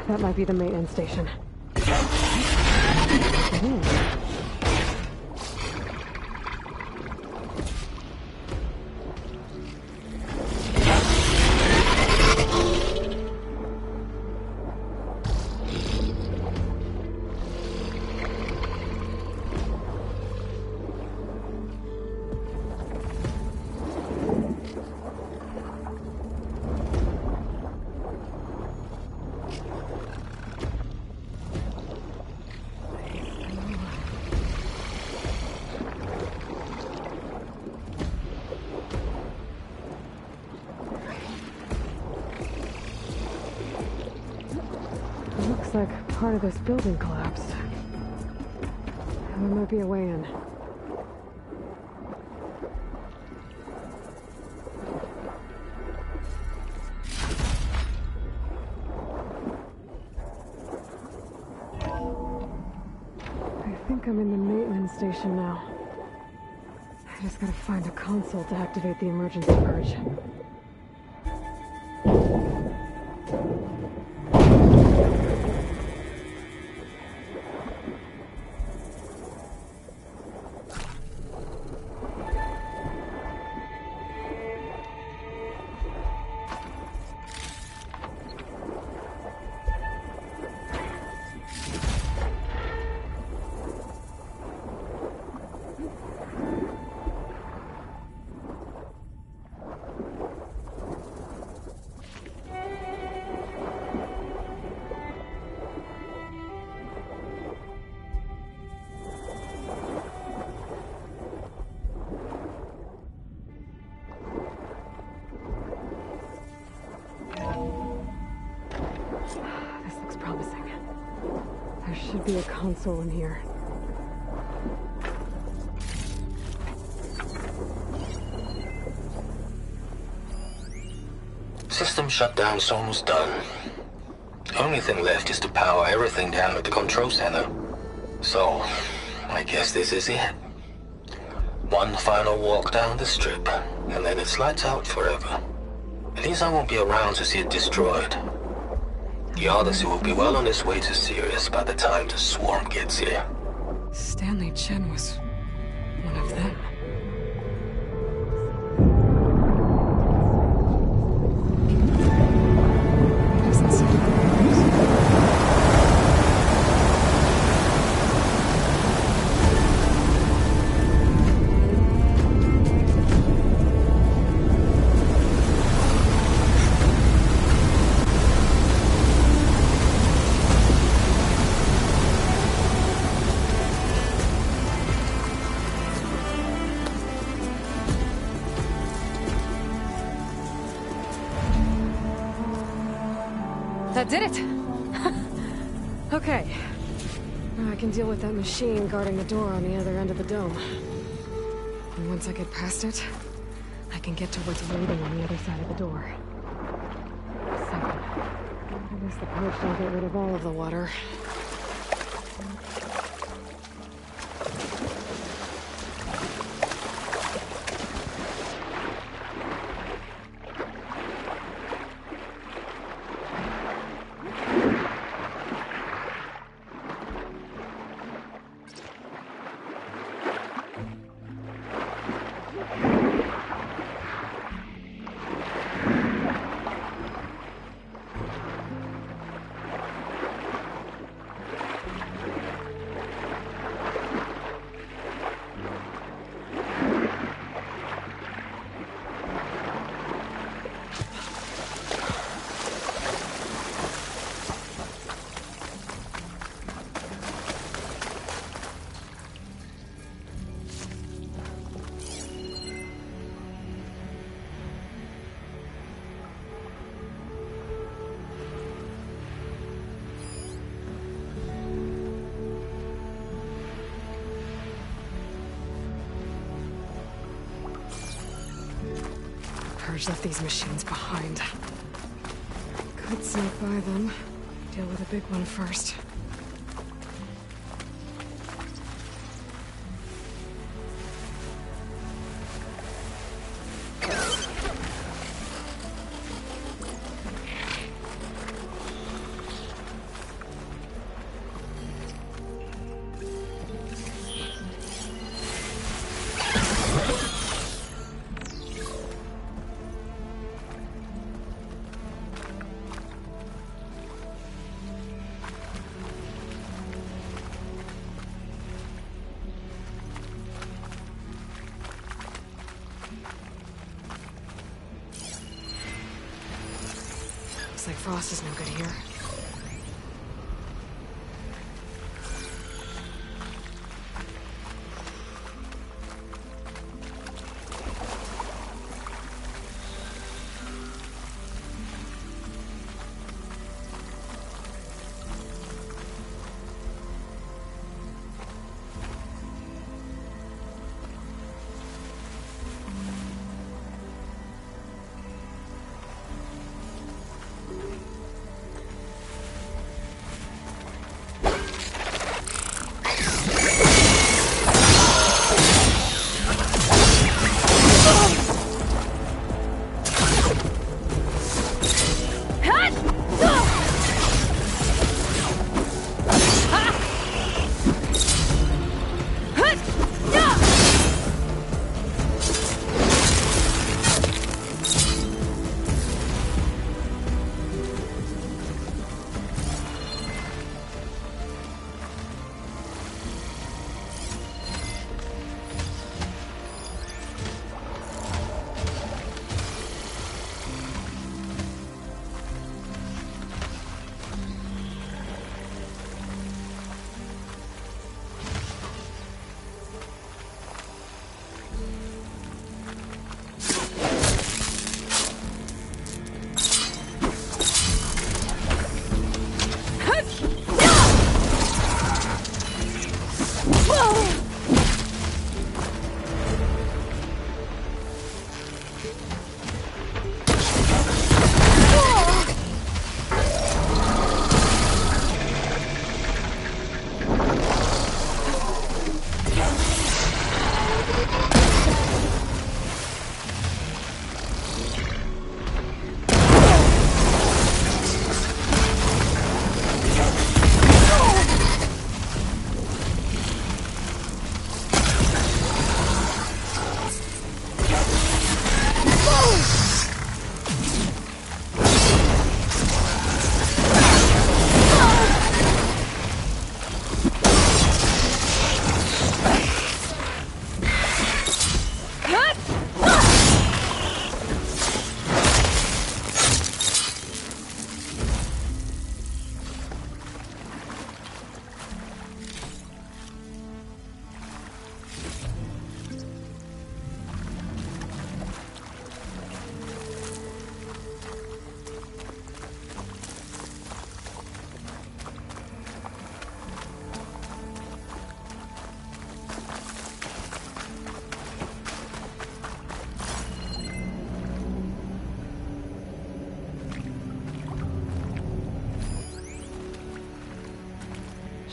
Speaker 1: That might be the maintenance station. Ooh. Looks like part of this building collapsed. There might be a way in. I think I'm in the maintenance station now. I just gotta find a console to activate the emergency purge. There should be a console in here.
Speaker 8: System shutdown's almost done. The only thing left is to power everything down at the control center. So, I guess this is it. One final walk down the strip, and then it's lights out forever. At least I won't be around to see it destroyed. The Odyssey will be well on its way to Sirius by the time the swarm gets here.
Speaker 1: Stanley Chen was one of them. That did it! Okay. Now I can deal with that machine guarding the door on the other end of the dome. And once I get past it, I can get to what's waiting on the other side of the door. So, at least the purge don't get rid of all of the water. Purge left these machines behind. Could sneak by them. Deal with a big one first. Looks like Frost is no good here.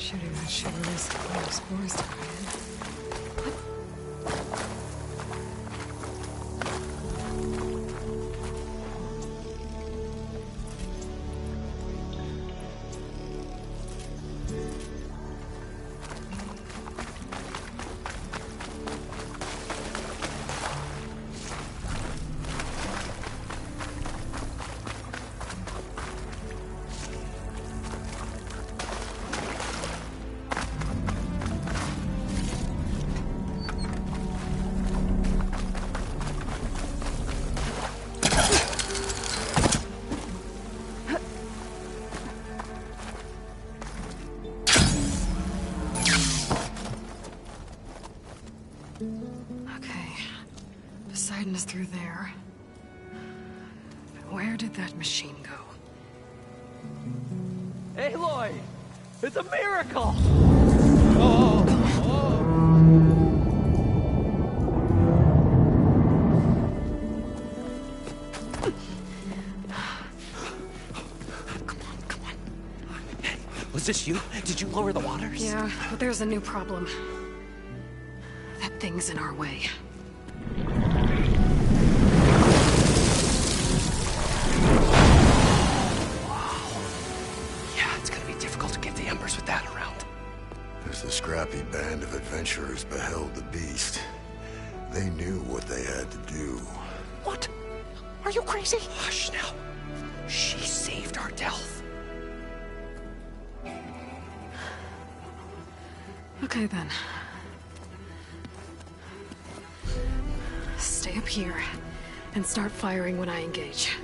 Speaker 1: Shooting that should release a lot of spores to my head. Poseidon is through there. Where did that machine go?
Speaker 12: Aloy! It's a miracle!
Speaker 1: Come on.
Speaker 12: Was this you? Did you lower the waters?
Speaker 1: Yeah, but there's a new problem. That thing's in our way.
Speaker 13: As the scrappy band of adventurers beheld the beast, they knew what they had to do.
Speaker 12: What? Are you crazy? Hush now. She saved our Delph.
Speaker 1: Okay then. Stay up here and start firing when I engage.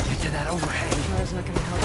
Speaker 12: Get to that overhang.
Speaker 1: Fire's not gonna help.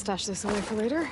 Speaker 1: Stash this away for later.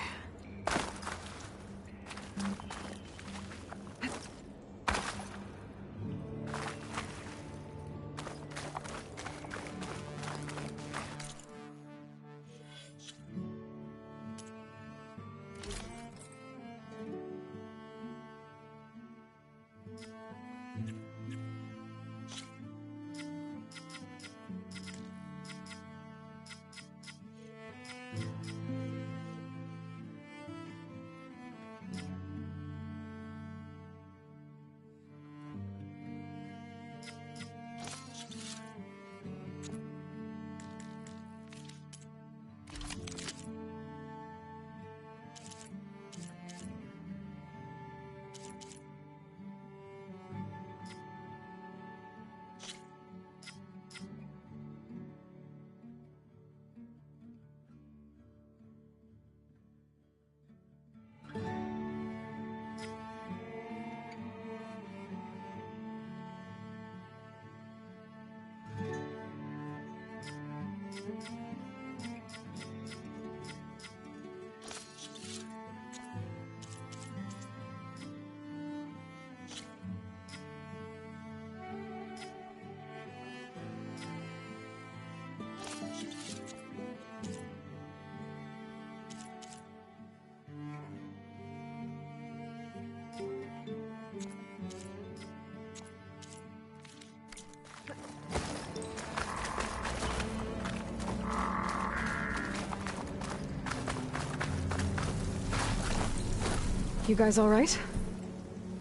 Speaker 1: You guys all right?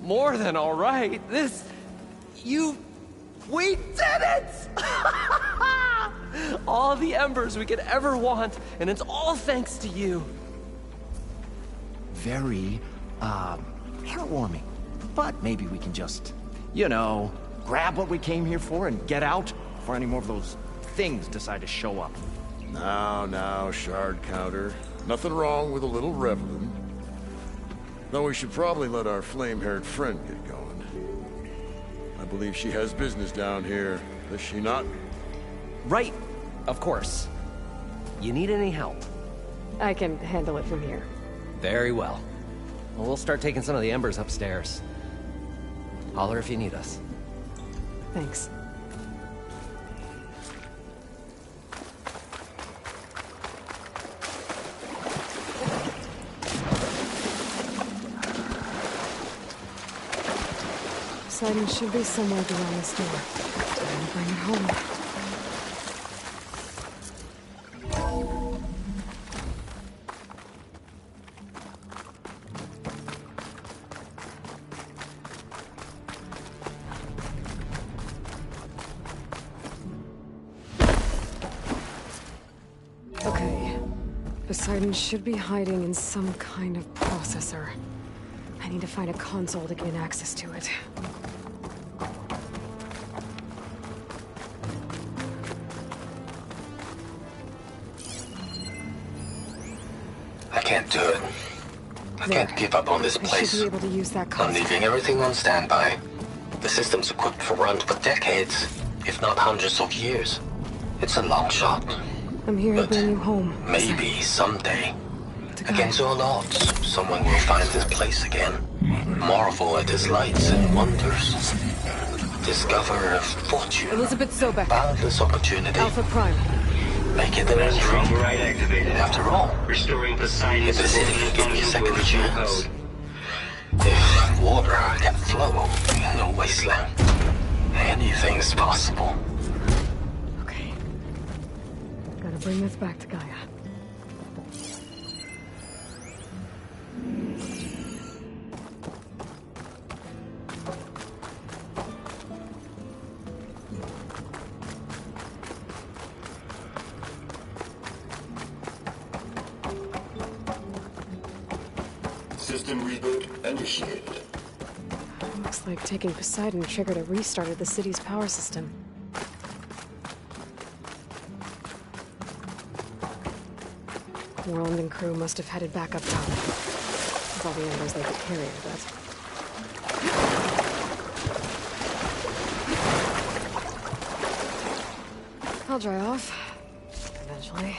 Speaker 12: More than all right. We did it! All the embers we could ever want, and it's all thanks to you.
Speaker 11: Very, heartwarming. But maybe we can just, you know, grab what we came here for and get out before any more of those things decide to show up.
Speaker 13: Now, Shard Counter. Nothing wrong with a little reveling. Though we should probably let our flame-haired friend get going. I believe she has business down here, does she not?
Speaker 12: Right, of course. You need any help?
Speaker 1: I can handle it from here.
Speaker 12: Very well. Well, we'll start taking some of the embers upstairs. Holler if you need us.
Speaker 1: Thanks. Poseidon should be somewhere beyond this door. Time to bring it home. Okay. Poseidon should be hiding in some kind of processor. I need to find a console to gain access to it.
Speaker 8: I can't do it. I can't give up on this place.
Speaker 1: I should be able to use that console.
Speaker 8: I'm leaving everything on standby. The system's equipped for runs for decades, if not hundreds of years. It's a long shot.
Speaker 1: I'm here to bring you home.
Speaker 8: Maybe someday, against all odds, someone will find this place again. Marvel at its lights and wonders. Discover a fortune.
Speaker 1: Elizabeth Sobek.
Speaker 8: Boundless opportunity.
Speaker 1: Alpha Prime.
Speaker 8: Make it an entry. After all, restoring Poseidon. If the city can give me a second chance. If water can flow in a wasteland, anything's possible.
Speaker 1: Okay. Gotta bring this back to Gaia.
Speaker 14: System reboot initiated.
Speaker 1: Looks like taking Poseidon triggered a restart of the city's power system. Moreland and crew must have headed back uptown. With all the embers they could carry, I bet. I'll dry off. Eventually.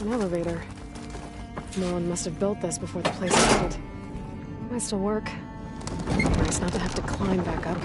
Speaker 1: An elevator. Moreland must have built this before the place was built. Might still work. Nice not to have to climb back up.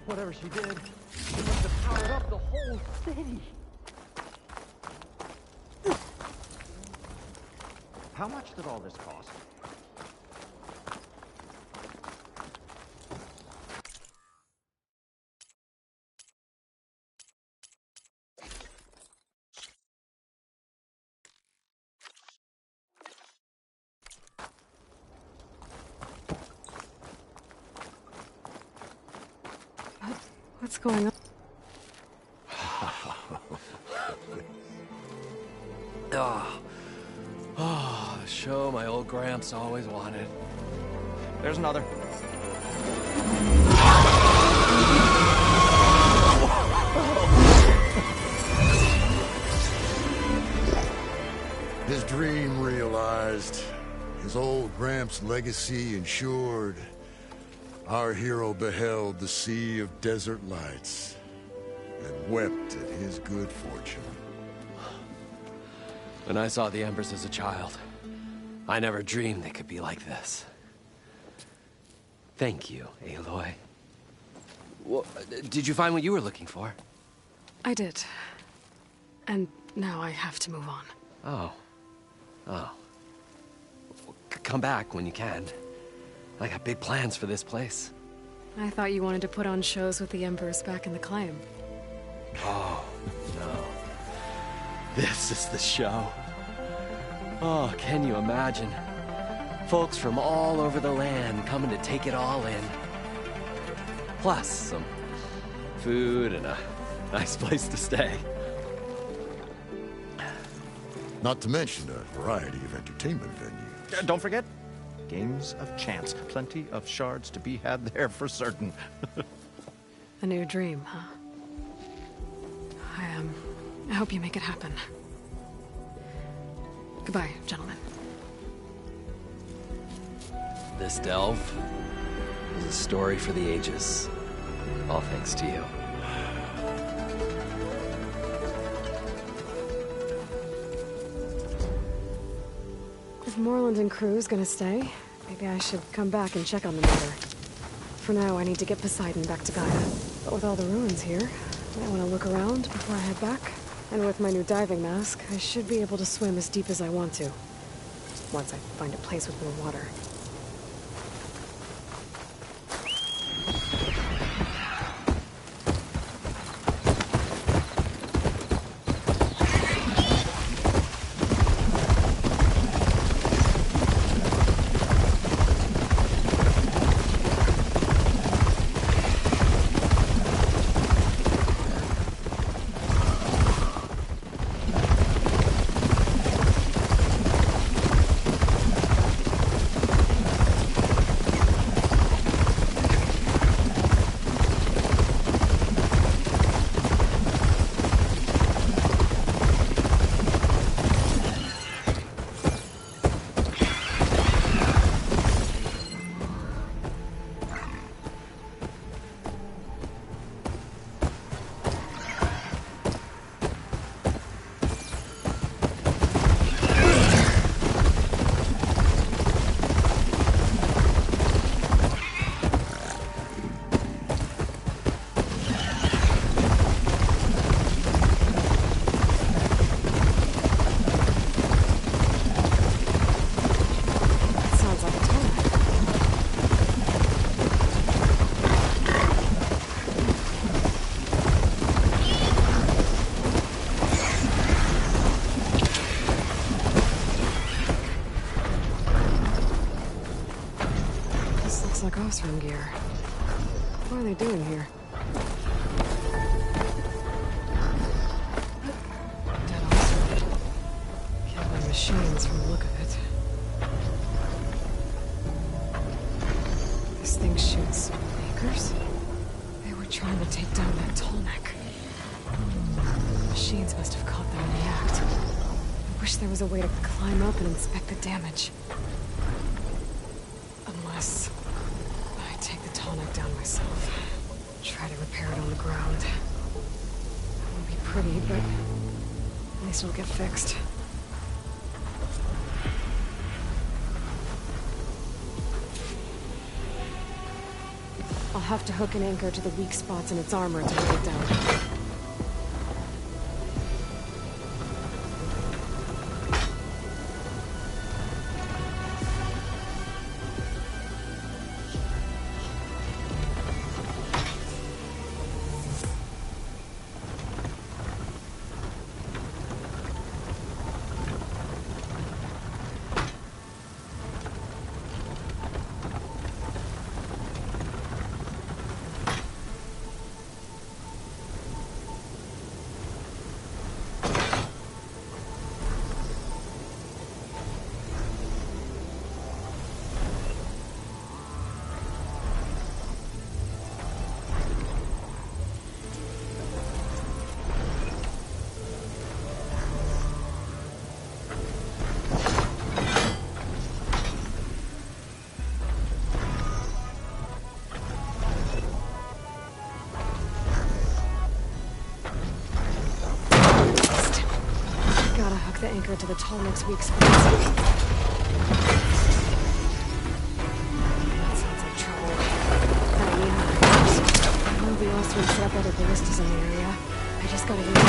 Speaker 11: Whatever she did, she must have powered up the whole city. How much did all this cost?
Speaker 1: What's going on?
Speaker 12: Oh, the show my old Gramps always wanted.
Speaker 11: There's another.
Speaker 13: His dream realized. His old Gramps' legacy ensured. Our hero beheld the sea of desert lights and wept at his good fortune.
Speaker 12: When I saw the Embers as a child, I never dreamed they could be like this. Thank you, Aloy. Well, did you find what you were looking for?
Speaker 1: I did. And now I have to move on.
Speaker 12: Oh. Well, come back when you can. I got big plans for this place.
Speaker 1: I thought you wanted to put on shows with the Embers back in the Claim.
Speaker 12: Oh, no. This is the show. Oh, can you imagine? Folks from all over the land coming to take it all in. Plus, some food and a nice place to stay.
Speaker 13: Not to mention a variety of entertainment venues.
Speaker 11: Don't forget, games of chance. Plenty of shards to be had there for certain.
Speaker 1: A new dream, huh? I hope you make it happen. Goodbye, gentlemen.
Speaker 12: This delve is a story for the ages. All thanks to you.
Speaker 1: If Morland and crew's gonna stay, maybe I should come back and check on the matter. For now, I need to get Poseidon back to Gaia. But with all the ruins here, I want to look around before I head back. And with my new diving mask, I should be able to swim as deep as I want to. Once I find a place with more water. Oseram gear. What are they doing here? Dead Oseram. Killed by machines from the look of it. This thing shoots makers? They were trying to take down that Tallneck. Machines must have caught them in the act. I wish there was a way to climb up and inspect the damage. Unless I take the Tallneck down myself. Try to repair it on the ground. It won't be pretty, but at least it'll get fixed. I'll have to hook an anchor to the weak spots in its armor to hold it down. The anchor to the Tallneck's weak spots. That sounds like trouble. I mean, I know the Osric set up other ballistas in the area. I just gotta use them.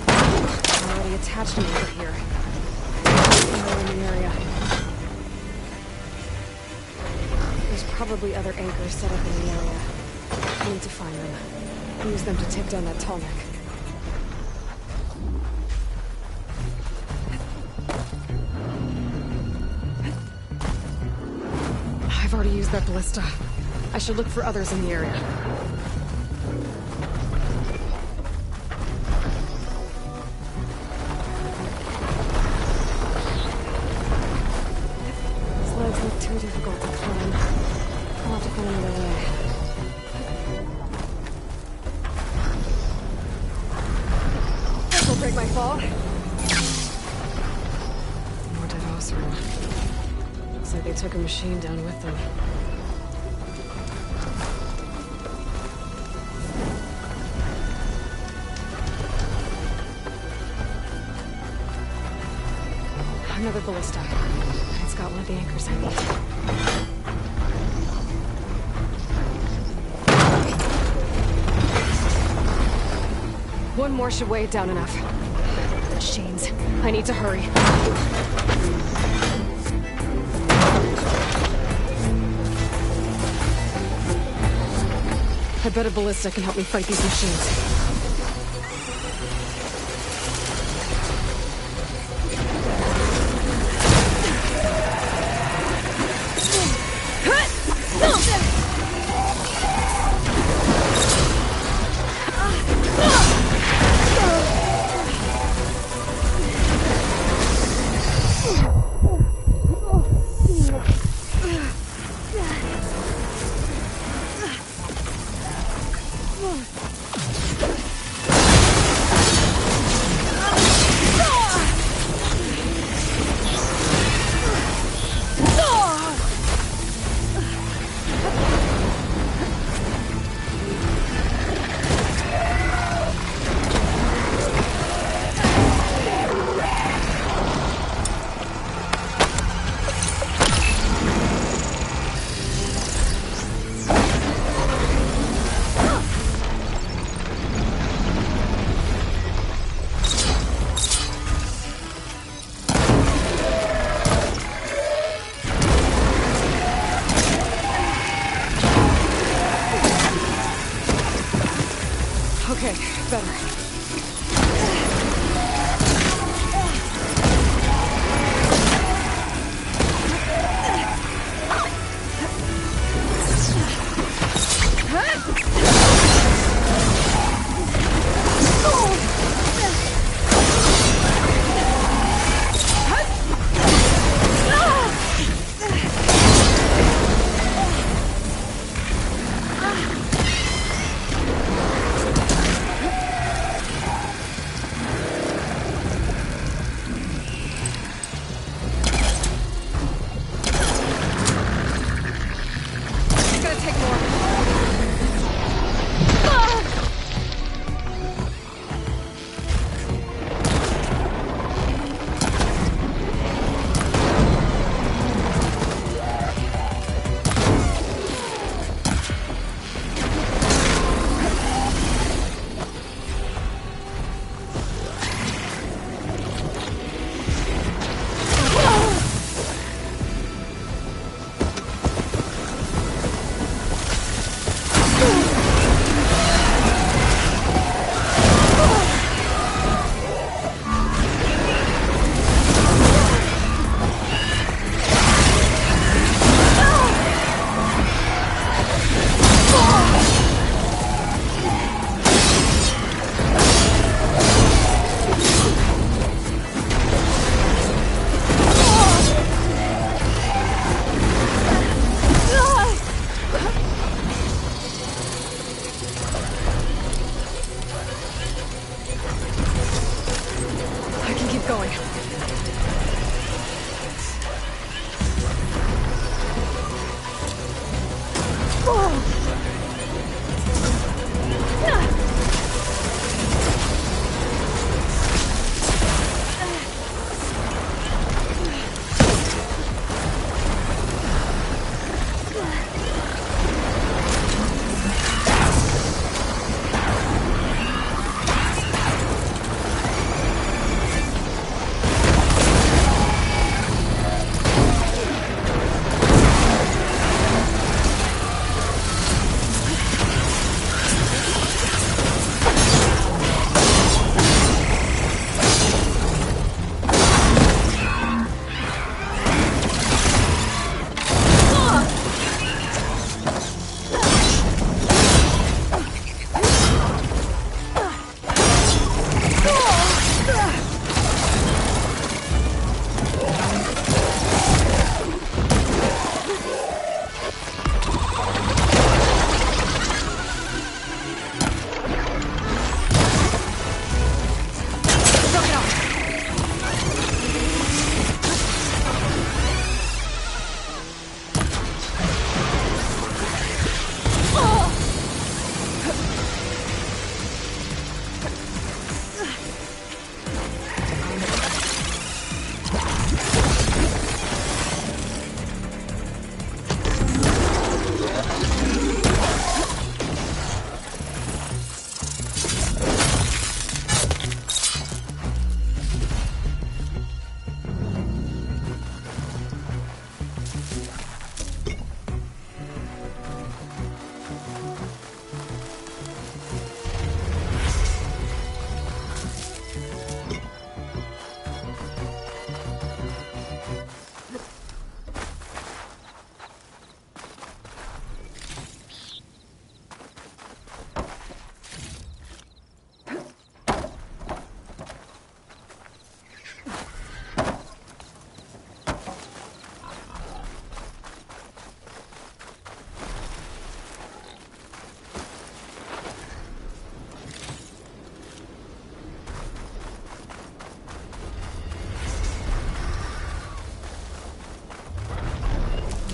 Speaker 1: I already attached an anchor here. Somewhere in the area. There's probably other anchors set up in the area. I need to find them. Use them to take down that Tallneck. I've already used that ballista. I should look for others in the area. These legs look too difficult to climb. I'll have to find another way. This will break my fall. More dead Osram. Looks like they took a machine down with them. Another ballista. It's got one of the anchors I need. One more should weigh it down enough. Machines. I need to hurry. I bet a ballista can help me fight these machines. Okay, better.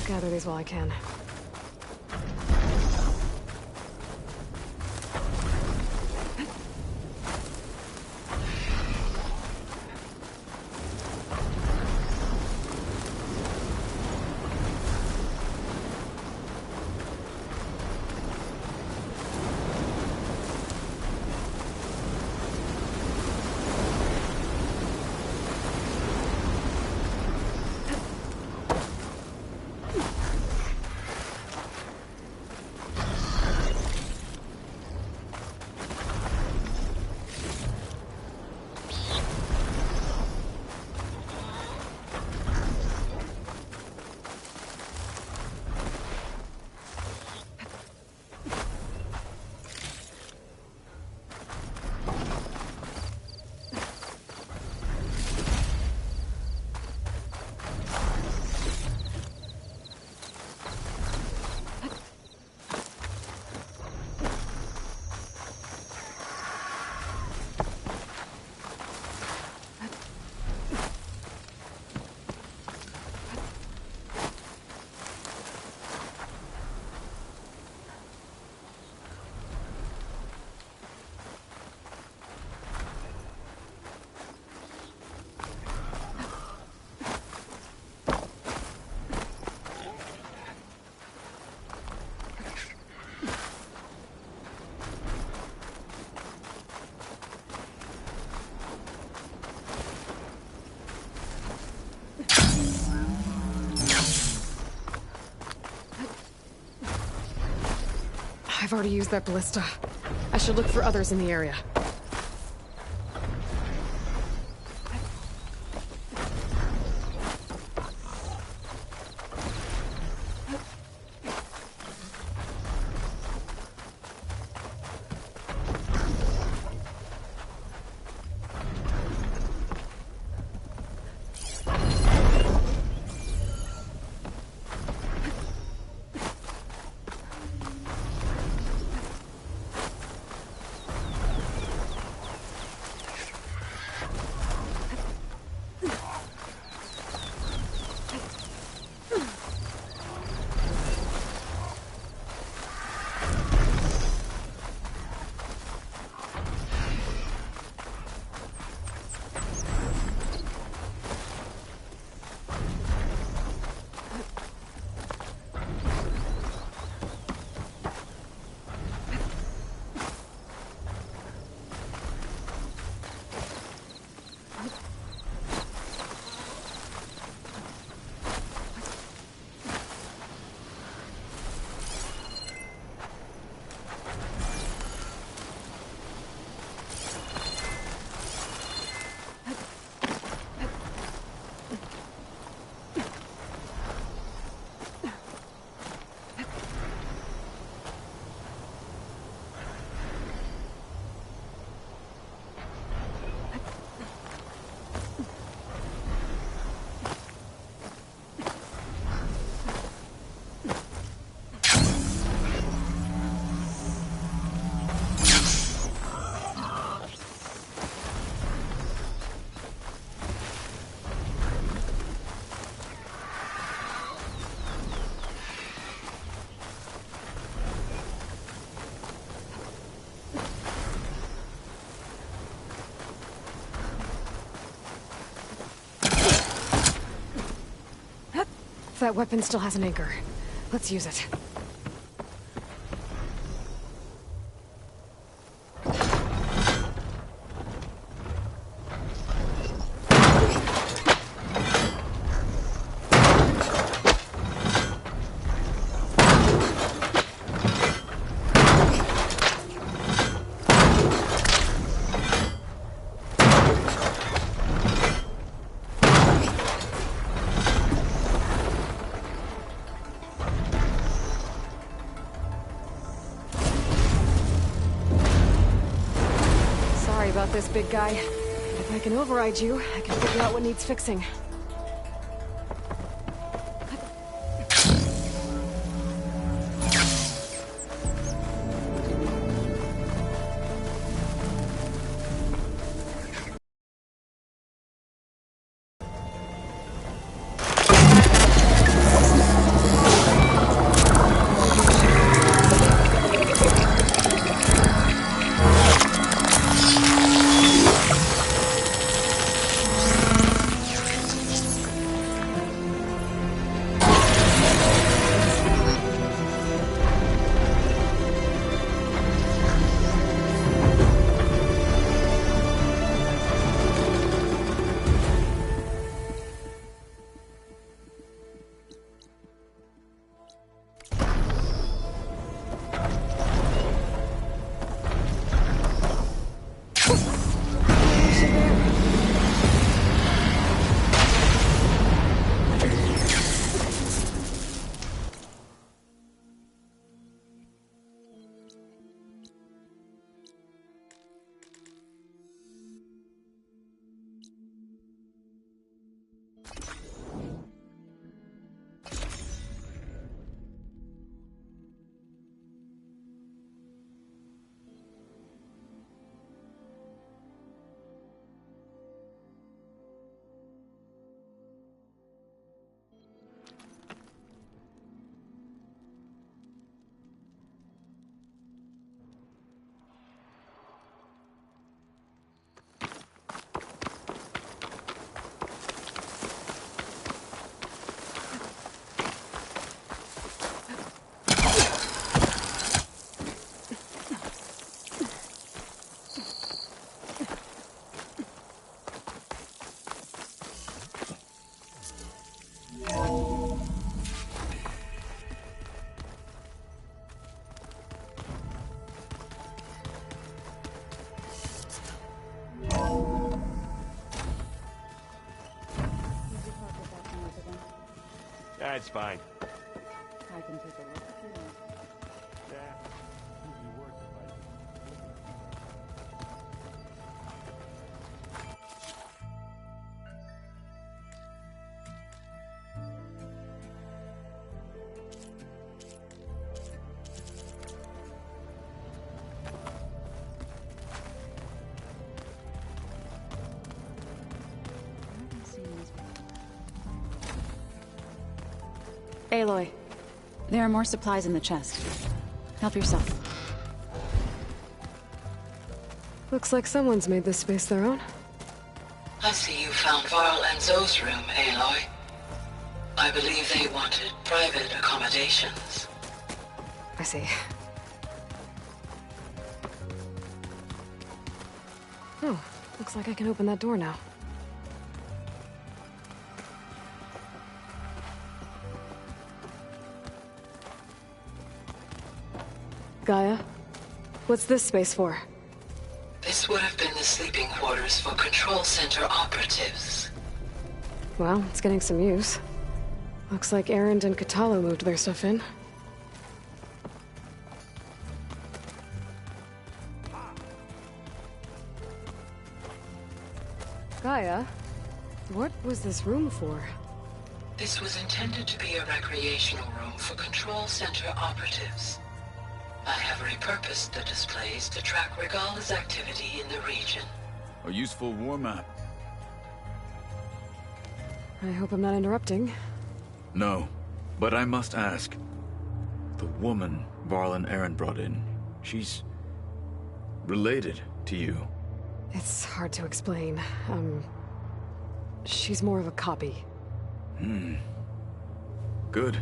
Speaker 1: gather these while I can. I've already used that ballista. I should look for others in the area. That weapon still has an anchor. Let's use it. About this, big guy. If I can override you, I can figure out what needs fixing.
Speaker 6: That's fine.
Speaker 2: I can take a look if you want. Aloy, there are more supplies in the chest. Help yourself.
Speaker 1: Looks like someone's made this space their own.
Speaker 4: I see you found Varl and Zoe's room, Aloy. I believe they wanted private accommodations.
Speaker 1: I see. Oh, looks like I can open that door now. Gaia, what's this space for?
Speaker 4: This would have been the sleeping quarters for Control Center operatives.
Speaker 1: Well, it's getting some use. Looks like Erend and Kotallo moved their stuff in. Gaia, what was this room for?
Speaker 4: This was intended to be a recreational room for Control Center operatives. I have repurposed the displays to track Regalla's activity in the region.
Speaker 3: A useful war map.
Speaker 1: I hope I'm not interrupting.
Speaker 15: No, but I must ask. The woman Varl and Erend brought in, she's related to you.
Speaker 1: It's hard to explain. She's more of a copy.
Speaker 15: Good.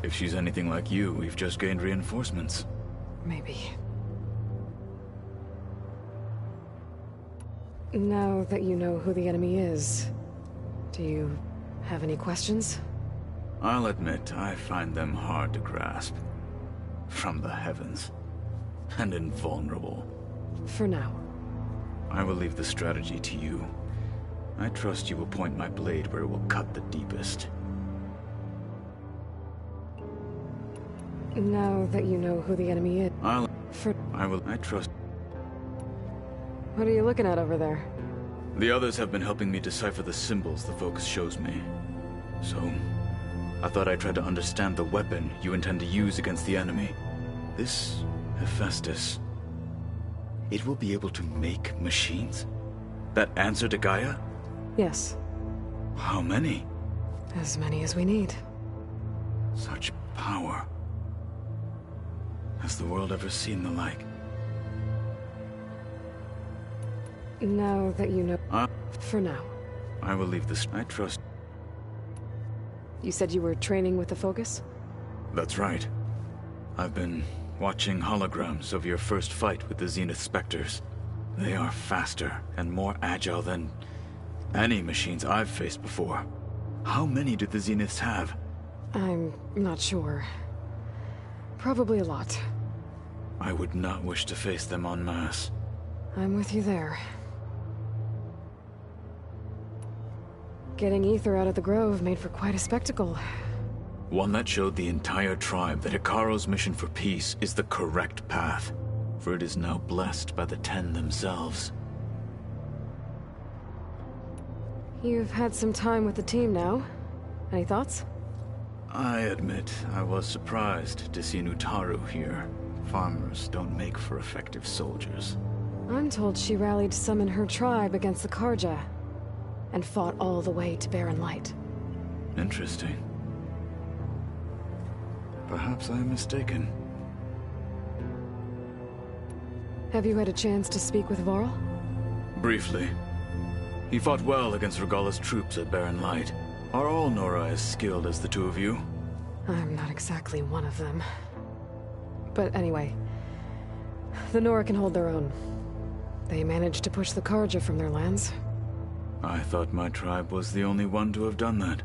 Speaker 15: If she's anything like you, we've just gained reinforcements.
Speaker 1: Maybe. Now that you know who the enemy is, do you have any questions?
Speaker 15: I'll admit, I find them hard to grasp. From the heavens. And invulnerable.
Speaker 1: For now.
Speaker 15: I will leave the strategy to you. I trust you will point my blade where it will cut the deepest.
Speaker 1: Now that you know who the enemy is...
Speaker 15: I trust...
Speaker 1: What are you looking at over there?
Speaker 15: The others have been helping me decipher the symbols the Focus shows me. So, I thought I'd try to understand the weapon you intend to use against the enemy. This Hephaestus... It will be able to make machines? That answer to Gaia?
Speaker 1: Yes.
Speaker 15: How many?
Speaker 1: As many as we need.
Speaker 15: Such power. Has the world ever seen the like?
Speaker 1: Now that you know... For now.
Speaker 15: I will leave this. I trust...
Speaker 1: You said you were training with the Focus?
Speaker 15: That's right. I've been watching holograms of your first fight with the Zenith Spectres. They are faster and more agile than any machines I've faced before. How many do the Zeniths have?
Speaker 1: I'm not sure. Probably a lot.
Speaker 15: I would not wish to face them en masse.
Speaker 1: I'm with you there. Getting Ether out of the Grove made for quite a spectacle.
Speaker 15: One that showed the entire tribe that Hekarro's mission for peace is the correct path, for it is now blessed by the Ten themselves.
Speaker 1: You've had some time with the team now. Any thoughts?
Speaker 15: I admit, I was surprised to see Nutaru here. Farmers don't make for effective soldiers.
Speaker 1: I'm told she rallied some in her tribe against the Karja, and fought all the way to Barren Light.
Speaker 15: Interesting. Perhaps I am mistaken.
Speaker 1: Have you had a chance to speak with Varl?
Speaker 15: Briefly. He fought well against Regalla's troops at Barren Light. Are all Nora as skilled as the two of you?
Speaker 1: I'm not exactly one of them. But anyway, the Nora can hold their own. They managed to push the Karja from their lands.
Speaker 15: I thought my tribe was the only one to have done that.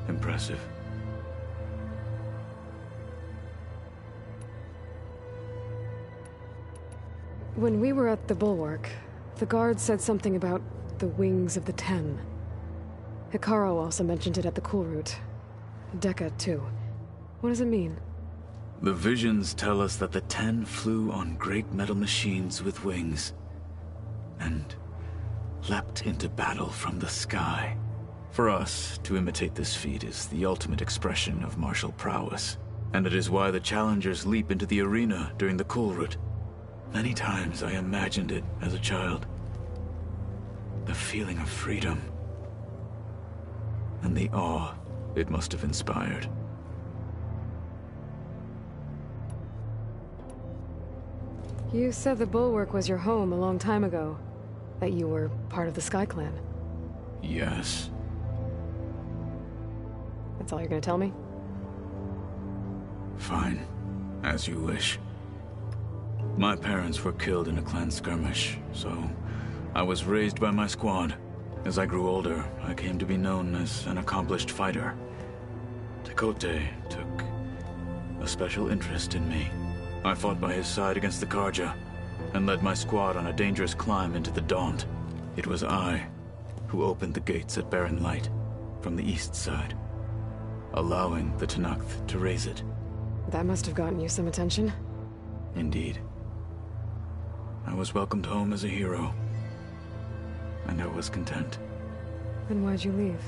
Speaker 15: Impressive.
Speaker 1: When we were at the Bulwark, the guard said something about the Wings of the Ten. Hikaru also mentioned it at the Cool Route. Dekka, too. What does it mean?
Speaker 15: The visions tell us that the Ten flew on great metal machines with wings, and leapt into battle from the sky. For us, to imitate this feat is the ultimate expression of martial prowess, and it is why the challengers leap into the arena during the Cool Route. Many times I imagined it as a child. The feeling of freedom, and the awe it must have inspired.
Speaker 1: You said the Bulwark was your home a long time ago. That you were part of the Sky Clan.
Speaker 15: Yes.
Speaker 1: That's all you're gonna tell me?
Speaker 15: Fine. As you wish. My parents were killed in a clan skirmish, so I was raised by my squad. As I grew older, I came to be known as an accomplished fighter. Tekotteh took a special interest in me. I fought by his side against the Carja, and led my squad on a dangerous climb into the Daunt. It was I who opened the gates at Barren Light from the east side, allowing the Tenakth to raise it.
Speaker 1: That must have gotten you some attention.
Speaker 15: Indeed. I was welcomed home as a hero, and I was content.
Speaker 1: Then why'd you leave?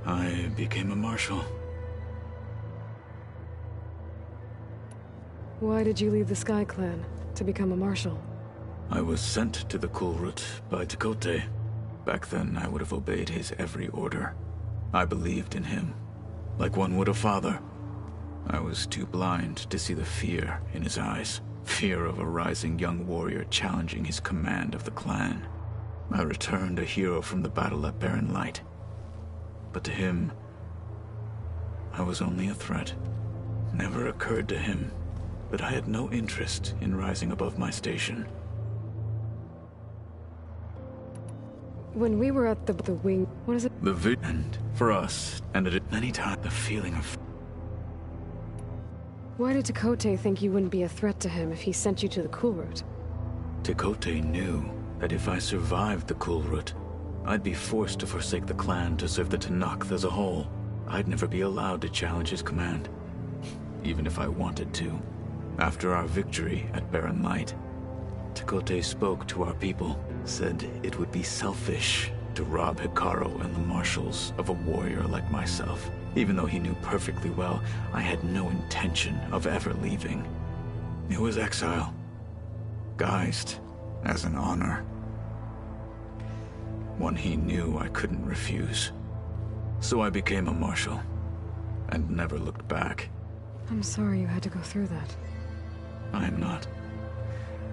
Speaker 15: I became a marshal.
Speaker 1: Why did you leave the Sky Clan to become a marshal?
Speaker 15: I was sent to the Cool Route by Tekotteh. Back then, I would have obeyed his every order. I believed in him, like one would a father. I was too blind to see the fear in his eyes. Fear of a rising young warrior challenging his command of the clan. I returned a hero from the battle at Barren Light. But to him, I was only a threat. Never occurred to him that I had no interest in rising above my station.
Speaker 1: When we were at the wing, what is it?
Speaker 15: The and for us, and at many times, the feeling of...
Speaker 1: Why did Tekotteh think you wouldn't be a threat to him if he sent you to the Cool Route?
Speaker 15: Tekotteh knew that if I survived the Cool Route, I'd be forced to forsake the clan to serve the Tenakth as a whole. I'd never be allowed to challenge his command, even if I wanted to. After our victory at Barren Light, Tekotteh spoke to our people, said it would be selfish to rob Hikaru and the marshals of a warrior like myself. Even though he knew perfectly well I had no intention of ever leaving. It was exile, guised as an honor. One he knew I couldn't refuse. So I became a marshal, and never looked back.
Speaker 1: I'm sorry you had to go through that.
Speaker 15: I am not.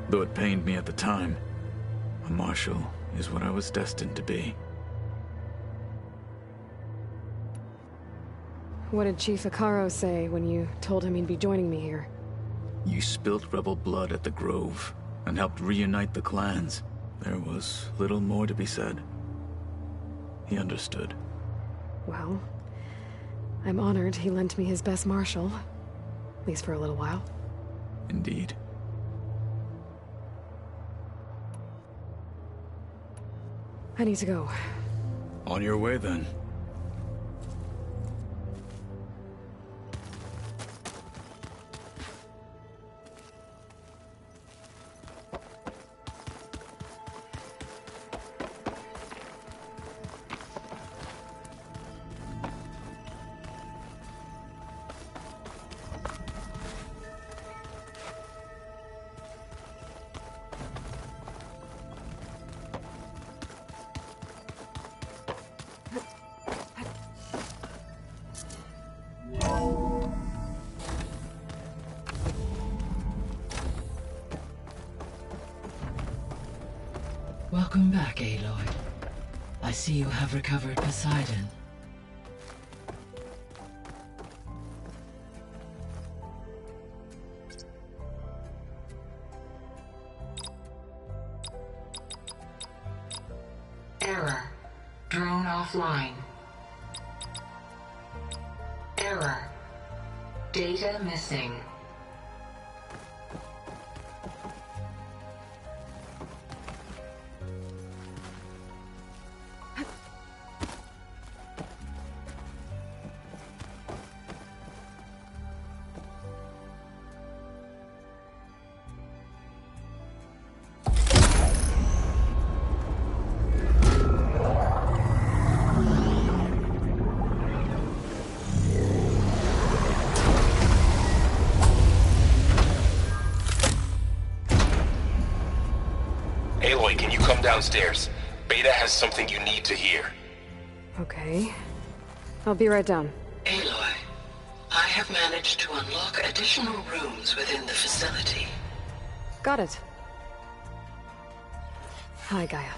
Speaker 15: Though it pained me at the time, a marshal is what I was destined to be.
Speaker 1: What did Chief Hikaru say when you told him he'd be joining me here?
Speaker 15: You spilt rebel blood at the Grove, and helped reunite the clans. There was little more to be said. He understood.
Speaker 1: Well, I'm honored he lent me his best marshal. At least for a little while.
Speaker 15: Indeed.
Speaker 1: I need to go.
Speaker 15: On your way, then.
Speaker 5: Welcome back, Aloy. I see you have recovered Poseidon.
Speaker 4: Error. Drone offline. Error. Data missing.
Speaker 6: Come downstairs. Beta has something you need to hear.
Speaker 9: Okay. I'll be right down.
Speaker 4: Aloy, I have managed to unlock additional rooms within the facility.
Speaker 9: Got it. Hi, Gaia.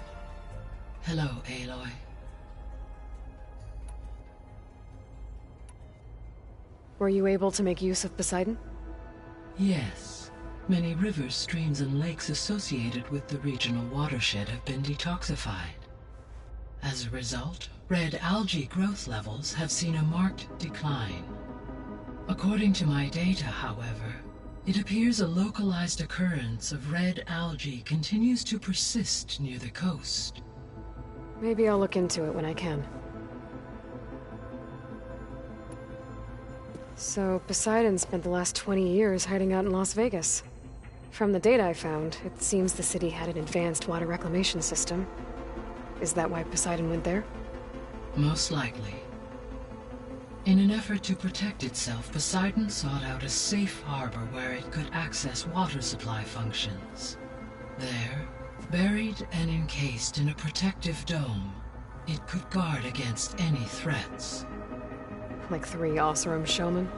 Speaker 5: Hello, Aloy.
Speaker 9: Were you able to make use of Poseidon?
Speaker 5: Yes. Many rivers, streams, and lakes associated with the regional watershed have been detoxified. As a result, red algae growth levels have seen a marked decline. According to my data, however, it appears a localized occurrence of red algae continues to persist near the coast.
Speaker 9: Maybe I'll look into it when I can. So, Poseidon spent the last 20 years hiding out in Las Vegas. From the data I found, it seems the city had an advanced water reclamation system. Is that why Poseidon went there?
Speaker 5: Most likely. In an effort to protect itself, Poseidon sought out a safe harbor where it could access water supply functions. There, buried and encased in a protective dome, it could guard against any threats.
Speaker 9: Like 3 Oseram showmen?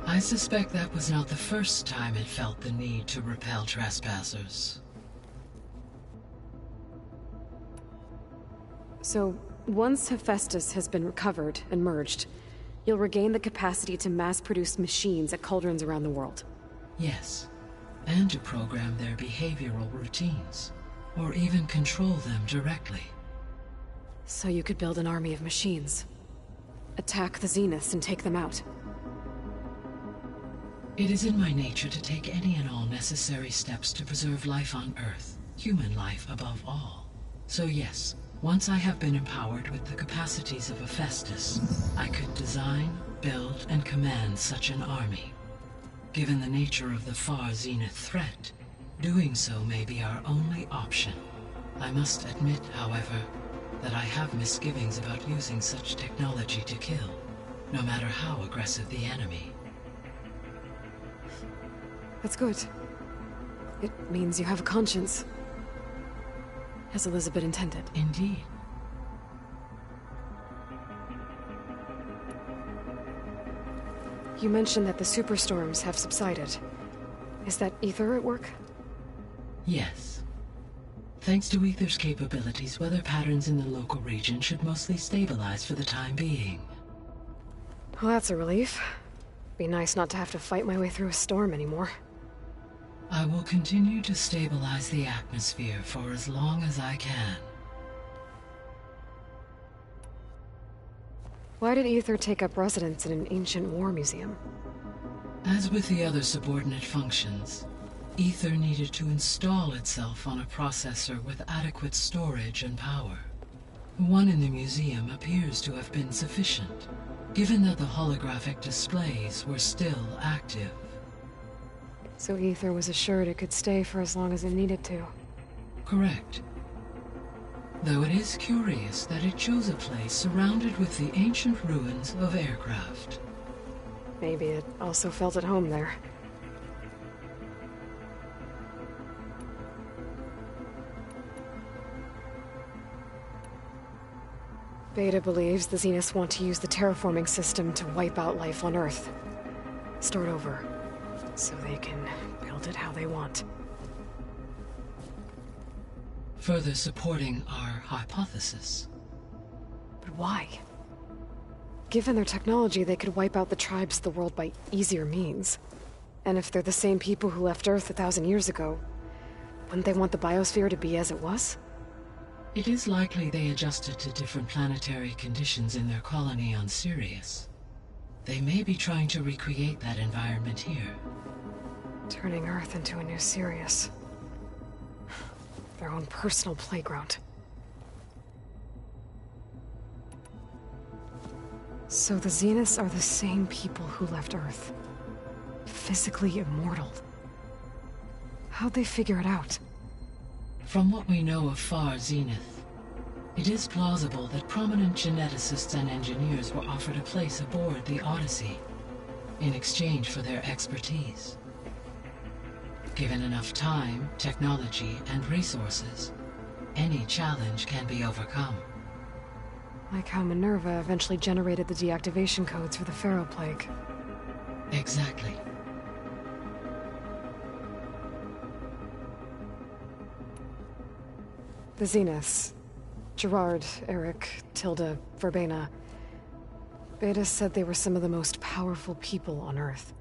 Speaker 5: I suspect that was not the first time it felt the need to repel trespassers.
Speaker 9: So, once Hephaestus has been recovered and merged, you'll regain the capacity to mass-produce machines at cauldrons around the world.
Speaker 5: Yes, and to program their behavioral routines, or even control them directly.
Speaker 9: So you could build an army of machines. Attack the Zeniths and take them out.
Speaker 5: It is in my nature to take any and all necessary steps to preserve life on Earth, human life above all. So yes, once I have been empowered with the capacities of Hephaestus, I could design, build, and command such an army. Given the nature of the far Zenith threat, doing so may be our only option. I must admit, however, that I have misgivings about using such technology to kill, no matter how aggressive the enemy.
Speaker 9: That's good. It means you have a conscience. As Elizabeth intended.
Speaker 5: Indeed.
Speaker 9: You mentioned that the superstorms have subsided. Is that Aether at work?
Speaker 5: Yes. Thanks to Aether's capabilities, weather patterns in the local region should mostly stabilize for the time being.
Speaker 9: Well, that's a relief. Be nice not to have to fight my way through a storm anymore.
Speaker 5: I will continue to stabilize the atmosphere for as long as I can.
Speaker 9: Why did Aether take up residence in an ancient war museum?
Speaker 5: As with the other subordinate functions, Aether needed to install itself on a processor with adequate storage and power. The one in the museum appears to have been sufficient, given that the holographic displays were still active.
Speaker 9: So Aether was assured it could stay for as long as it needed to.
Speaker 5: Correct. Though it is curious that it chose a place surrounded with the ancient ruins of aircraft.
Speaker 9: Maybe it also felt at home there. Beta believes the Zeniths want to use the terraforming system to wipe out life on Earth. Start over, so they can build it how they want.
Speaker 5: Further supporting our hypothesis.
Speaker 9: But why? Given their technology, they could wipe out the tribes of the world by easier means. And if they're the same people who left Earth 1,000 years ago, wouldn't they want the biosphere to be as it was?
Speaker 5: It is likely they adjusted to different planetary conditions in their colony on Sirius. They may be trying to recreate that environment here.
Speaker 9: Turning Earth into a new Sirius. Their own personal playground. So the Zeniths are the same people who left Earth. Physically immortal. How'd they figure it out?
Speaker 5: From what we know of Far Zenith, it is plausible that prominent geneticists and engineers were offered a place aboard the Odyssey in exchange for their expertise. Given enough time, technology, and resources, any challenge can be overcome.
Speaker 1: Like how Minerva eventually generated the deactivation codes for the Pharaoh Plague.
Speaker 5: Exactly.
Speaker 1: The Zeniths. Gerard, Eric, Tilda, Verbena. Beta said they were some of the most powerful people on Earth.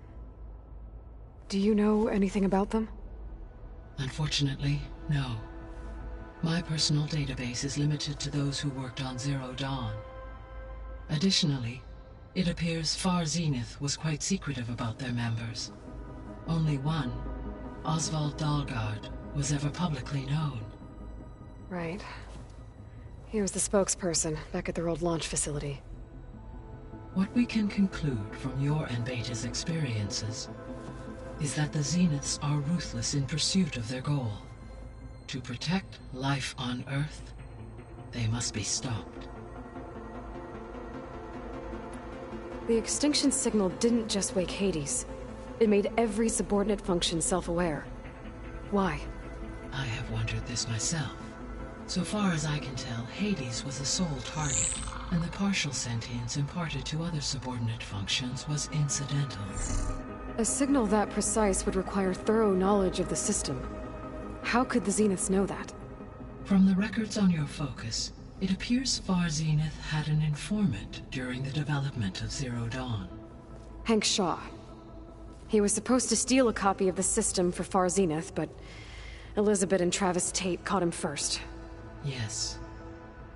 Speaker 1: Do you know anything about them?
Speaker 5: Unfortunately, no. My personal database is limited to those who worked on Zero Dawn. Additionally, it appears Far Zenith was quite secretive about their members. Only one, Oswald Dahlgard, was ever publicly known.
Speaker 1: Right. He was the spokesperson back at their old launch facility.
Speaker 5: What we can conclude from your and Beta's experiences is that the Zeniths are ruthless in pursuit of their goal. To protect life on Earth, they must be stopped.
Speaker 1: The extinction signal didn't just wake Hades. It made every subordinate function self-aware. Why?
Speaker 5: I have wondered this myself. So far as I can tell, Hades was the sole target, and the partial sentience imparted to other subordinate functions was incidental.
Speaker 1: A signal that precise would require thorough knowledge of the system. How could the Zeniths know that?
Speaker 5: From the records on your focus, it appears Far Zenith had an informant during the development of Zero Dawn.
Speaker 1: Hank Shaw. He was supposed to steal a copy of the system for Far Zenith, but Elizabeth and Travis Tate caught him first.
Speaker 5: Yes.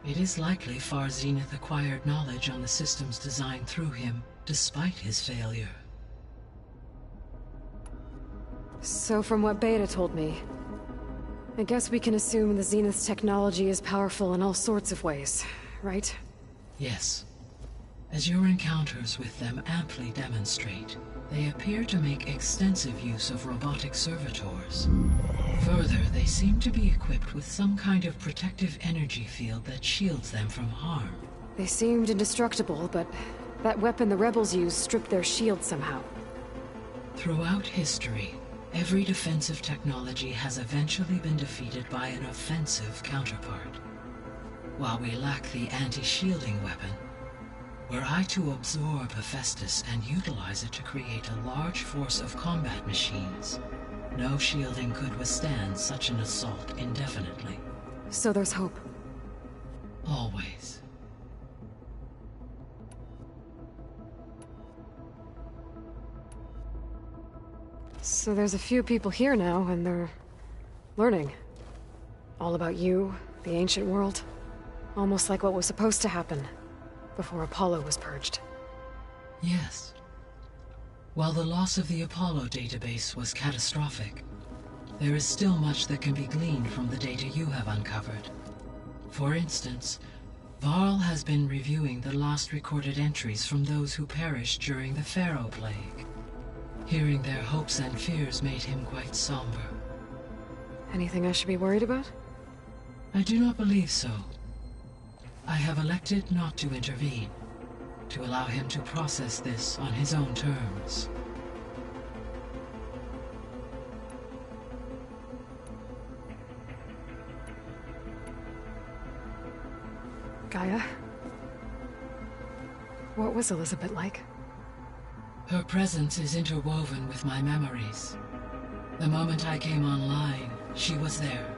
Speaker 5: It is likely Far Zenith acquired knowledge on the systems designed through him, despite his failure.
Speaker 1: So from what Beta told me, I guess we can assume the Zenith's technology is powerful in all sorts of ways, right?
Speaker 5: Yes. As your encounters with them amply demonstrate, they appear to make extensive use of robotic servitors. Further, they seem to be equipped with some kind of protective energy field that shields them from harm.
Speaker 1: They seemed indestructible, but that weapon the rebels used stripped their shield somehow.
Speaker 5: Throughout history, every defensive technology has eventually been defeated by an offensive counterpart. While we lack the anti-shielding weapon, were I to absorb Hephaestus and utilize it to create a large force of combat machines, no shielding could withstand such an assault indefinitely.
Speaker 1: So there's hope.
Speaker 5: Always.
Speaker 1: So there's a few people here now, and they're learning. All about you, the ancient world. Almost like what was supposed to happen before Apollo was purged.
Speaker 5: Yes. While the loss of the Apollo database was catastrophic, there is still much that can be gleaned from the data you have uncovered. For instance, Varl has been reviewing the last recorded entries from those who perished during the Pharaoh Plague. Hearing their hopes and fears made him quite somber.
Speaker 1: Anything I should be worried about?
Speaker 5: I do not believe so. I have elected not to intervene, to allow him to process this on his own terms.
Speaker 1: Gaia? What was Elizabeth like?
Speaker 5: Her presence is interwoven with my memories. The moment I came online, she was there.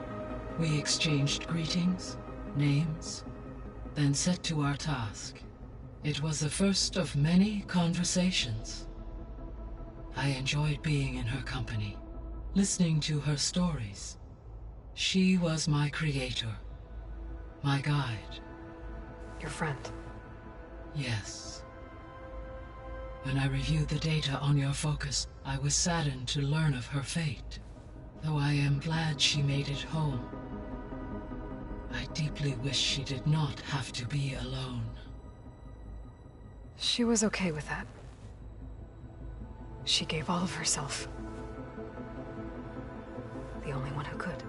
Speaker 5: We exchanged greetings, names, then set to our task. It was the first of many conversations. I enjoyed being in her company, listening to her stories. She was my creator, my guide.
Speaker 1: Your friend?
Speaker 5: Yes. When I reviewed the data on your focus, I was saddened to learn of her fate, though I am glad she made it home. I deeply wish she did not have to be alone.
Speaker 1: She was okay with that. She gave all of herself. The only one who could.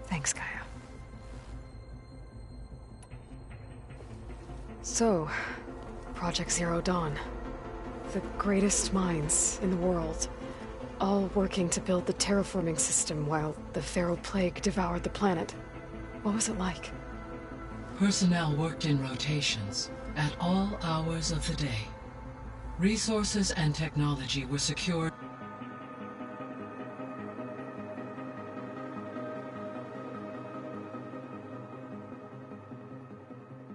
Speaker 1: Thanks, Gaia. So, Project Zero Dawn. The greatest minds in the world, all working to build the terraforming system while the Feral Plague devoured the planet. What was it like?
Speaker 5: Personnel worked in rotations at all hours of the day. Resources and technology were secured.